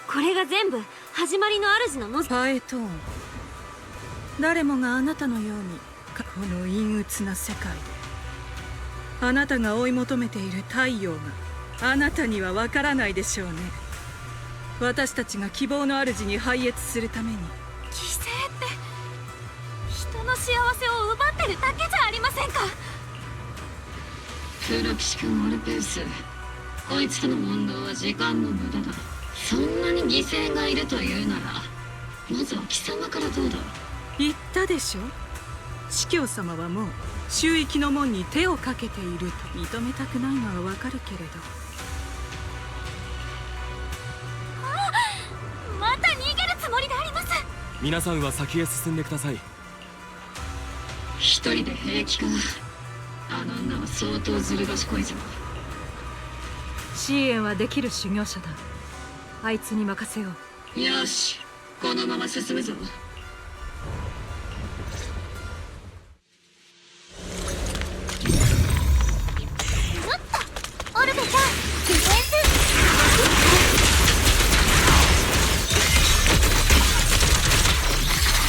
これが全部始まりの主の望み。パエトーン、誰もがあなたのようにこの陰鬱な世界であなたが追い求めている太陽があなたにはわからないでしょうね。私たちが希望の主に拝謁するために。犠牲って人の幸せを奪ってるだけじゃありませんか。黒騎士君オルペース、こいつとの問答は時間の無駄だ。そんなに犠牲がいるというならまずは貴様からどうだ。言ったでしょ。司教様はもう周域の門に手をかけていると認めたくないのはわかるけれど。また逃げるつもりであります。皆さんは先へ進んでください。一人で平気か。あの女は相当ずる賢いぞ。CIＥNはできる修行者だ。あいつに任せよう。よし、このまま進むぞ。オルベちゃん、ディフェンス。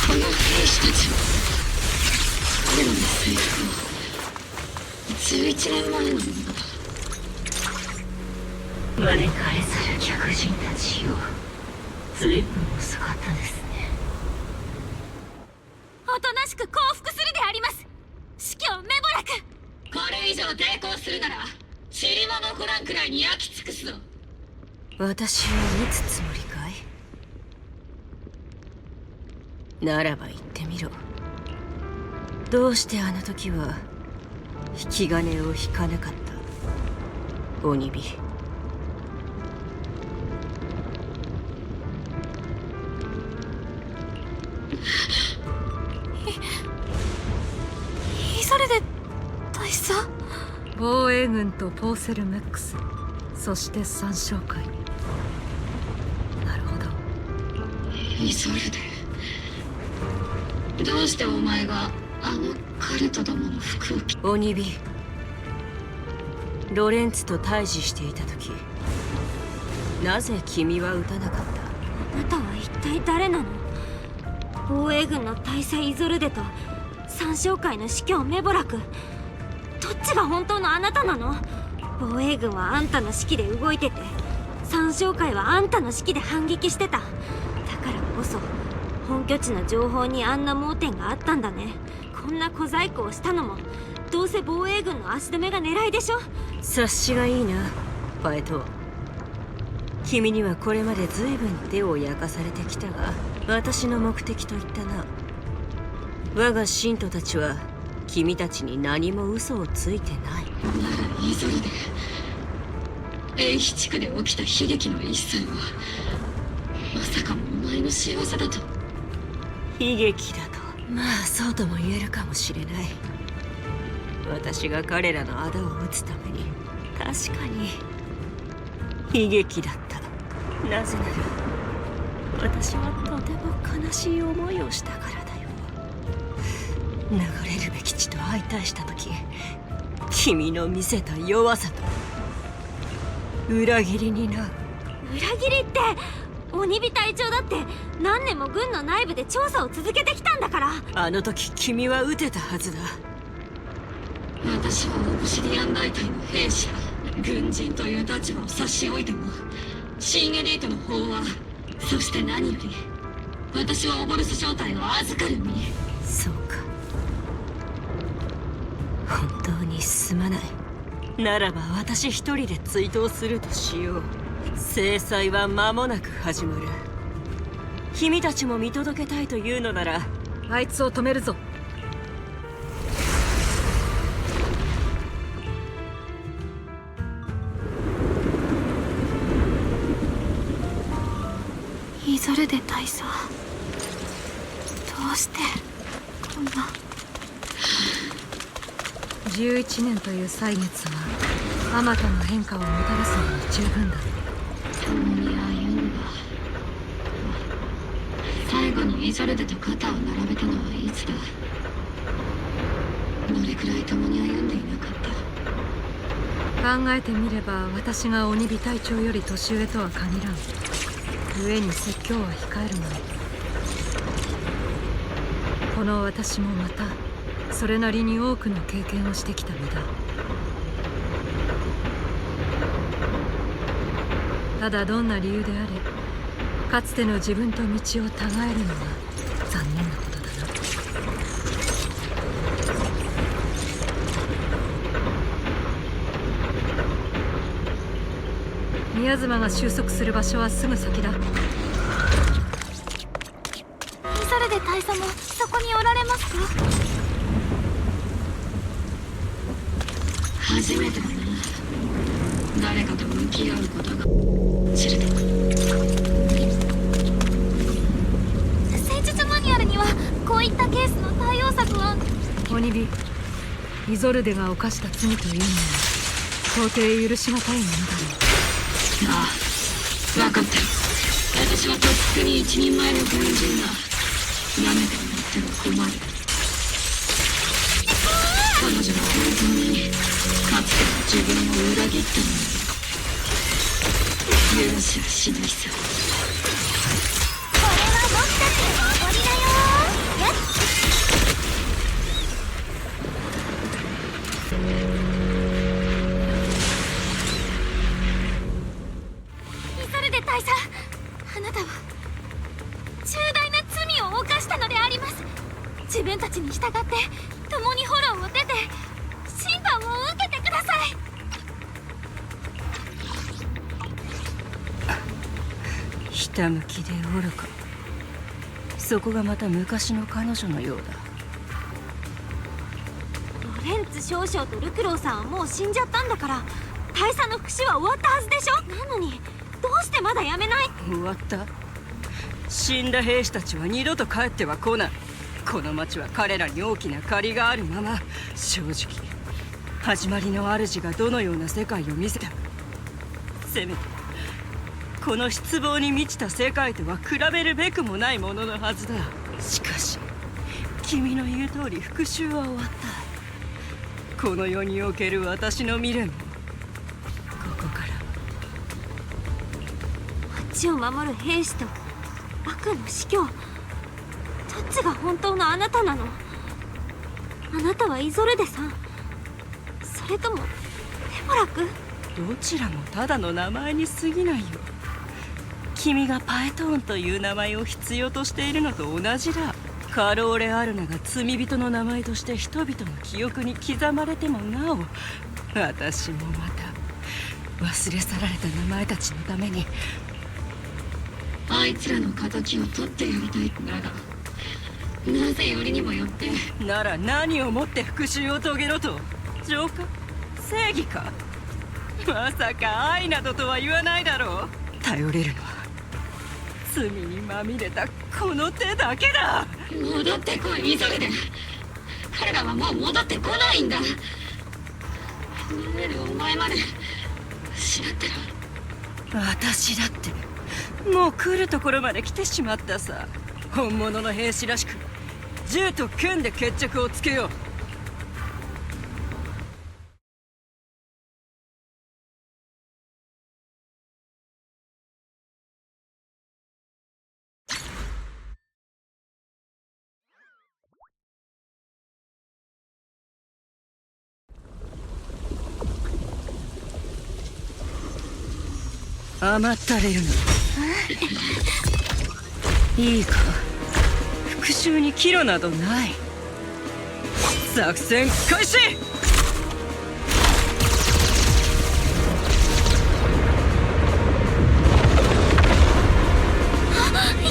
この兵士たちは彼らの制服は11年前のものだ。招かれざる客人たちよ、随分遅かったですね。おとなしく降伏するであります。司教メボラク。これ以上抵抗するなら塵も残らんくらいに焼き尽くすぞ。私を撃つつもりかい？ならば言ってみろ。どうしてあの時は引き金を引かなかった？鬼火。それで大佐？防衛軍とポーセルメックス、そして三将会。なるほど。イソルデ、どうしてお前があのカルトどもの服を着。鬼火。ロレンツと対峙していた時、なぜ君は撃たなかった？あなたは一体誰なの？防衛軍の大佐イゾルデと三将会の司教メボラク、どっちが本当のあなたなの？防衛軍はあんたの指揮で動いてて、三将会はあんたの指揮で反撃してた。だからこそ本拠地の情報にあんな盲点があったんだね。こんな小細工をしたのもどうせ防衛軍の足止めが狙いでしょ。察しがいいな、パエト。君にはこれまで随分手を焼かされてきたが、私の目的といったな。我が信徒たちは君たちに何も嘘をついてない。ならイゾルデ、エイヒ地区で起きた悲劇の一切はまさかもお前の仕業だと。悲劇だと、まあそうとも言えるかもしれない。私が彼らの仇を討つために確かに悲劇だった。なぜなら私はとても悲しい思いをしたからだよ。流れるべき地と相対した時、君の見せた弱さと裏切りにな。裏切りって、鬼火隊長だって何年も軍の内部で調査を続けてきたんだから。あの時君は撃てたはずだ。私はオブシディアン大隊の兵士や軍人という立場を差し置いても、新エリートの法は、そして何より私はオボルス正体を預かる身。そうか、本当にすまない。ならば私一人で追悼するとしよう。制裁は間もなく始まる。君たちも見届けたいというのなら、あいつを止めるぞ。イゾそれで大佐、どうしてこんな。11年という歳月はあまたの変化をもたらすのに十分だ。共に歩んだ。最後にイゾルデと肩を並べたのはいつだ。どれくらい共に歩んでいなかった。考えてみれば私が鬼火隊長より年上とは限らん。故に説教は控えるまい。この私もまたそれなりに多くの経験をしてきた身だ。ただどんな理由であれ、かつての自分と道を違えるのは残念なことだな。宮妻が収束する場所はすぐ先だ。イゾルデ大佐もそこにおられますか？初めてだな。誰かと向き合うことが。知ると戦術マニュアルにはこういったケースの対応策を。鬼火、イゾルデが犯した罪というのは到底許し難いものだろう。ああ、分かってる。私はとっくに一人前の軍人だ。なめてもらっても困る。彼女は本当にかつての自分を裏切ったのに許しはしないさ。これは僕たちのおごりだよ。イゾルデ大佐、あなたは重大な罪を犯したのであります。自分たちに従って共に炎を出て審判を受けてください。ひたむきで愚か。そこがまた昔の彼女のようだ。ロレンツ少将とルクローさんはもう死んじゃったんだから、大佐の復讐は終わったはずでしょ。なのにどうしてまだやめない？終わった。死んだ兵士たちは二度と帰っては来ない。この町は彼らに大きな借りがあるまま、正直始まりの主がどのような世界を見せた。せめてこの失望に満ちた世界とは比べるべくもないもののはずだ。しかし君の言う通り復讐は終わった。この世における私の未練もここから街を守る兵士と悪の司教、どっちが本当のあなたなの？あなたはイゾルデさん、それともデボラク？どちらもただの名前に過ぎないよ。君がパエトーンという名前を必要としているのと同じだ。カローレ・アルナが罪人の名前として人々の記憶に刻まれてもなお、私もまた忘れ去られた名前たちのためにあいつらの敵を取ってやりたい。だがなぜよりにもよって。なら何をもって復讐を遂げろと？浄化？正義か？まさか愛などとは言わないだろう。頼れるのは罪にまみれたこの手だけだ。戻ってこい、イゾルデ。彼らはもう戻ってこないんだ。上でお前まで失ったら。私だってもう来るところまで来てしまったさ。本物の兵士らしく銃と剣で決着をつけよう。甘ったれるのいいか。復讐に岐路などない。作戦開始。い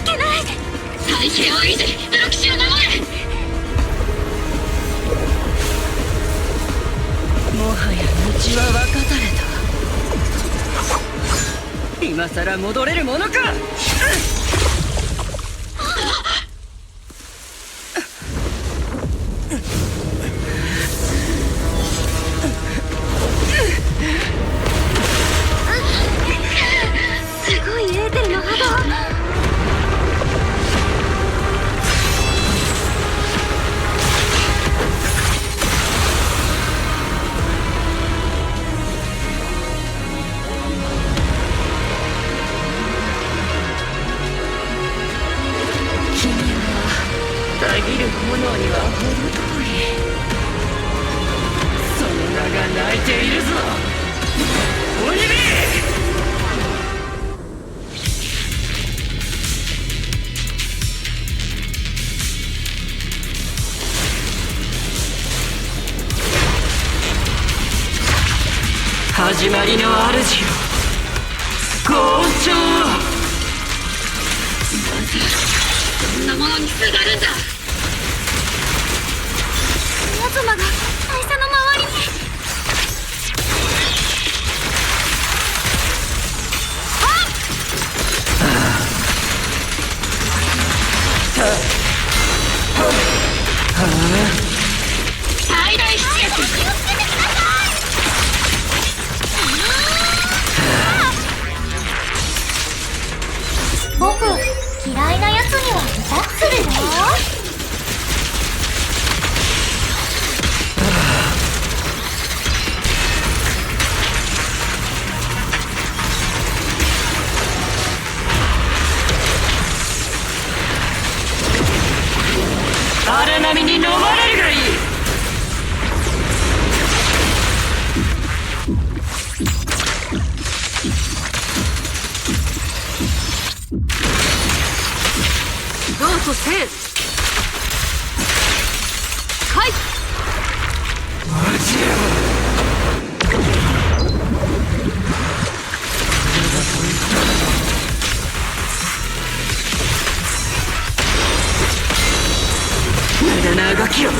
けない。体勢を維持、ブロキシを守れ。もはや道は分かたれた。今さら戻れるものか。たぎる炎には程遠い。その名が泣いているぞ、鬼火。始まりの主よ、ご恩寵を。そんなものにすがるんだ。宮妻が大佐の周りに。最大出力。気をつけてください。僕、嫌いなやつにはアタックするよ。荒波に飲まれるがいい。どうぞせい。はい。無駄な動きを。宮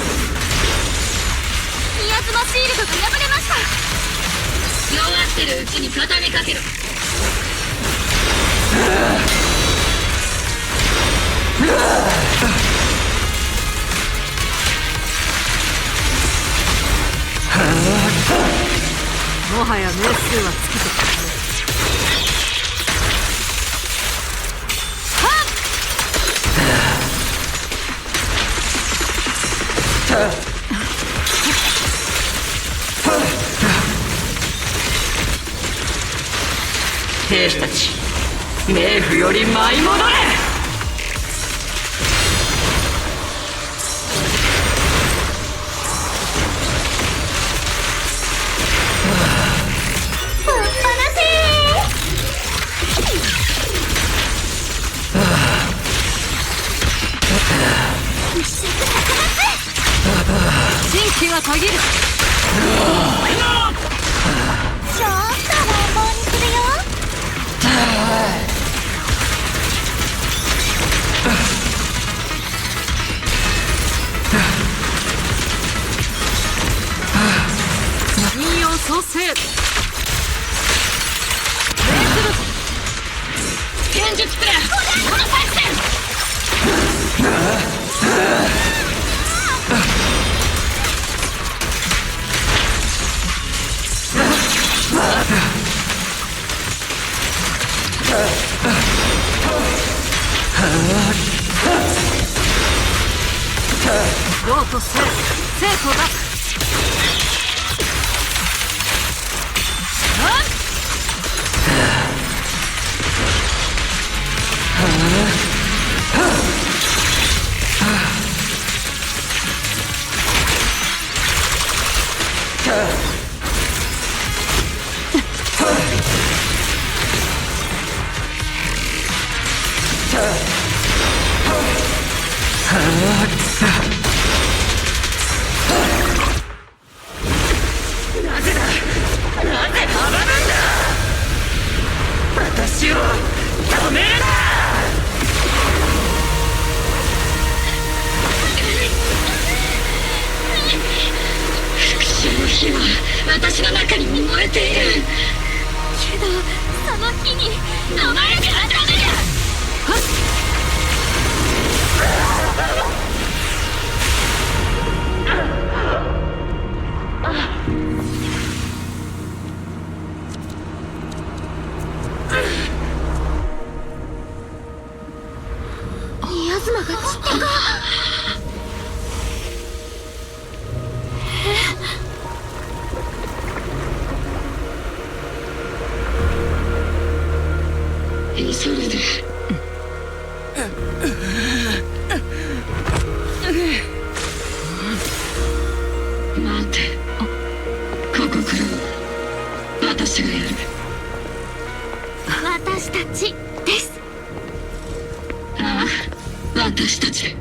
妻シールドが破れました。弱ってるうちに畳みかけろ。もはや名数は尽きてきた。兵士たち、冥府より舞い戻れ。神経は途切る。ちょっと乱暴にするよ。陰陽創生。剣術プランこの作戦。どうとせい。成功だ。なぜ阻むんだ。私を止めるな。復讐の火は私の中に燃えている。けどその火に飲まれてはダメだ。宮妻が散ったか。急いで。ち。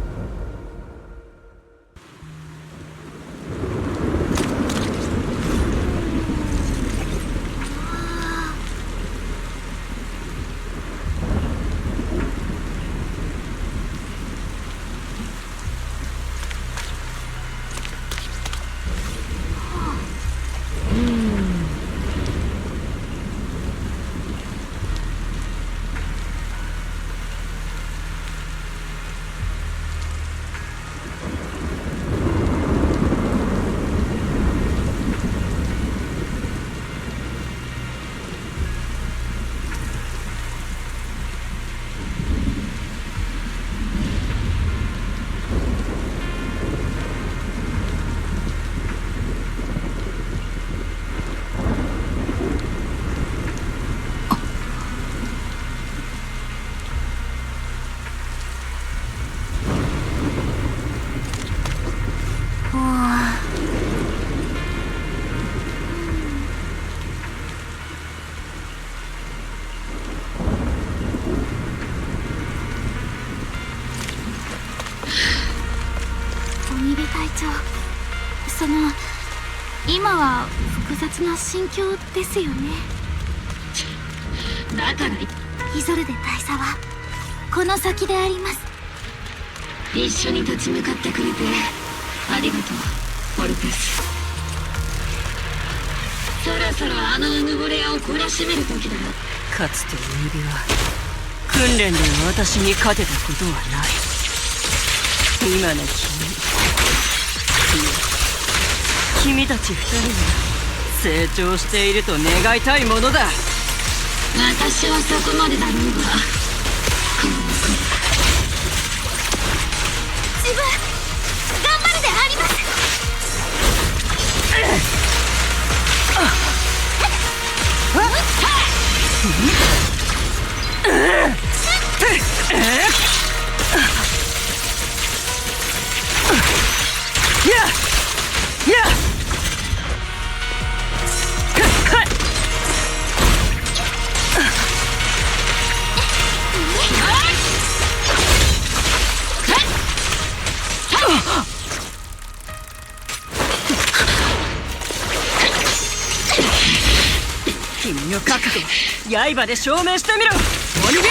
今は複雑な心境ですよね。だからイゾルデ大佐はこの先であります。一緒に立ち向かってくれてありがとう、オルペス。そろそろあのうぬぼれ屋を懲らしめる時だよ。かつて指は訓練で私に勝てたことはない。今の君たち二人が成長していると願いたいものだ。私はそこまでだろうが。自分頑張るであります。君の覚悟、刃で証明してみろ、鬼火。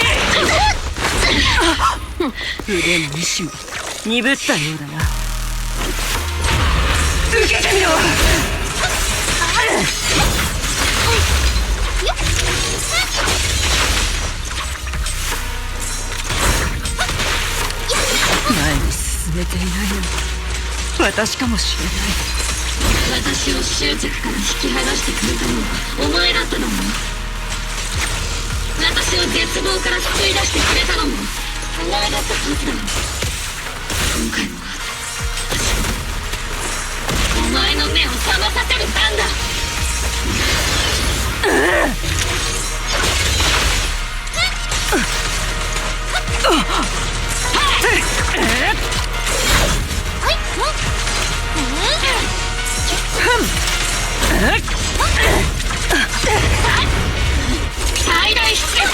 腕も意志も鈍ったようだな。受けてみろ。前に進めていないのは私かもしれない。私を執着から引き剥がしてくれたのはお前だったのも、私を絶望から救い出してくれたのもお前だったはずだ。今回も私はお前の目を覚まさせる番だ。最大出力。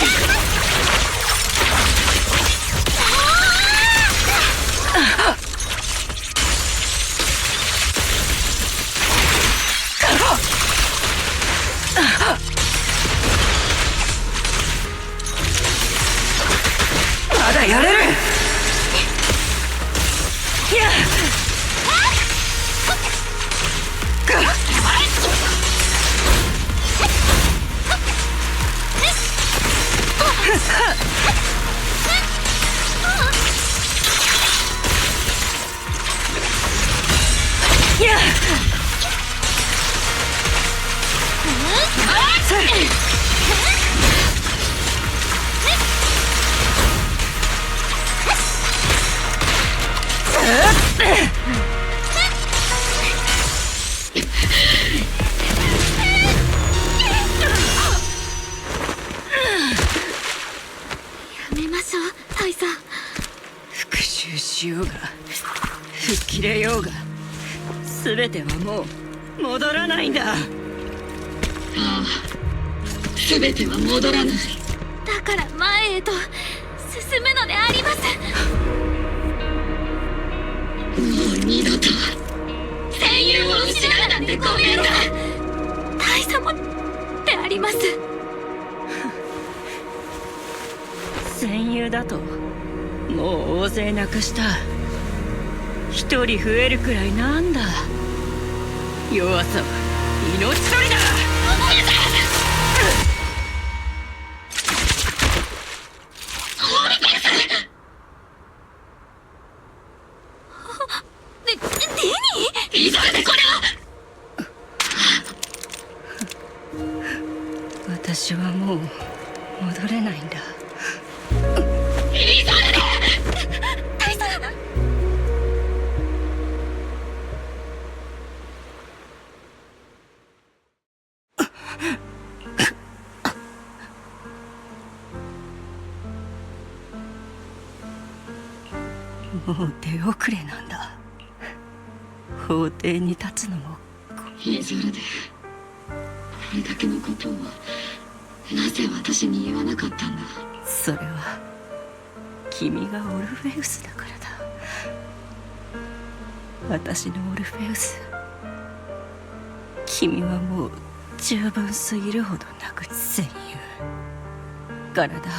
まだやれる。しようが吹っ切れようが、全てはもう戻らないんだ。ああ、全ては戻らない。だから前へと進むのであります。う二度と戦友を失うなんてごめんだ。大様であります。戦友だともう大勢亡くした。一人増えるくらいなんだ。弱さは命取りだ。急いでこれを。私はもう戻れないんだ。急いで大佐。もう手遅れなんだ。法廷に立つのも。イゾルデ、これだけのことをなぜ私に言わなかったんだ。それは君がオルフェウスだからだ。私のオルフェウス、君はもう十分すぎるほどなく戦友からだ。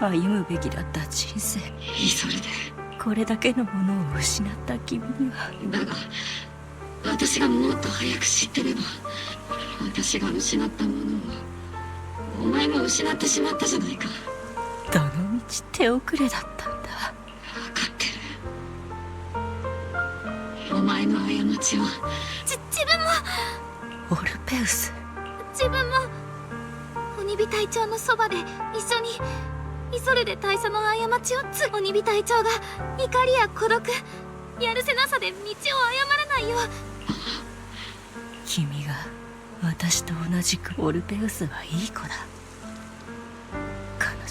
歩むべきだった人生。イゾルデ、これだけのものを失った君には。だが私がもっと早く知ってれば、私が失ったものをお前も失ってしまったじゃないか。どのみち手遅れだったんだ。分かってる。お前の過ちは自分も。オルペウス、自分も鬼火隊長のそばで一緒にイソルデ大佐の過ちを鬼火隊長が怒りや孤独、やるせなさで道を誤らないよう。君が私と同じくオルペウスはいい子だ。彼女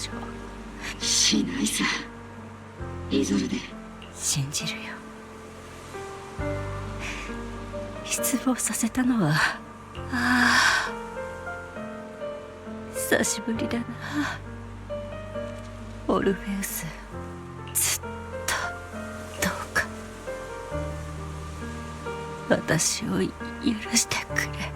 しないさ、イゾルデ。信じるよ。失望させたのは久しぶりだな。オルフェウス、ずっとどうか私を許してくれ。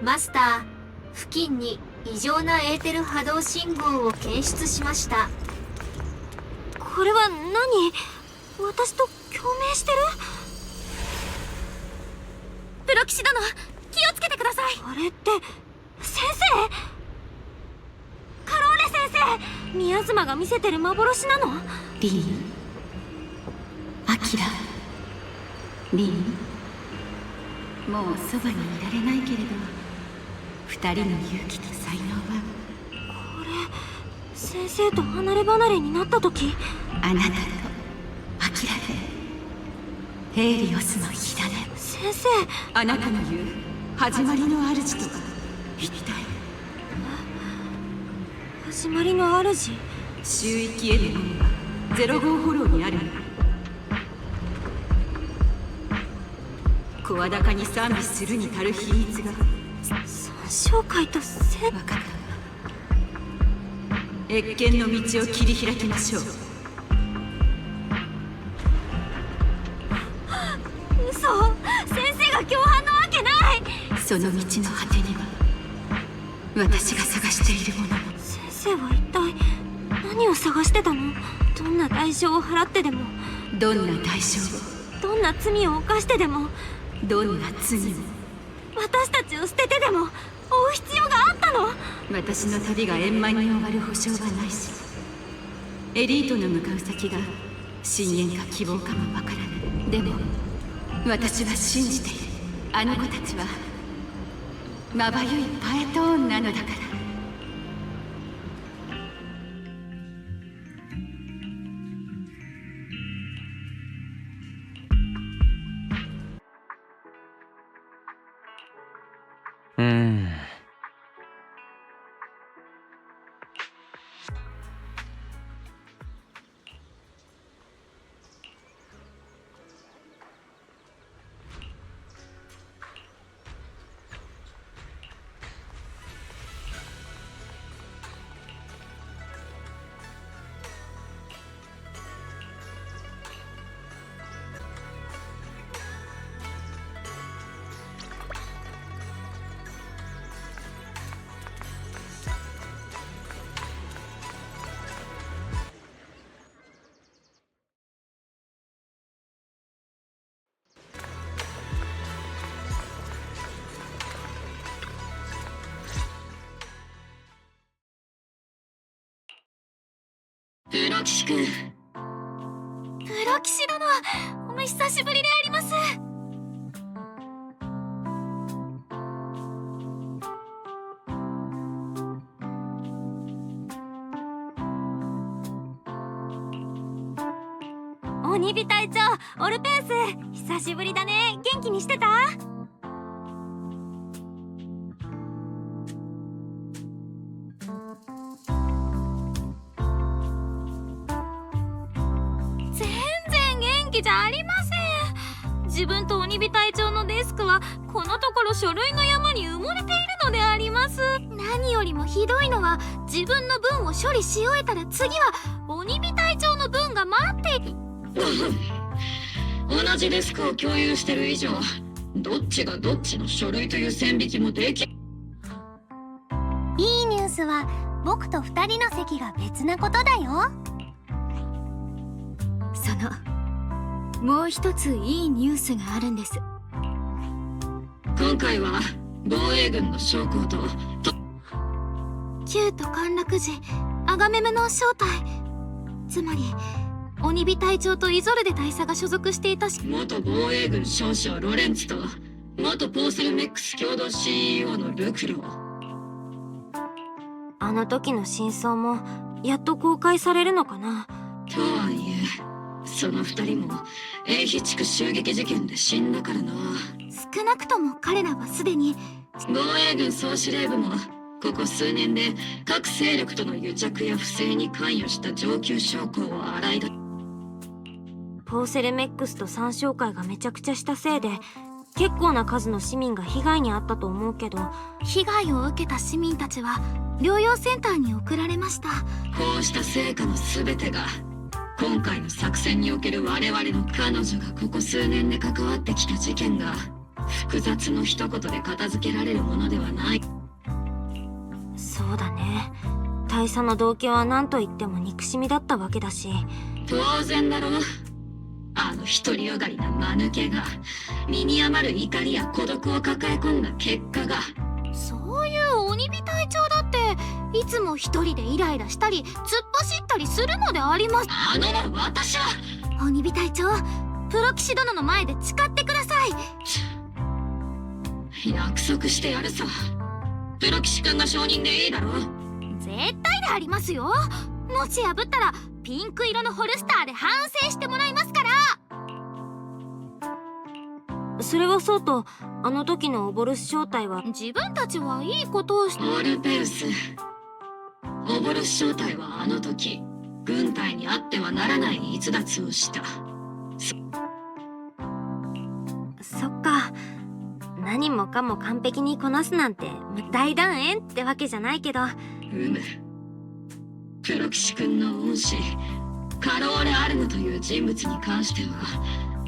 マスター、付近に異常なエーテル波動信号を検出しました。これは何？私と共鳴してる？プロ騎士殿、気をつけてください。あれって先生？カローレ先生、宮妻が見せてる幻なの？リン、アキラ、リン、もうそばにいられないけれど、二人の勇気と才能は。これ、先生と離れ離れになった時、あなたとアキラでヘイリオスの火種。先生、あなたの言う始まりの主とは一体？始まりの主？周域への門は0号フォローにあるの。声高に賛美するに足る秘密が。三将会と分かった。謁見の道を切り開きましょう。嘘、先生が共犯なわけない。その道の果てには私が探しているものも。先生は一体何を探してたの？どんな代償を払ってでも。どんな代償を、どんな罪を犯してでも、どんな罪を私たちを捨ててでも追う必要があったの？私の旅が円満に終わる保証はないし、エリートの向かう先が深淵か希望かもわからない。でも私は信じている。あの子たちはまばゆいパエトーンなのだから。プロ騎士君。プロ騎士殿、お久しぶりであります。鬼火隊長、オルペース、久しぶりだね。元気にしてた？じゃありません。自分と鬼火隊長のデスクはこのところ書類の山に埋もれているのであります。何よりもひどいのは、自分の分を処理し終えたら次は鬼火隊長の分が待っている。同じデスクを共有してる以上、どっちがどっちの書類という線引きもでき。いいニュースは僕と2人の席が別なことだよ。もう一ついいニュースがあるんです。今回は防衛軍の将校と旧都陥落時アガメムの正体、つまり鬼火隊長とイゾルデ大佐が所属していた元防衛軍少将ロレンツと元ポーセルメックス共同 CEO のルクロ。あの時の真相もやっと公開されるのかな。とはいえその2人も英飛地区襲撃事件で死んだからな。少なくとも彼らはすでに防衛軍総司令部もここ数年で各勢力との癒着や不正に関与した上級将校を洗い出。ポーセルメックスと三商会がめちゃくちゃしたせいで結構な数の市民が被害に遭ったと思うけど、被害を受けた市民たちは療養センターに送られました。こうした成果の全てが今回の作戦における我々の彼女がここ数年で関わってきた事件が複雑の一言で片付けられるものではない。そうだね。大佐の動機は何と言っても憎しみだったわけだし。当然だろう。あの独りよがりな間抜けが身に余る怒りや孤独を抱え込んだ結果が。そういう鬼火隊長だっていつも一人でイライラしたり突っ走ったりするのであります。私は鬼火隊長、プロ騎士殿の前で誓ってください。約束してやるさ。プロ騎士君が承認でいいだろう。絶対でありますよ。もし破ったらピンク色のホルスターで反省してもらいますから。それはそうと、あの時のオボルス正体は自分たちはいいことをしてオルペウス。オボルス正体はあの時軍隊にあってはならない逸脱をした。そっか。何もかも完璧にこなすなんて大団円ってわけじゃないけど。プロ騎士君の恩師カローレ・アルヌという人物に関しては、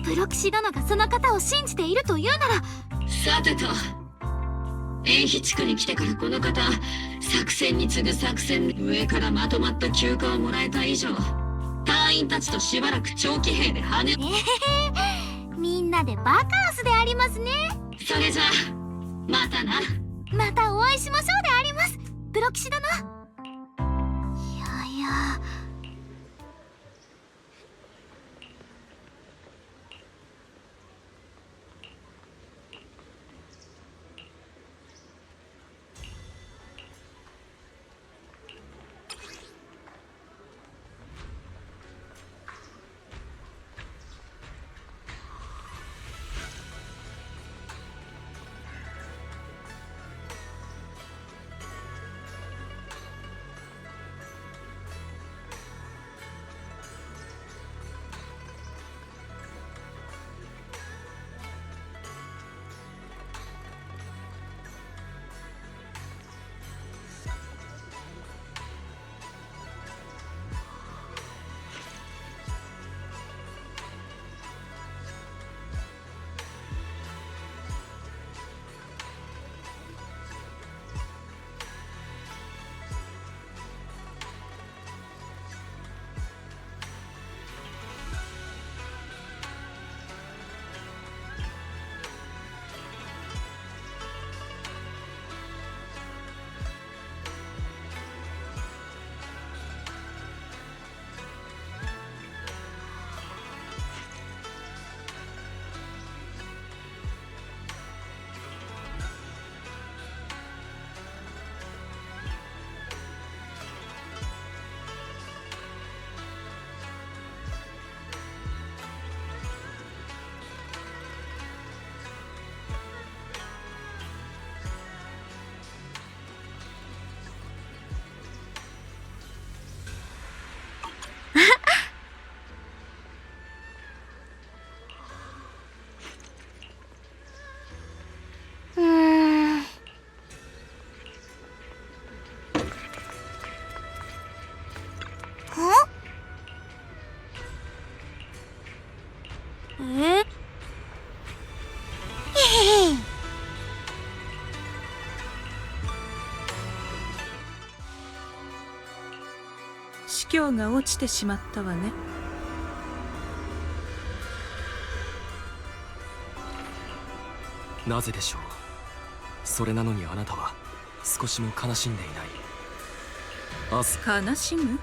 プロ騎士殿がその方を信じているというなら。さてと、英飛地区に来てからこの方作戦に次ぐ作戦で上からまとまった休暇をもらえた以上、隊員たちとしばらく長期兵でみんなでバカンスでありますね。それじゃまたな。またお会いしましょうであります、プロ騎士殿。いやいや、司教が落ちてしまったわね。なぜでしょう。それなのにあなたは少しも悲しんでいない。悲しむ？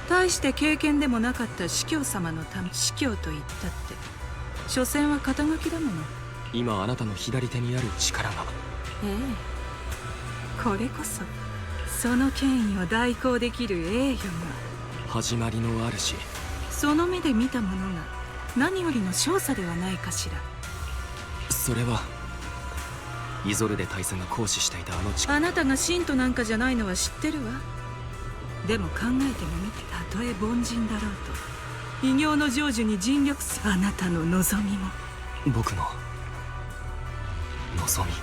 大して経験でもなかった司教様のため、司教と言ったって所詮は肩書きだもの。今あなたの左手にある力が。ええ、これこそその権威を代行できる栄誉が。始まりのあるし、その目で見たものが何よりの勝査ではないかしら。それはイゾルデ大佐が行使していたあの力。あなたが信徒なんかじゃないのは知ってるわ。でも考えてもみて、たとえ凡人だろうと偉業の成就に尽力するあなたの望みも。僕の望み。